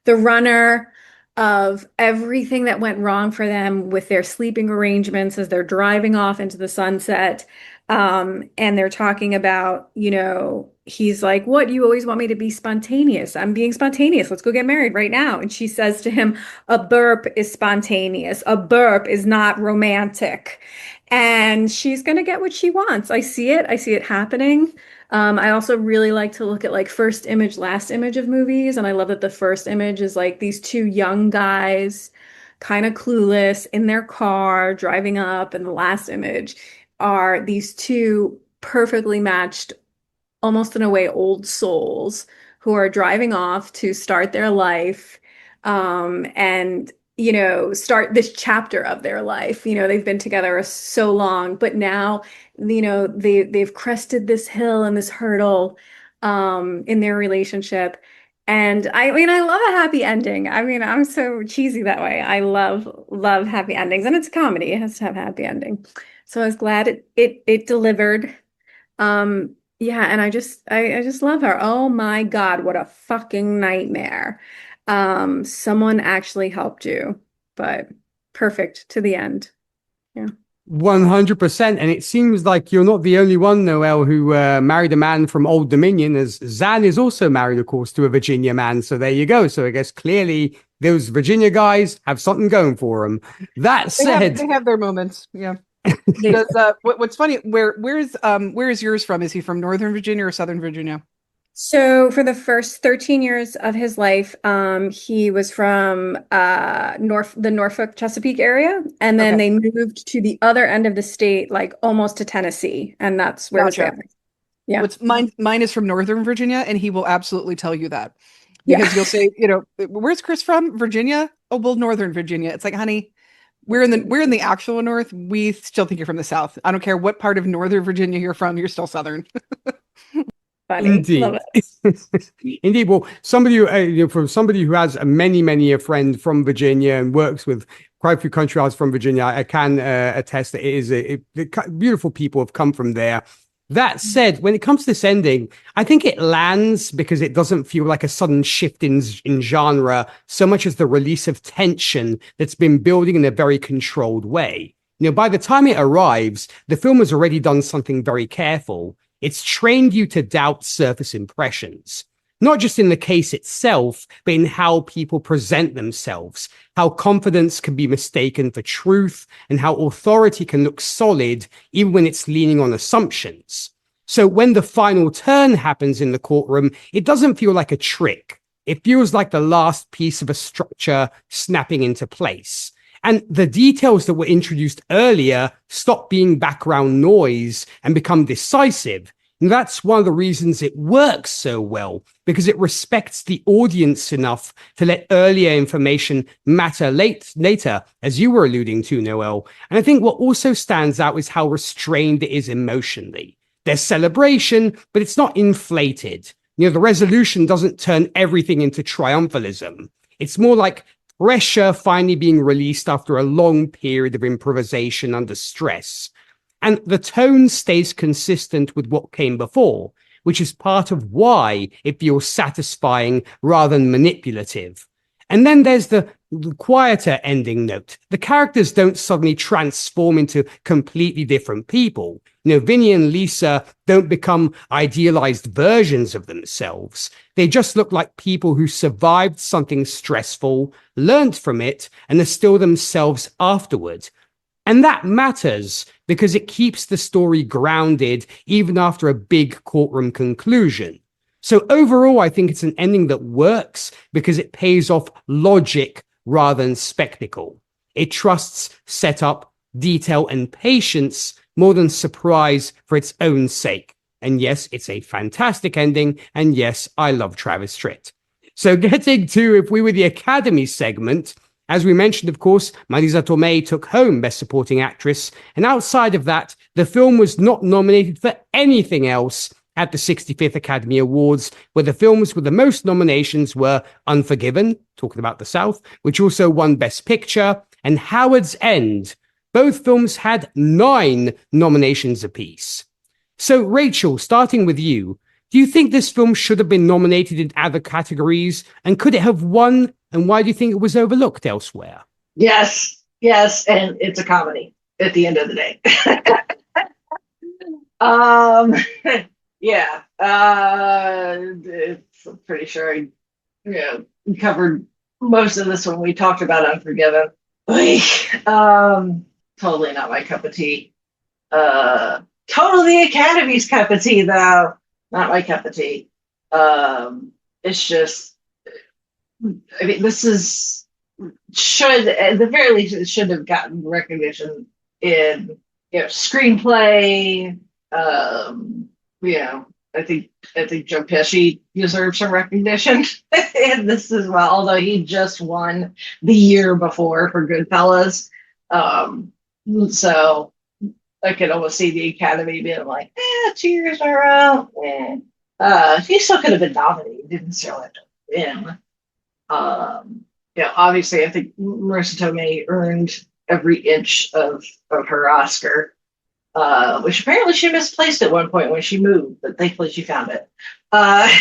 the runner of everything that went wrong for them with their sleeping arrangements as they're driving off into the sunset. And they're talking about, he's like, what? You always want me to be spontaneous. I'm being spontaneous. Let's go get married right now. And she says to him, a burp is spontaneous. A burp is not romantic. And she's going to get what she wants. I see it. I see it happening. I also really like to look at like first image, last image of movies. And I love that the first image is like these two young guys, kind of clueless in their car driving up. And the last image are these two perfectly matched, almost in a way, old souls who are driving off to start their life. And start this chapter of their life. They've been together so long, but now, they've crested this hill and this hurdle in their relationship. And I mean, I love a happy ending. I mean, I'm so cheesy that way. I love happy endings, and it's a comedy. It has to have a happy ending. So I was glad it delivered. Yeah, and I just love her. Oh my God, what a fucking nightmare. Someone actually helped you, but perfect to the end. Yeah. 100%. And it seems like you're not the only one, Noelle, who married a man from Old Dominion, as Zan is also married, of course, to a Virginia man. So there you go. So I guess clearly those Virginia guys have something going for them. That said, they have their moments. Yeah. Does what's funny? Where is yours from? Is he from Northern Virginia or Southern Virginia? So for the first 13 years of his life, he was from the Norfolk Chesapeake area, and then they moved to the other end of the state, like almost to Tennessee, and that's where his family. Yeah. Mine is from Northern Virginia, and he will absolutely tell you that because you'll say, where's Chris from? Virginia? Oh, well, Northern Virginia. It's like, honey, we're in the actual North. We still think you're from the South. I don't care what part of Northern Virginia you're from. You're still Southern. Funny. Indeed. Love it. Indeed. Well, somebody who, from somebody who has many a friend from Virginia and works with quite a few country artists from Virginia, I can attest that it is beautiful people have come from there. That said, when it comes to this ending, I think it lands because it doesn't feel like a sudden shift in genre so much as the release of tension that's been building in a very controlled way. By the time it arrives, the film has already done something very careful. It's trained you to doubt surface impressions, not just in the case itself, but in how people present themselves, how confidence can be mistaken for truth, and how authority can look solid even when it's leaning on assumptions. So when the final turn happens in the courtroom, it doesn't feel like a trick. It feels like the last piece of a structure snapping into place. And the details that were introduced earlier stop being background noise and become decisive. And that's one of the reasons it works so well, because it respects the audience enough to let earlier information matter later, as you were alluding to, Noelle. And I think what also stands out is how restrained it is emotionally. There's celebration, but it's not inflated. The resolution doesn't turn everything into triumphalism. It's more like pressure finally being released after a long period of improvisation under stress. And the tone stays consistent with what came before, which is part of why it feels satisfying rather than manipulative. And then there's the quieter ending note. The characters don't suddenly transform into completely different people. Vinny and Lisa don't become idealized versions of themselves. They just look like people who survived something stressful, learned from it, and are still themselves afterward. And that matters because it keeps the story grounded even after a big courtroom conclusion. So overall, I think it's an ending that works because it pays off logic rather than spectacle. It trusts setup, detail, and patience more than surprise for its own sake. And yes, it's a fantastic ending. And yes, I love Travis Tritt. So getting to, if we were the Academy segment, As we mentioned, of course, Marisa Tomei took home Best Supporting Actress, and outside of that, the film was not nominated for anything else at the 65th Academy Awards, where the films with the most nominations were Unforgiven, talking about the South, which also won Best Picture, and Howard's End. Both films had 9 nominations apiece. So, Rachel, starting with you, do you think this film should have been nominated in other categories, and could it have won, and why do you think it was overlooked elsewhere? Yes, and it's a comedy at the end of the day. Yeah, it's pretty sure I covered most of this when we talked about Unforgiven. Like, totally not my cup of tea. Totally Academy's cup of tea, though. Not my cup of tea. It's just, I mean, this is, should, at the very least, it should have gotten recognition in, screenplay. I think Joe Pesci deserves some recognition in this as well, although he just won the year before for Goodfellas. So I could almost see the Academy being like, 2 years in a row. He still could have been nominated. He didn't necessarily have to win. Obviously, I think Marisa Tomei earned every inch of her Oscar. Which apparently she misplaced at one point when she moved, but thankfully she found it. I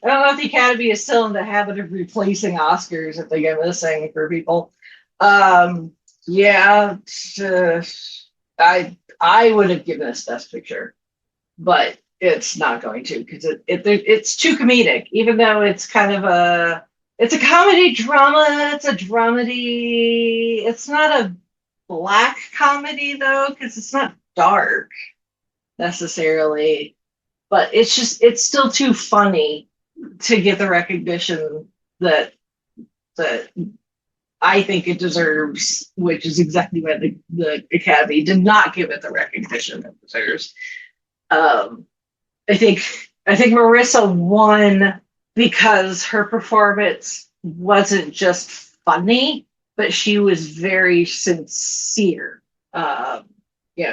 don't know if the Academy is still in the habit of replacing Oscars if they go missing for people. I would have given this Best Picture, but it's not going to because it's too comedic. Even though it's kind of it's a comedy drama, it's a dramedy. It's not a black comedy though, because it's not dark necessarily, but it's still too funny to get the recognition that I think it deserves, which is exactly why the Academy did not give it the recognition it deserves. I think Marissa won because her performance wasn't just funny, but she was very sincere.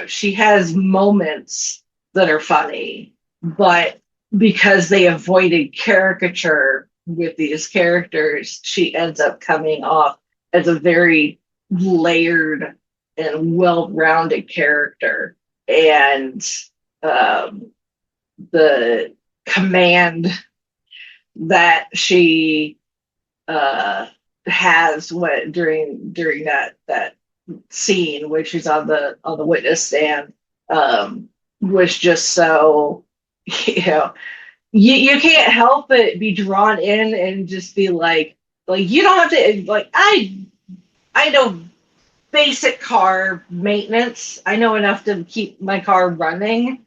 She has moments that are funny, but because they avoided caricature with these characters, she ends up coming off as a very layered and well-rounded character. And the command that she has during that scene when she's on the witness stand was just so you can't help but be drawn in and just be like you don't have to I know basic car maintenance. I know enough to keep my car running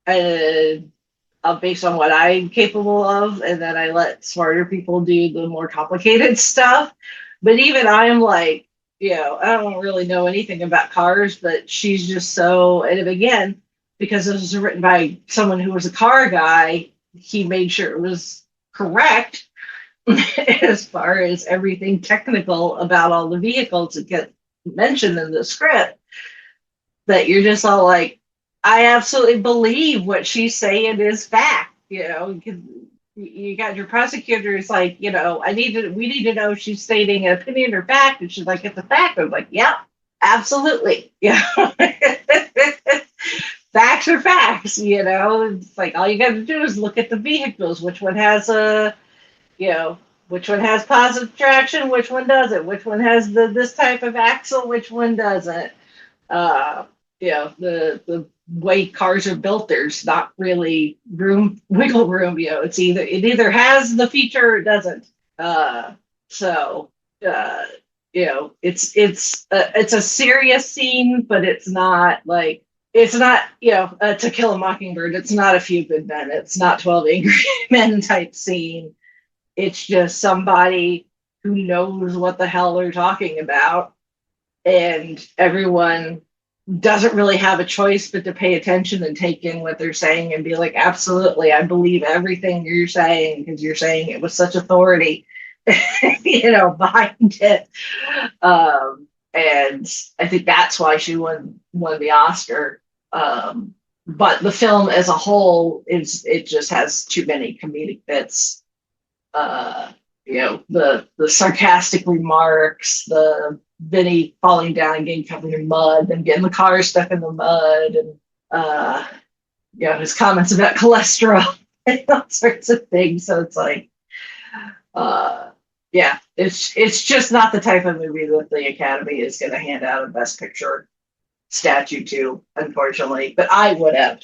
based on what I'm capable of, and then I let smarter people do the more complicated stuff. But even I'm like, I don't really know anything about cars, but she's just so, and again, because this was written by someone who was a car guy, he made sure it was correct as far as everything technical about all the vehicles that get mentioned in the script, that you're just all like, I absolutely believe what she's saying is fact. You got your prosecutors like, we need to know if she's stating an opinion or fact, and she's like, it's a fact. I'm like, yeah, absolutely. Yeah. Facts are facts, It's like all you got to do is look at the vehicles. Which one has which one has positive traction, which one doesn't, which one has this type of axle, which one doesn't. The way cars are built, there's not really wiggle room. It either has the feature or it doesn't. It's a serious scene, but it's not To Kill a Mockingbird. It's not A Few Good Men. It's not 12 Angry Men type scene. It's just somebody who knows what the hell they're talking about, and everyone doesn't really have a choice but to pay attention and take in what they're saying and be like, absolutely, I believe everything you're saying because you're saying it with such authority behind it. And I think that's why she won the Oscar. But the film as a whole it just has too many comedic bits. The sarcastic remarks, the Vinny falling down and getting covered in mud and getting the car stuck in the mud, and his comments about cholesterol and all sorts of things. So it's like, it's just not the type of movie that the Academy is going to hand out a Best Picture statue to, unfortunately. But I would have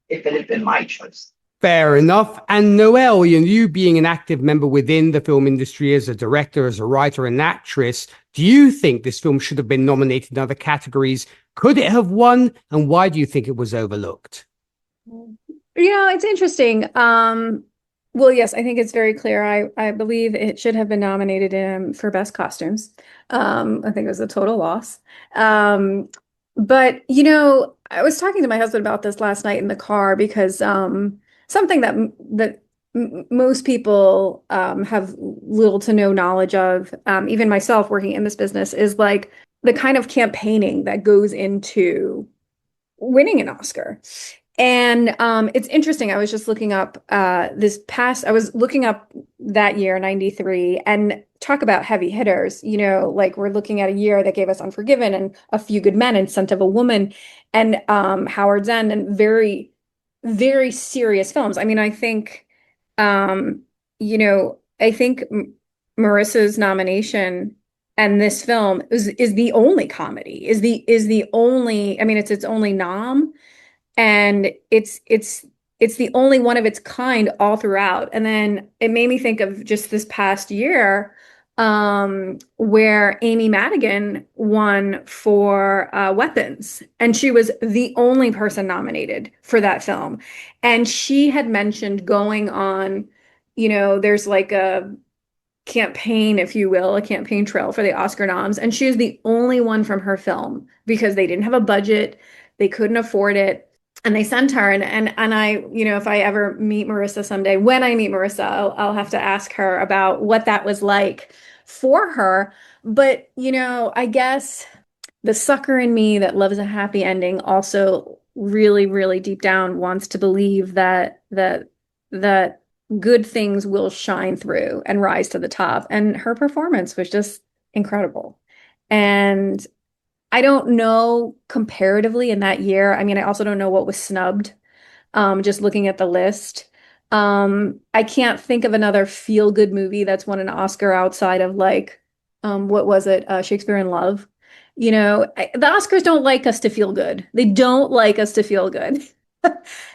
if it had been my choice. Fair enough. And Noelle, you being an active member within the film industry as a director, as a writer, and actress, do you think this film should have been nominated in other categories? Could it have won? And why do you think it was overlooked? It's interesting. Well, yes, I think it's very clear. I believe it should have been nominated for Best Costumes. I think it was a total loss. But, I was talking to my husband about this last night in the car because something that most people have little to no knowledge of, even myself working in this business, is like the kind of campaigning that goes into winning an Oscar. And it's interesting. I was just looking up I was looking up that year, 93, and talk about heavy hitters. Like we're looking at a year that gave us Unforgiven and A Few Good Men and Scent of a Woman and Howard's End, and very, very serious films. I mean, I think, Marissa's nomination and this film is the only comedy, is the only, I mean, it's its only nom. And it's the only one of its kind all throughout. And then it made me think of just this past year, where Amy Madigan won for Weapons, and she was the only person nominated for that film. And she had mentioned going on, there's like a campaign, if you will, a campaign trail for the Oscar noms, and she was the only one from her film because they didn't have a budget, they couldn't afford it. And they sent her, and I, if I ever meet Marissa someday, when I meet Marissa, I'll have to ask her about what that was like for her. But, I guess the sucker in me that loves a happy ending also really, really deep down wants to believe that good things will shine through and rise to the top. And her performance was just incredible. And I don't know comparatively in that year. I mean, I also don't know what was snubbed. Just looking at the list. I can't think of another feel-good movie that's won an Oscar outside of like, what was it? Shakespeare in Love. The Oscars don't like us to feel good. They don't like us to feel good.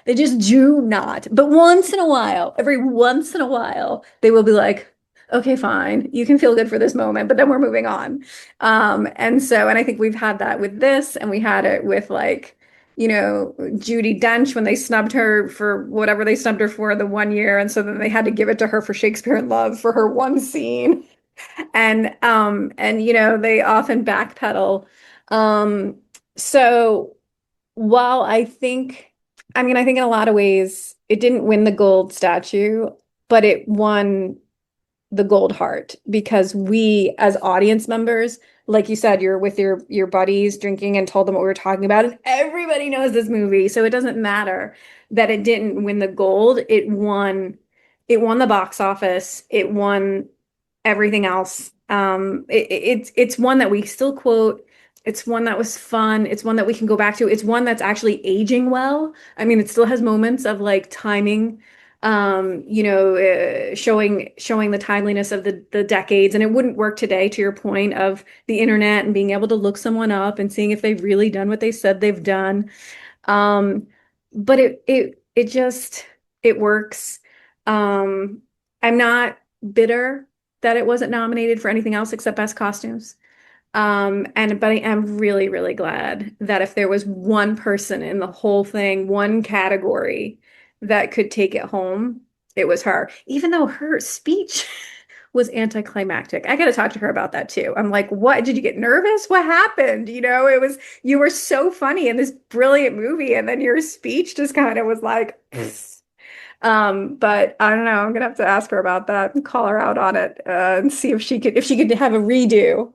They just do not. But once in a while, every once in a while, they will be like, okay, fine, you can feel good for this moment, but then we're moving on. And I think we've had that with this, and we had it with like, Judi Dench when they snubbed her for whatever they snubbed her for the one year. And so then they had to give it to her for Shakespeare in Love for her one scene. And they often backpedal. So while I think in a lot of ways it didn't win the gold statue, but it won the gold heart, because we as audience members, like you said, you're with your buddies drinking and told them what we were talking about, and everybody knows this movie, so it doesn't matter that it didn't win the gold. It won the box office, it won everything else. It's one that we still quote. It's one that was fun. It's one that we can go back to. It's one that's actually aging well. I mean, it still has moments of like timing, showing the timeliness of the decades. And it wouldn't work today, to your point of the internet and being able to look someone up and seeing if they've really done what they said they've done. But it works. I'm not bitter that it wasn't nominated for anything else except Best Costumes. But I am really, really glad that if there was one person in the whole thing, one category that could take it home, it was her. Even though her speech was anticlimactic. I got to talk to her about that too. I'm like, what? Did you get nervous? What happened? You were so funny in this brilliant movie, and then your speech just kind of was like, But I don't know. I'm gonna have to ask her about that and call her out on it and see if she could have a redo.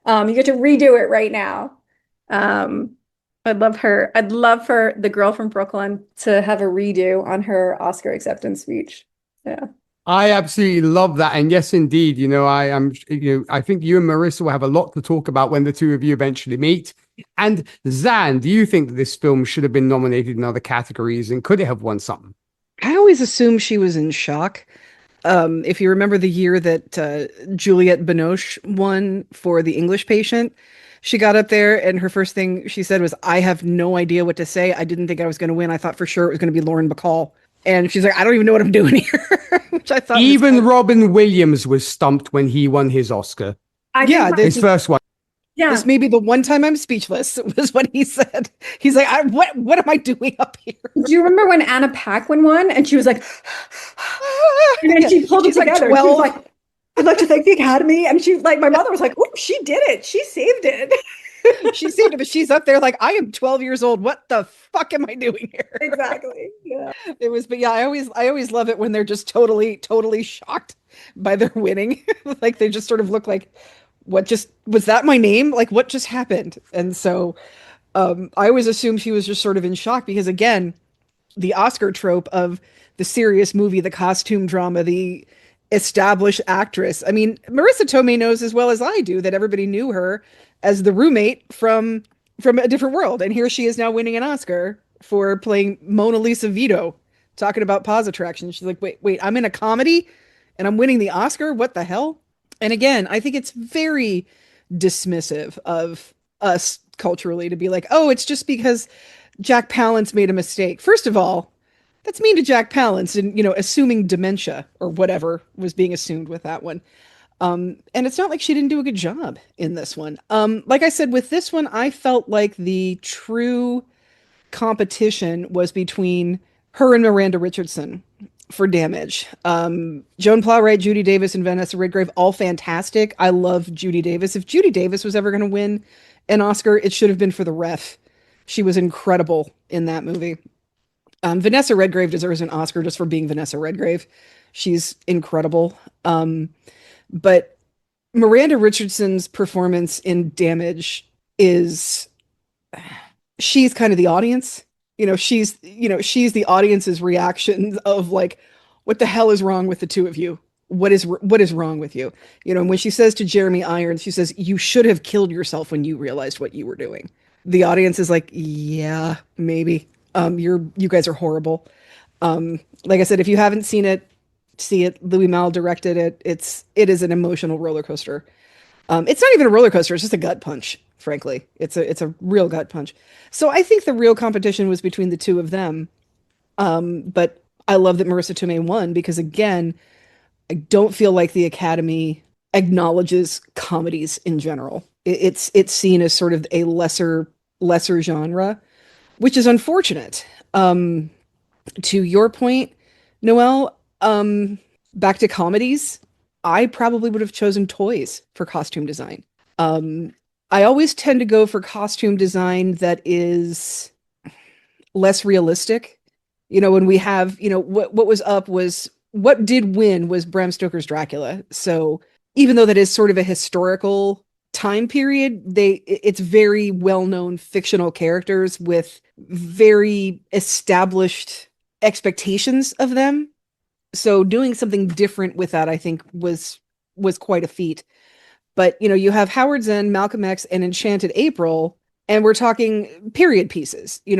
You get to redo it right now. Um, I'd love her. I'd love for the girl from Brooklyn to have a redo on her Oscar acceptance speech. Yeah. I absolutely love that. And yes, indeed, I am, I think you and Marissa will have a lot to talk about when the two of you eventually meet. And Zan, do you think that this film should have been nominated in other categories and could it have won something? I always assumed she was in shock. If you remember the year that Juliette Binoche won for The English Patient, she got up there and her first thing she said was, "I have no idea what to say. I didn't think I was going to win. I thought for sure it was going to be Lauren Bacall." And she's like, "I don't even know what I'm doing here," which I thought even Robin Williams was stumped when he won his Oscar. His first one. Yeah. This may be the one time I'm speechless, was what he said. He's like, what am I doing up here? Do you remember when Anna Paquin won and she was like, and then she pulled it together. Like she was like, "I'd like to thank the Academy." And she, like, my mother was like, "Oh, she did it. She saved it." She saved it, but she's up there like, "I am 12 years old. What the fuck am I doing here?" Exactly. Yeah. It was, but yeah, I always love it when they're just totally shocked by their winning. Like they just sort of look like, "What just was that my name? Like what just happened?" And so I always assumed she was just sort of in shock because again, the Oscar trope of the serious movie, the costume drama, the established actress. I mean, Marissa Tomei knows as well as I do that everybody knew her as the roommate from A Different World, and here she is now winning an Oscar for playing Mona Lisa Vito, talking about pause attraction. She's like, wait, I'm in a comedy and I'm winning the Oscar? What the hell? And again, I think it's very dismissive of us culturally to be like, "Oh, it's just because Jack Palance made a mistake." First of all, that's mean to Jack Palance and, assuming dementia or whatever was being assumed with that one. And it's not like she didn't do a good job in this one. Like I said, with this one, I felt like the true competition was between her and Miranda Richardson for Damage. Joan Plowright, Judy Davis, and Vanessa Redgrave, all fantastic. I love Judy Davis. If Judy Davis was ever going to win an Oscar, it should have been for The Ref. She was incredible in that movie. Vanessa Redgrave deserves an Oscar just for being Vanessa Redgrave. She's incredible. But Miranda Richardson's performance in Damage she's kind of the audience. She's the audience's reaction of like, "What the hell is wrong with the two of you? What is wrong with you?" And when she says to Jeremy Irons, she says, "You should have killed yourself when you realized what you were doing." The audience is like, "Yeah, maybe. You guys are horrible." Like I said, if you haven't seen it, see it. Louis Malle directed it. It is an emotional roller coaster. It's not even a roller coaster. It's just a gut punch, frankly. It's a real gut punch. So I think the real competition was between the two of them. But I love that Marissa Tomei won because again, I don't feel like the Academy acknowledges comedies in general. It's seen as sort of a lesser genre, which is unfortunate. To your point, Noelle, back to comedies, I probably would have chosen Toys for costume design. I always tend to go for costume design that is less realistic. When we have, what was up was what did win was Bram Stoker's Dracula. So even though that is sort of a historical time period, it's very well-known fictional characters with very established expectations of them. So doing something different with that, I think was quite a feat. But, you have Howard Zinn, Malcolm X, and Enchanted April, and we're talking period pieces. You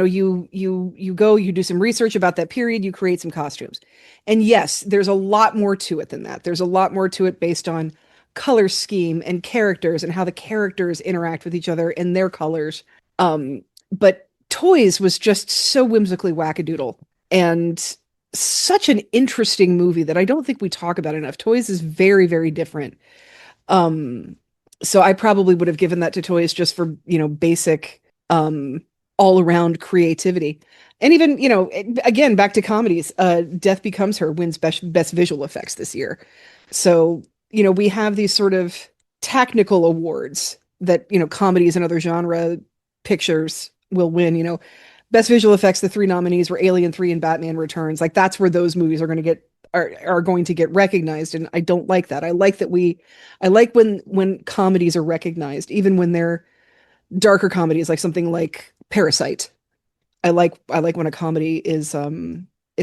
go, you do some research about that period, you create some costumes. And yes, there's a lot more to it than that. There's a lot more to it based on color scheme and characters and how the characters interact with each other and their colors. But Toys was just so whimsically wackadoodle and such an interesting movie that I don't think we talk about enough. Toys is very, very different. So I probably would have given that to Toys just for, basic, all around creativity. And even, again, back to comedies, Death Becomes Her wins best visual effects this year. So, we have these sort of technical awards that, comedies and other genre pictures will win, Best visual effects, the three nominees were Alien 3 and Batman Returns. Like that's where those movies are going to get are going to get recognized, and I don't like that. I like when comedies are recognized, even when they're darker comedies, like something like Parasite. I like when a comedy is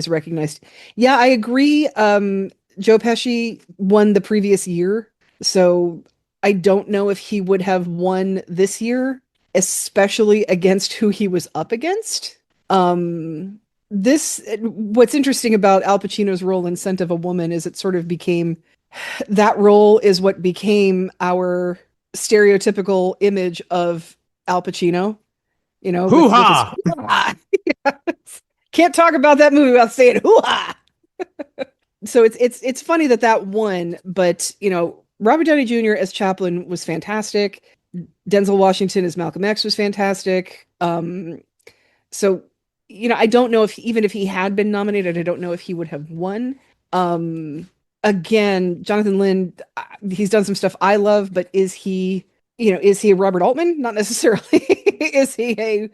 recognized. Yeah, I agree. Joe Pesci won the previous year, so I don't know if he would have won this year, especially against who he was up against. What's interesting about Al Pacino's role in Scent of a Woman is it sort of became that role is what became our stereotypical image of Al Pacino, with his Hoo-ha! hoo-ha. Yes. Can't talk about that movie without saying hoo-ha. So it's funny that won, but Robert Downey Jr. as Chaplin was fantastic. Denzel Washington as Malcolm X was fantastic. So I don't know if even if he had been nominated, I don't know if he would have won. Again, Jonathan Lynn, he's done some stuff I love, but is he a Robert Altman? Not necessarily. Is he a,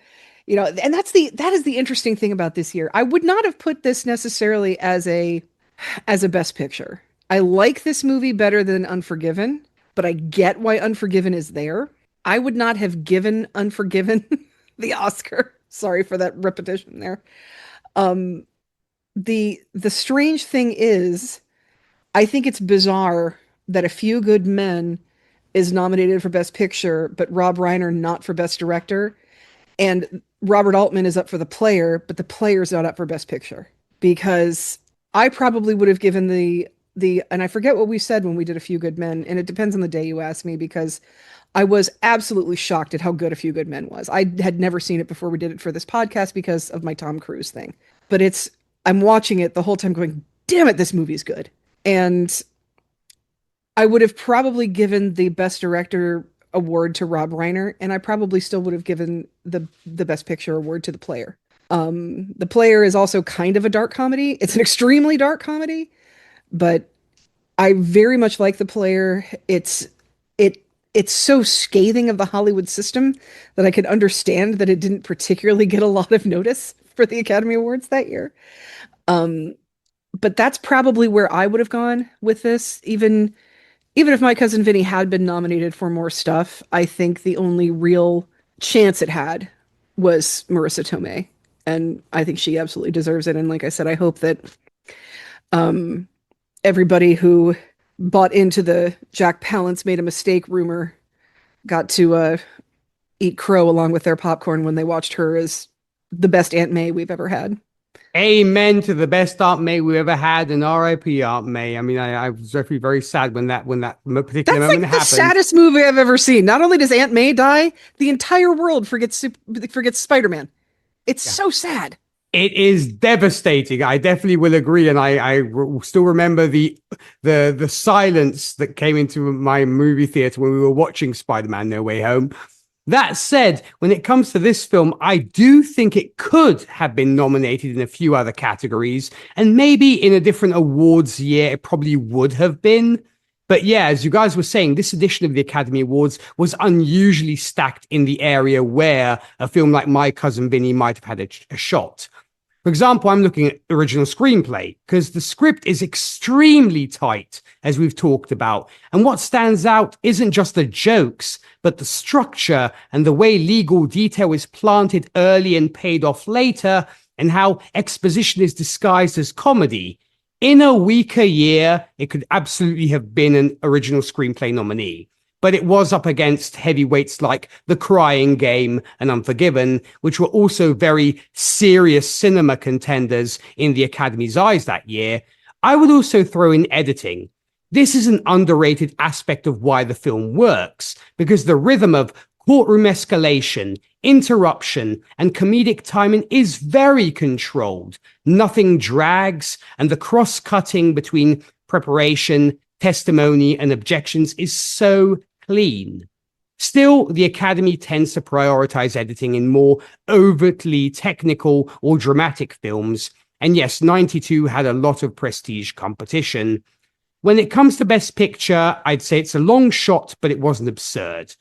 and that is the interesting thing about this year. I would not have put this necessarily as a best picture. I like this movie better than Unforgiven, but I get why Unforgiven is there. I would not have given Unforgiven the Oscar. Sorry for that repetition there. The strange thing is, I think it's bizarre that A Few Good Men is nominated for Best Picture, but Rob Reiner not for Best Director, and Robert Altman is up for The Player, but The Player's not up for Best Picture. Because I probably would have given the and I forget what we said when we did A Few Good Men, and it depends on the day you ask me, because I was absolutely shocked at how good A Few Good Men was. I had never seen it before we did it for this podcast because of my Tom Cruise thing. But I'm watching it the whole time going, damn it, this movie's good. And I would have probably given the Best Director award to Rob Reiner, and I probably still would have given the Best Picture award to The Player. The Player is also kind of a dark comedy. It's an extremely dark comedy, but I very much like The Player. It's so scathing of the Hollywood system that I could understand that it didn't particularly get a lot of notice for the Academy Awards that year. But that's probably where I would have gone with this. Even if My Cousin Vinny had been nominated for more stuff, I think the only real chance it had was Marissa Tomei. And I think she absolutely deserves it. And like I said, I hope that everybody who bought into the Jack Palance made a mistake rumor got to eat crow along with their popcorn when they watched her as the best Aunt May we've ever had. Amen to the best Aunt May we ever had, and R.I.P. Aunt May. I mean, I was definitely very sad when that particular moment happened. That's the saddest movie I've ever seen. Not only does Aunt May die, the entire world forgets Spider-Man. It's so sad. It is devastating. I definitely will agree, and I still remember the silence that came into my movie theater when we were watching Spider-Man: No Way Home. That said, when it comes to this film, I do think it could have been nominated in a few other categories, and maybe in a different awards year, it probably would have been. But yeah, as you guys were saying, this edition of the Academy Awards was unusually stacked in the area where a film like My Cousin Vinny might have had a shot. For example, I'm looking at original screenplay because the script is extremely tight, as we've talked about. And what stands out isn't just the jokes, but the structure and the way legal detail is planted early and paid off later, and how exposition is disguised as comedy. In a weaker year, it could absolutely have been an original screenplay nominee. But it was up against heavyweights like The Crying Game and Unforgiven, which were also very serious cinema contenders in the Academy's eyes that year. I would also throw in editing. This is an underrated aspect of why the film works, because the rhythm of courtroom escalation, interruption, and comedic timing is very controlled. Nothing drags, and the cross-cutting between preparation, testimony, and objections is so clean. Still, the Academy tends to prioritize editing in more overtly technical or dramatic films, and yes, 92 had a lot of prestige competition. When it comes to Best Picture, I'd say it's a long shot, but it wasn't absurd.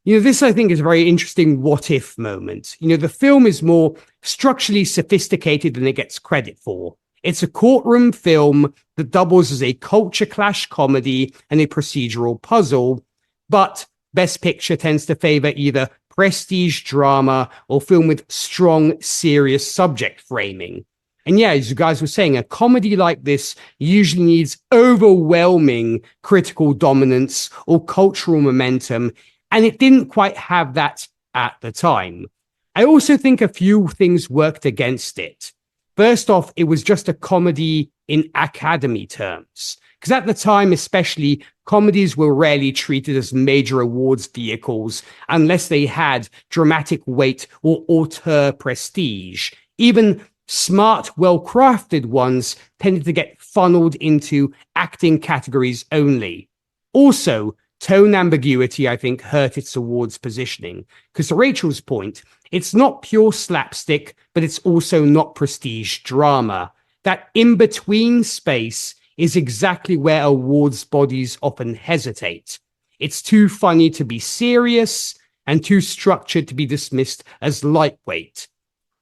This I think is a very interesting what if moment. The film is more structurally sophisticated than it gets credit for. It's a courtroom film that doubles as a culture clash comedy and a procedural puzzle, but Best Picture tends to favor either prestige drama or film with strong, serious subject framing. And yeah, as you guys were saying, a comedy like this usually needs overwhelming critical dominance or cultural momentum, and it didn't quite have that at the time. I also think a few things worked against it. First off, it was just a comedy in Academy terms, because at the time, especially, comedies were rarely treated as major awards vehicles unless they had dramatic weight or auteur prestige. Even smart, well-crafted ones tended to get funneled into acting categories only. Also, tone ambiguity, I think, hurt its awards positioning. Because to Rachel's point, it's not pure slapstick, but it's also not prestige drama. That in-between space is exactly where awards bodies often hesitate. It's too funny to be serious and too structured to be dismissed as lightweight.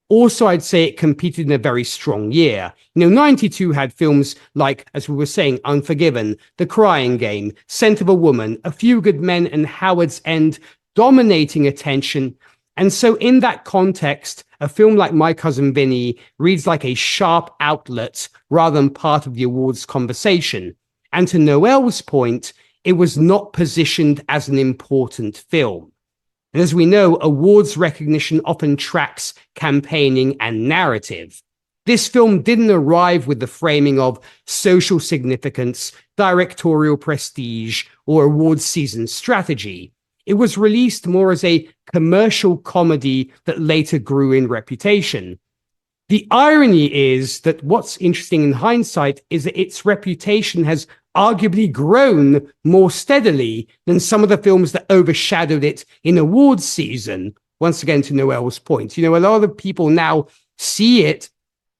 Also, I'd say it competed in a very strong year. 92 had films like, as we were saying, Unforgiven, The Crying Game, Scent of a Woman, A Few Good Men, and Howard's End dominating attention. And so in that context, a film like My Cousin Vinny reads like a sharp outlet rather than part of the awards conversation. And to Noelle's point, it was not positioned as an important film. And as we know, awards recognition often tracks campaigning and narrative. This film didn't arrive with the framing of social significance, directorial prestige, or awards season strategy. It was released more as a commercial comedy that later grew in reputation. The irony is that what's interesting in hindsight is that its reputation has arguably grown more steadily than some of the films that overshadowed it in awards season. Once again, to Noelle's point, a lot of people now see it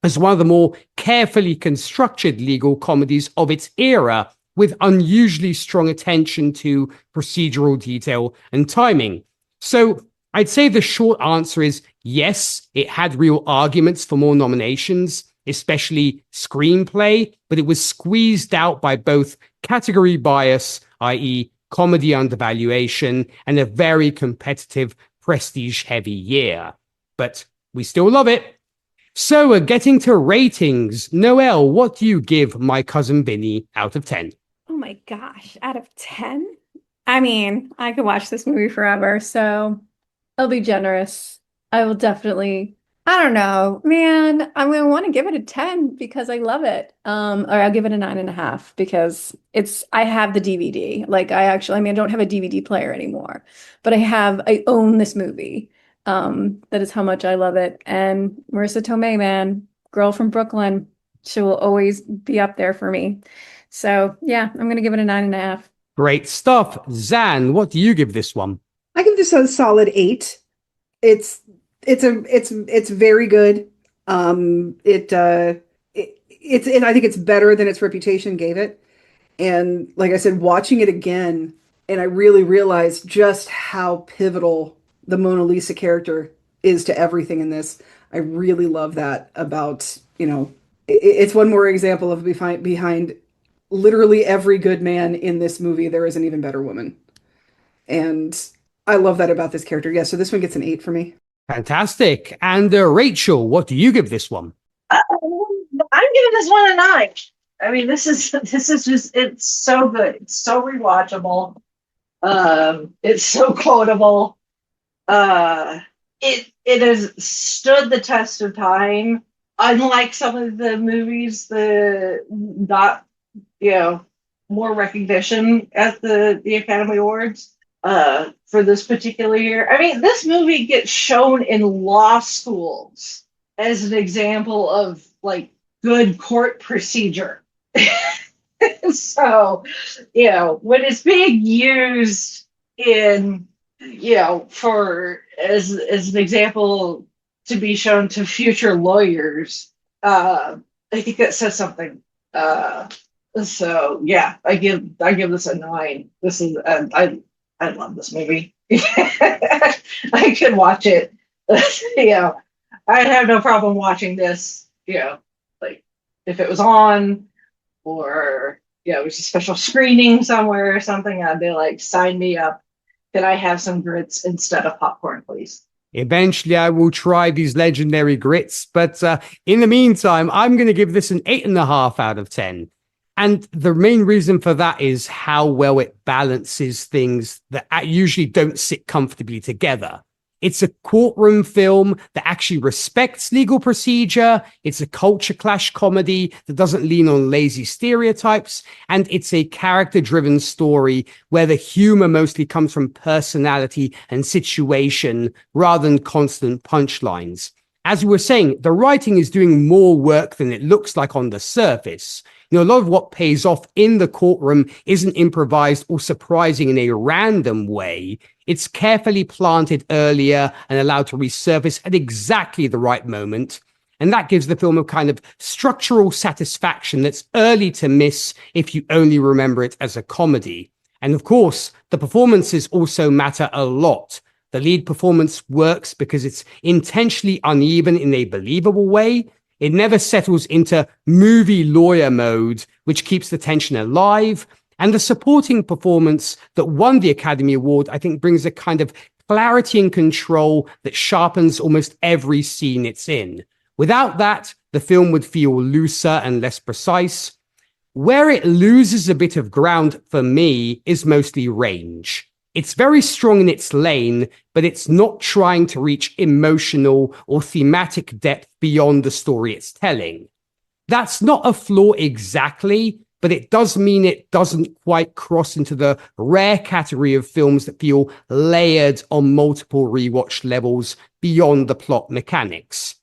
as one of the more carefully constructed legal comedies of its era, with unusually strong attention to procedural detail and timing. So I'd say the short answer is yes, it had real arguments for more nominations, especially screenplay, but it was squeezed out by both category bias, i.e. comedy undervaluation, and a very competitive, prestige-heavy year. But we still love it. So getting to ratings, Noelle, what do you give My Cousin Vinny out of 10? Oh my gosh, out of 10? I mean, I could watch this movie forever, so I'll be generous. I will definitely, I don't know, man, I'm gonna want to give it a 10 because I love it. Or I'll give it a 9.5 because I have the DVD. Like I don't have a DVD player anymore, but I own this movie. That is how much I love it. And Marissa Tomei, man, girl from Brooklyn, she will always be up there for me. So yeah, I'm gonna give it a 9.5. Great stuff. Zan, what do you give this one? I give this a solid 8. It's very good. I think it's better than its reputation gave it. And like I said, watching it again, and I really realized just how pivotal the Mona Lisa character is to everything in this. I really love that about, it's one more example of behind literally every good man in this movie, there is an even better woman. And I love that about this character. Yeah, so this one gets an 8 for me. Fantastic. And Rachel, what do you give this one? I'm giving this one a 9. I mean, this is just, it's so good. It's so rewatchable. It's so quotable. It has stood the test of time. Unlike some of the movies that got, more recognition at the Academy Awards for this particular year. I mean, this movie gets shown in law schools as an example of like good court procedure. So, when it's being used in, for as an example to be shown to future lawyers, I think that says something. So yeah, I give this a 9. This is I love this movie. I could watch it. I'd have no problem watching this, like if it was on or it was a special screening somewhere or something, I'd be like, sign me up. Can I have some grits instead of popcorn, please? Eventually, I will try these legendary grits, but in the meantime, I'm going to give this an 8.5 out of 10. And the main reason for that is how well it balances things that usually don't sit comfortably together. It's a courtroom film that actually respects legal procedure. It's a culture clash comedy that doesn't lean on lazy stereotypes. And it's a character-driven story where the humor mostly comes from personality and situation rather than constant punchlines. As we were saying, the writing is doing more work than it looks like on the surface. A lot of what pays off in the courtroom isn't improvised or surprising in a random way. It's carefully planted earlier and allowed to resurface at exactly the right moment. And that gives the film a kind of structural satisfaction that's early to miss if you only remember it as a comedy. And of course, the performances also matter a lot. The lead performance works because it's intentionally uneven in a believable way. It never settles into movie lawyer mode, which keeps the tension alive. And the supporting performance that won the Academy Award, I think, brings a kind of clarity and control that sharpens almost every scene it's in. Without that, the film would feel looser and less precise. Where it loses a bit of ground for me is mostly range. It's very strong in its lane, but it's not trying to reach emotional or thematic depth beyond the story it's telling. That's not a flaw exactly, but it does mean it doesn't quite cross into the rare category of films that feel layered on multiple rewatch levels beyond the plot mechanics.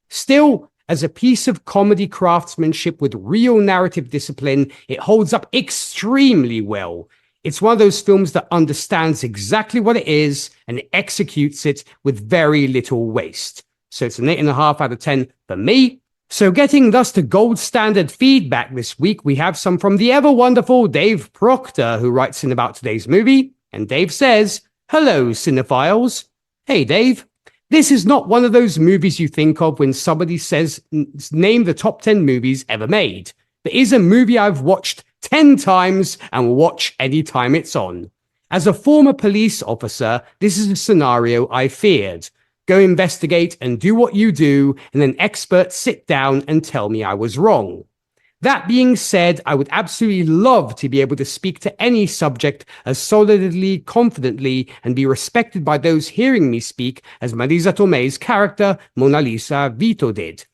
Still, as a piece of comedy craftsmanship with real narrative discipline, it holds up extremely well. It's one of those films that understands exactly what it is and executes it with very little waste. So it's an 8.5 out of 10 for me. So getting thus to gold standard feedback this week, we have some from the ever wonderful Dave Proctor, who writes in about today's movie. And Dave says, "Hello, cinephiles." Hey, Dave. This is not one of those movies you think of when somebody says, name the top 10 movies ever made. But is a movie I've watched 10 times and will watch any time it's on. As a former police officer, this is a scenario I feared. Go investigate and do what you do, and then experts sit down and tell me I was wrong. That being said, I would absolutely love to be able to speak to any subject as solidly, confidently, and be respected by those hearing me speak as Marisa Tomei's character, Mona Lisa Vito, did.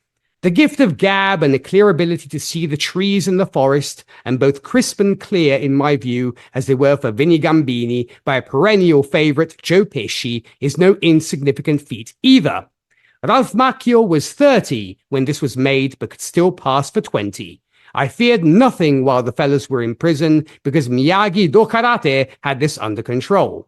The gift of gab and a clear ability to see the trees in the forest, and both crisp and clear in my view, as they were for Vinny Gambini by a perennial favourite, Joe Pesci, is no insignificant feat either. Ralph Macchio was 30 when this was made, but could still pass for 20. I feared nothing while the fellas were in prison, because Miyagi do Karate had this under control.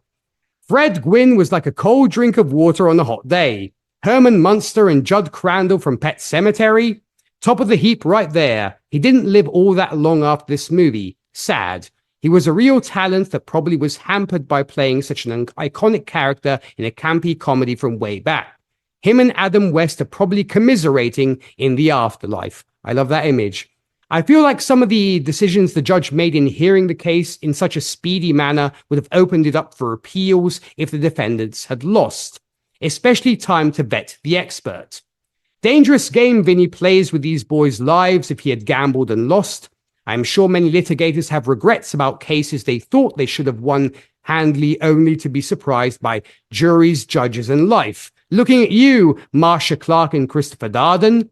Fred Gwynn was like a cold drink of water on a hot day. Herman Munster and Judd Crandall from Pet Sematary, top of the heap right there. He didn't live all that long after this movie. Sad. He was a real talent that probably was hampered by playing such an iconic character in a campy comedy from way back. Him and Adam West are probably commiserating in the afterlife. I love that image. I feel like some of the decisions the judge made in hearing the case in such a speedy manner would have opened it up for appeals if the defendants had lost. Especially time to vet the expert. Dangerous game Vinny plays with these boys' lives if he had gambled and lost. I'm sure many litigators have regrets about cases they thought they should have won handily, only to be surprised by juries, judges, and life. Looking at you, Marcia Clark and Christopher Darden.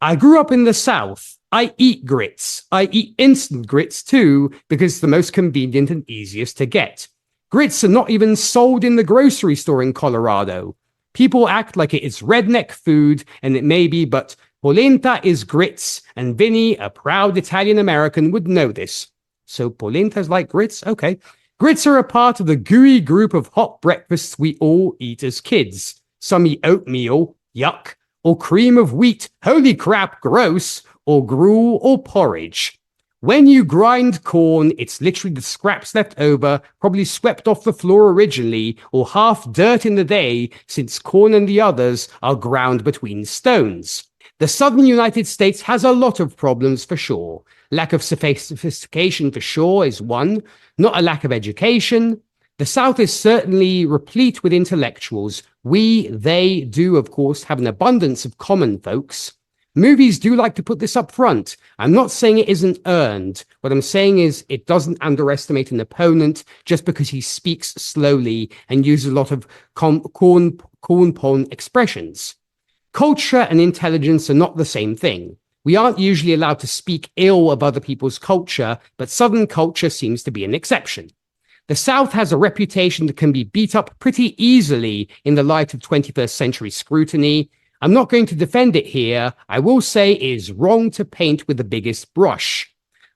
I grew up in the South. I eat grits. I eat instant grits too, because it's the most convenient and easiest to get. Grits are not even sold in the grocery store in Colorado. People act like it is redneck food, and it may be, but polenta is grits, and Vinny, a proud Italian-American, would know this. So polenta's like grits? Okay. Grits are a part of the gooey group of hot breakfasts we all eat as kids. Some eat oatmeal, yuck, or cream of wheat, holy crap, gross, or gruel or porridge. When you grind corn, it's literally the scraps left over, probably swept off the floor originally, or half dirt in the day, since corn and the others are ground between stones. The southern United States has a lot of problems for sure. Lack of sophistication for sure is one, not a lack of education. The South is certainly replete with intellectuals. They do, of course, have an abundance of common folks. Movies do like to put this up front. I'm not saying it isn't earned. What I'm saying is it doesn't underestimate an opponent just because he speaks slowly and uses a lot of corn expressions. Culture and intelligence are not the same thing. We aren't usually allowed to speak ill of other people's culture, but Southern culture seems to be an exception. The South has a reputation that can be beat up pretty easily in the light of 21st century scrutiny. I'm not going to defend it here. I will say it is wrong to paint with the biggest brush.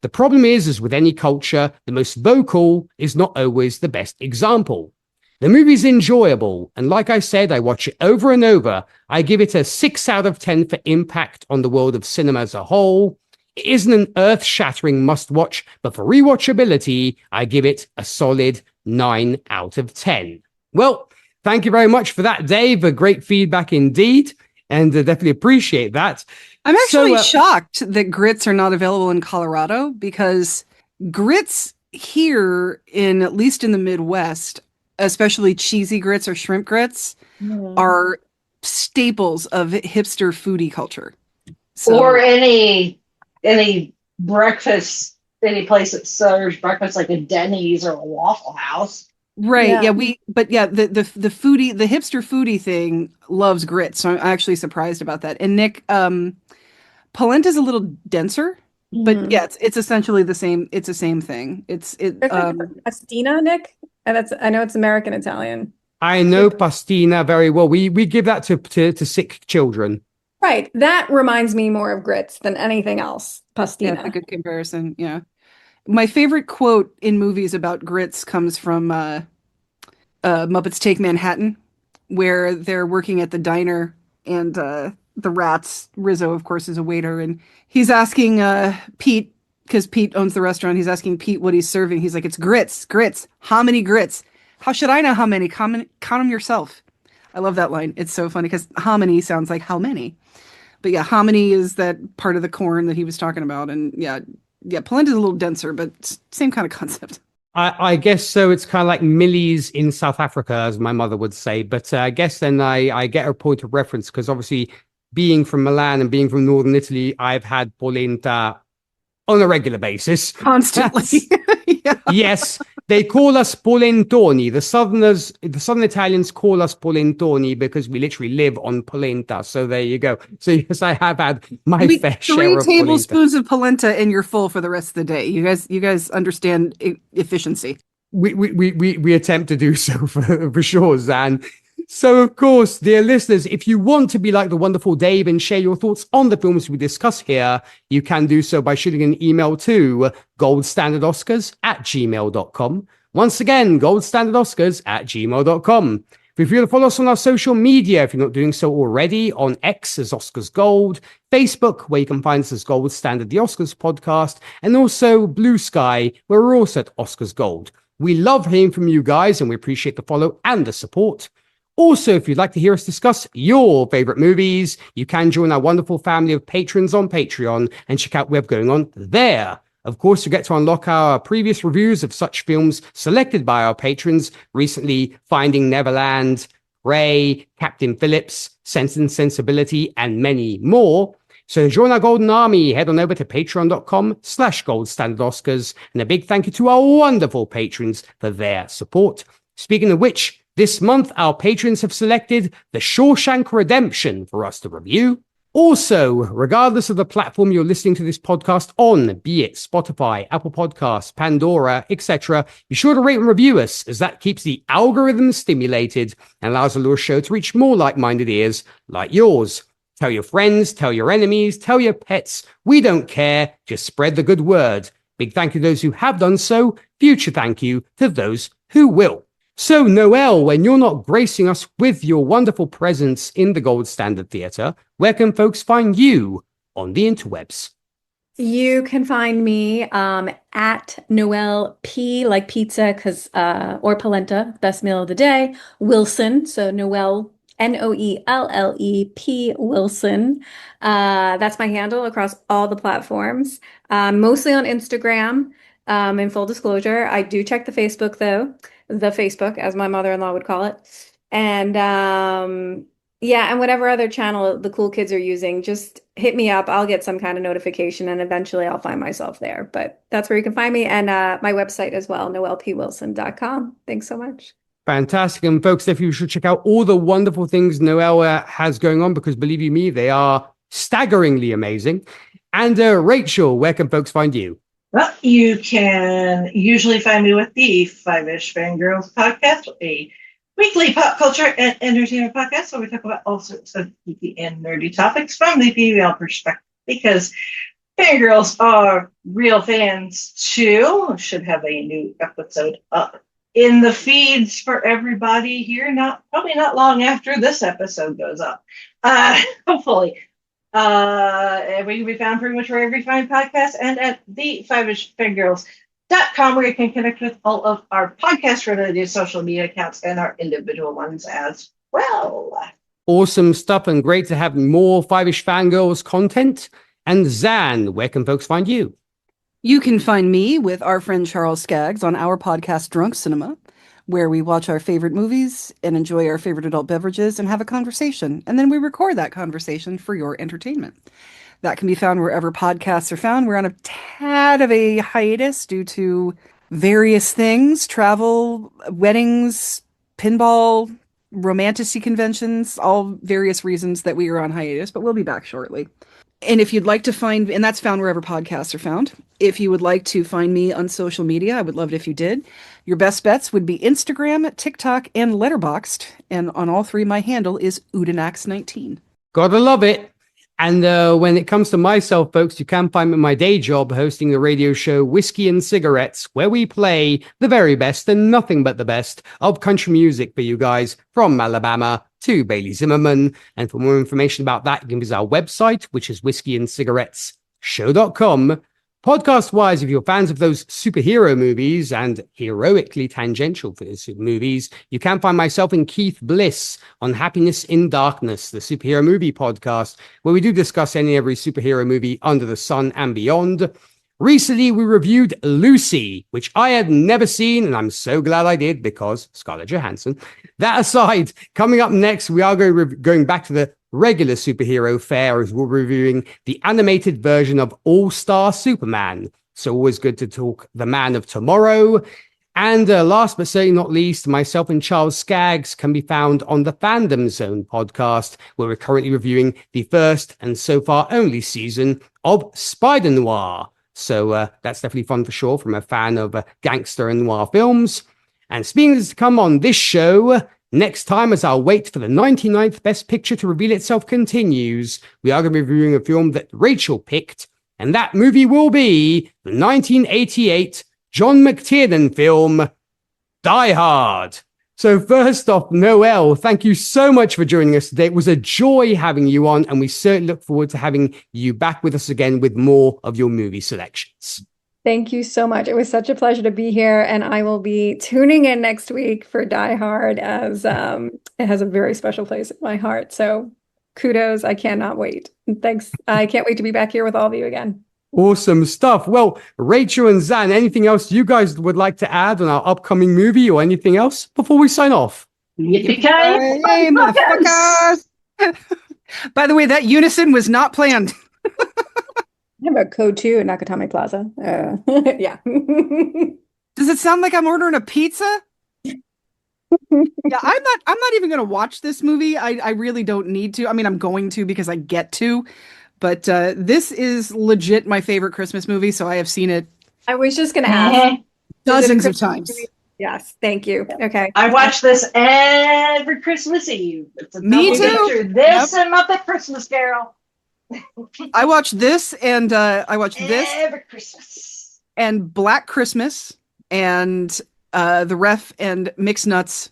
The problem is with any culture, the most vocal is not always the best example. The movie's enjoyable, and like I said, I watch it over and over. I give it a 6 out of 10 for impact on the world of cinema as a whole. It isn't an earth-shattering must-watch, but for rewatchability, I give it a solid 9 out of 10. Well, thank you very much for that, Dave. A great feedback indeed, and definitely appreciate that. I'm actually shocked that grits are not available in Colorado, because grits here, at least in the Midwest, especially cheesy grits or shrimp grits, are staples of hipster foodie culture. So, or any breakfast, any place that serves breakfast, like a Denny's or a Waffle House. Right. Yeah. the foodie, the hipster foodie thing loves grits. So I'm actually surprised about that. And Nick, polenta is a little denser, but yeah, it's essentially the same. It's the same thing. Pastina, Nick? And I know it's American Italian. I know pastina very well. We give that to sick children. Right. That reminds me more of grits than anything else. Pastina. Yeah, that's a good comparison. Yeah. My favorite quote in movies about grits comes from Muppets Take Manhattan, where they're working at the diner and the rats, Rizzo, of course, is a waiter, and he's asking Pete, because Pete owns the restaurant, he's asking Pete what he's serving. He's like, it's grits. How many grits? How should I know how many? Count them yourself. I love that line. It's so funny because hominy sounds like how many. But yeah, hominy is that part of the corn that he was talking about. And yeah, polenta is a little denser, but same kind of concept. I guess so. It's kind of like Millie's in South Africa, as my mother would say. But I guess then I get a point of reference because obviously being from Milan and being from Northern Italy, I've had polenta on a regular basis. Constantly. Yeah. Yes, they call us polentoni. The Southern Italians call us polentoni because we literally live on polenta. So there you go. So yes, I have had my fair share of 3 tablespoons of polenta and you're full for the rest of the day. You guys understand efficiency. We attempt to do so for sure, Zan. So, of course, dear listeners, if you want to be like the wonderful Dave and share your thoughts on the films we discuss here, you can do so by shooting an email to goldstandardoscars@gmail.com. Once again, goldstandardoscars@gmail.com. Feel free to follow us on our social media if you're not doing so already, on X as Oscars Gold, Facebook, where you can find us as Gold Standard the Oscars Podcast, and also Blue Sky, where we're also at Oscars Gold. We love hearing from you guys, and we appreciate the follow and the support. Also, if you'd like to hear us discuss your favorite movies, you can join our wonderful family of patrons on Patreon and check out what's going on there. Of course, you get to unlock our previous reviews of such films selected by our patrons, recently Finding Neverland, Ray, Captain Phillips, Sense and Sensibility, and many more. So to join our golden army, head on over to patreon.com/goldstandardoscars. And a big thank you to our wonderful patrons for their support. Speaking of which, this month, our patrons have selected The Shawshank Redemption for us to review. Also, regardless of the platform you're listening to this podcast on, be it Spotify, Apple Podcasts, Pandora, etc., be sure to rate and review us, as that keeps the algorithm stimulated and allows the Lure Show to reach more like-minded ears like yours. Tell your friends, tell your enemies, tell your pets. We don't care. Just spread the good word. Big thank you to those who have done so. Future thank you to those who will. So, Noel, when you're not gracing us with your wonderful presence in the Gold Standard Theatre, where can folks find you on the interwebs? You can find me at Noelle P, like pizza, or polenta, best meal of the day. Wilson, so Noelle, NoelleP Wilson. That's my handle across all the platforms, mostly on Instagram. In full disclosure, I do check the Facebook though, the Facebook, as my mother-in-law would call it. And yeah, and whatever other channel the cool kids are using, just hit me up. I'll get some kind of notification and eventually I'll find myself there. But that's where you can find me, and my website as well, noellepwilson.com. Thanks so much. Fantastic. And folks, if you should check out all the wonderful things Noelle has going on, because believe you me, they are staggeringly amazing. And Rachel, where can folks find you? Well, you can usually find me with the Five-ish Fangirls podcast, a weekly pop culture and entertainment podcast where we talk about all sorts of geeky and nerdy topics from the female perspective, because fangirls are real fans too. Should have a new episode up in the feeds for everybody here, probably not long after this episode goes up. Hopefully. We can be found pretty much wherever you find podcasts and at the Five-ish Fangirls.com, where you can connect with all of our podcast-related social media accounts and our individual ones as well. Awesome stuff, and great to have more Five-ish Fangirls content. And Zan, where can folks find you? You can find me with our friend Charles Skaggs on our podcast Drunk Cinema, where we watch our favorite movies and enjoy our favorite adult beverages and have a conversation. And then we record that conversation for your entertainment. That can be found wherever podcasts are found. We're on a tad of a hiatus due to various things, travel, weddings, pinball, romanticy conventions, all various reasons that we are on hiatus, but we'll be back shortly. And if you'd like to find, and that's found wherever podcasts are found. If you would like to find me on social media, I would love it if you did. Your best bets would be Instagram, TikTok, and Letterboxd. And on all three, my handle is Udinax19. Gotta love it. And when it comes to myself, folks, you can find me at my day job hosting the radio show Whiskey and Cigarettes, where we play the very best and nothing but the best of country music for you guys, from Alabama to Bailey Zimmerman. And for more information about that, you can visit our website, which is whiskeyandcigarettesshow.com. Podcast-wise, if you're fans of those superhero movies and heroically tangential for those movies, you can find myself and Keith Bliss on Happiness in Darkness, the superhero movie podcast, where we do discuss any and every superhero movie under the sun and beyond. Recently, we reviewed Lucy, which I had never seen, and I'm so glad I did, because Scarlett Johansson. That aside, coming up next, we are going back to the regular superhero fare, as we're reviewing the animated version of All-Star Superman. So always good to talk The Man of Tomorrow. And last but certainly not least, myself and Charles Skaggs can be found on the Fandom Zone podcast, where we're currently reviewing the first and so far only season of Spider Noir. So that's definitely fun for sure from a fan of gangster and noir films. And speaking of to come on this show, next time, as our wait for the 99th Best Picture to reveal itself continues, we are going to be reviewing a film that Rachel picked, and that movie will be the 1988 John McTiernan film, Die Hard. So first off, Noelle, thank you so much for joining us today. It was a joy having you on, and we certainly look forward to having you back with us again with more of your movie selections. Thank you so much. It was such a pleasure to be here, and I will be tuning in next week for Die Hard, as it has a very special place in my heart. So kudos. I cannot wait. Thanks. I can't wait to be back here with all of you again. Awesome stuff. Well, Rachel and Zan, anything else you guys would like to add on our upcoming movie or anything else before we sign off? Yippee-ki-yay, motherfuckers! By the way, that unison was not planned. I have a code 2 at Nakatomi Plaza. Yeah. Does it sound like I'm ordering a pizza? Yeah, I'm not even going to watch this movie. I really don't need to. I mean, I'm going to because I get to. But this is legit my favorite Christmas movie, so I have seen it. I was just going to ask. Dozens of times. Movie? Yes, thank you. Okay. I watch this every Christmas Eve. It's a Me double too. feature. This and Muppet Christmas Carol. I watched this, and I watched this every Christmas, and Black Christmas, and The Ref, and Mixed Nuts.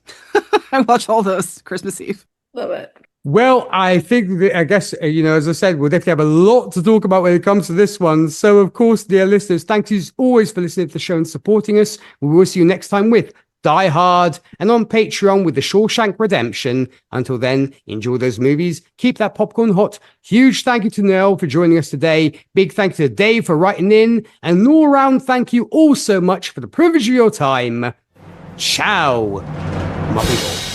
I watch all those Christmas Eve. Love it. Well, I think that, I guess, as I said, we'll definitely have a lot to talk about when it comes to this one. So, of course, dear listeners, thank you as always for listening to the show and supporting us. We will see you next time with Die Hard and on Patreon with The Shawshank Redemption. Until then, enjoy those movies. Keep that popcorn hot. Huge thank you to Noel for joining us today. Big thank you to Dave for writing in. And all around, thank you all so much for the privilege of your time. Ciao, my people.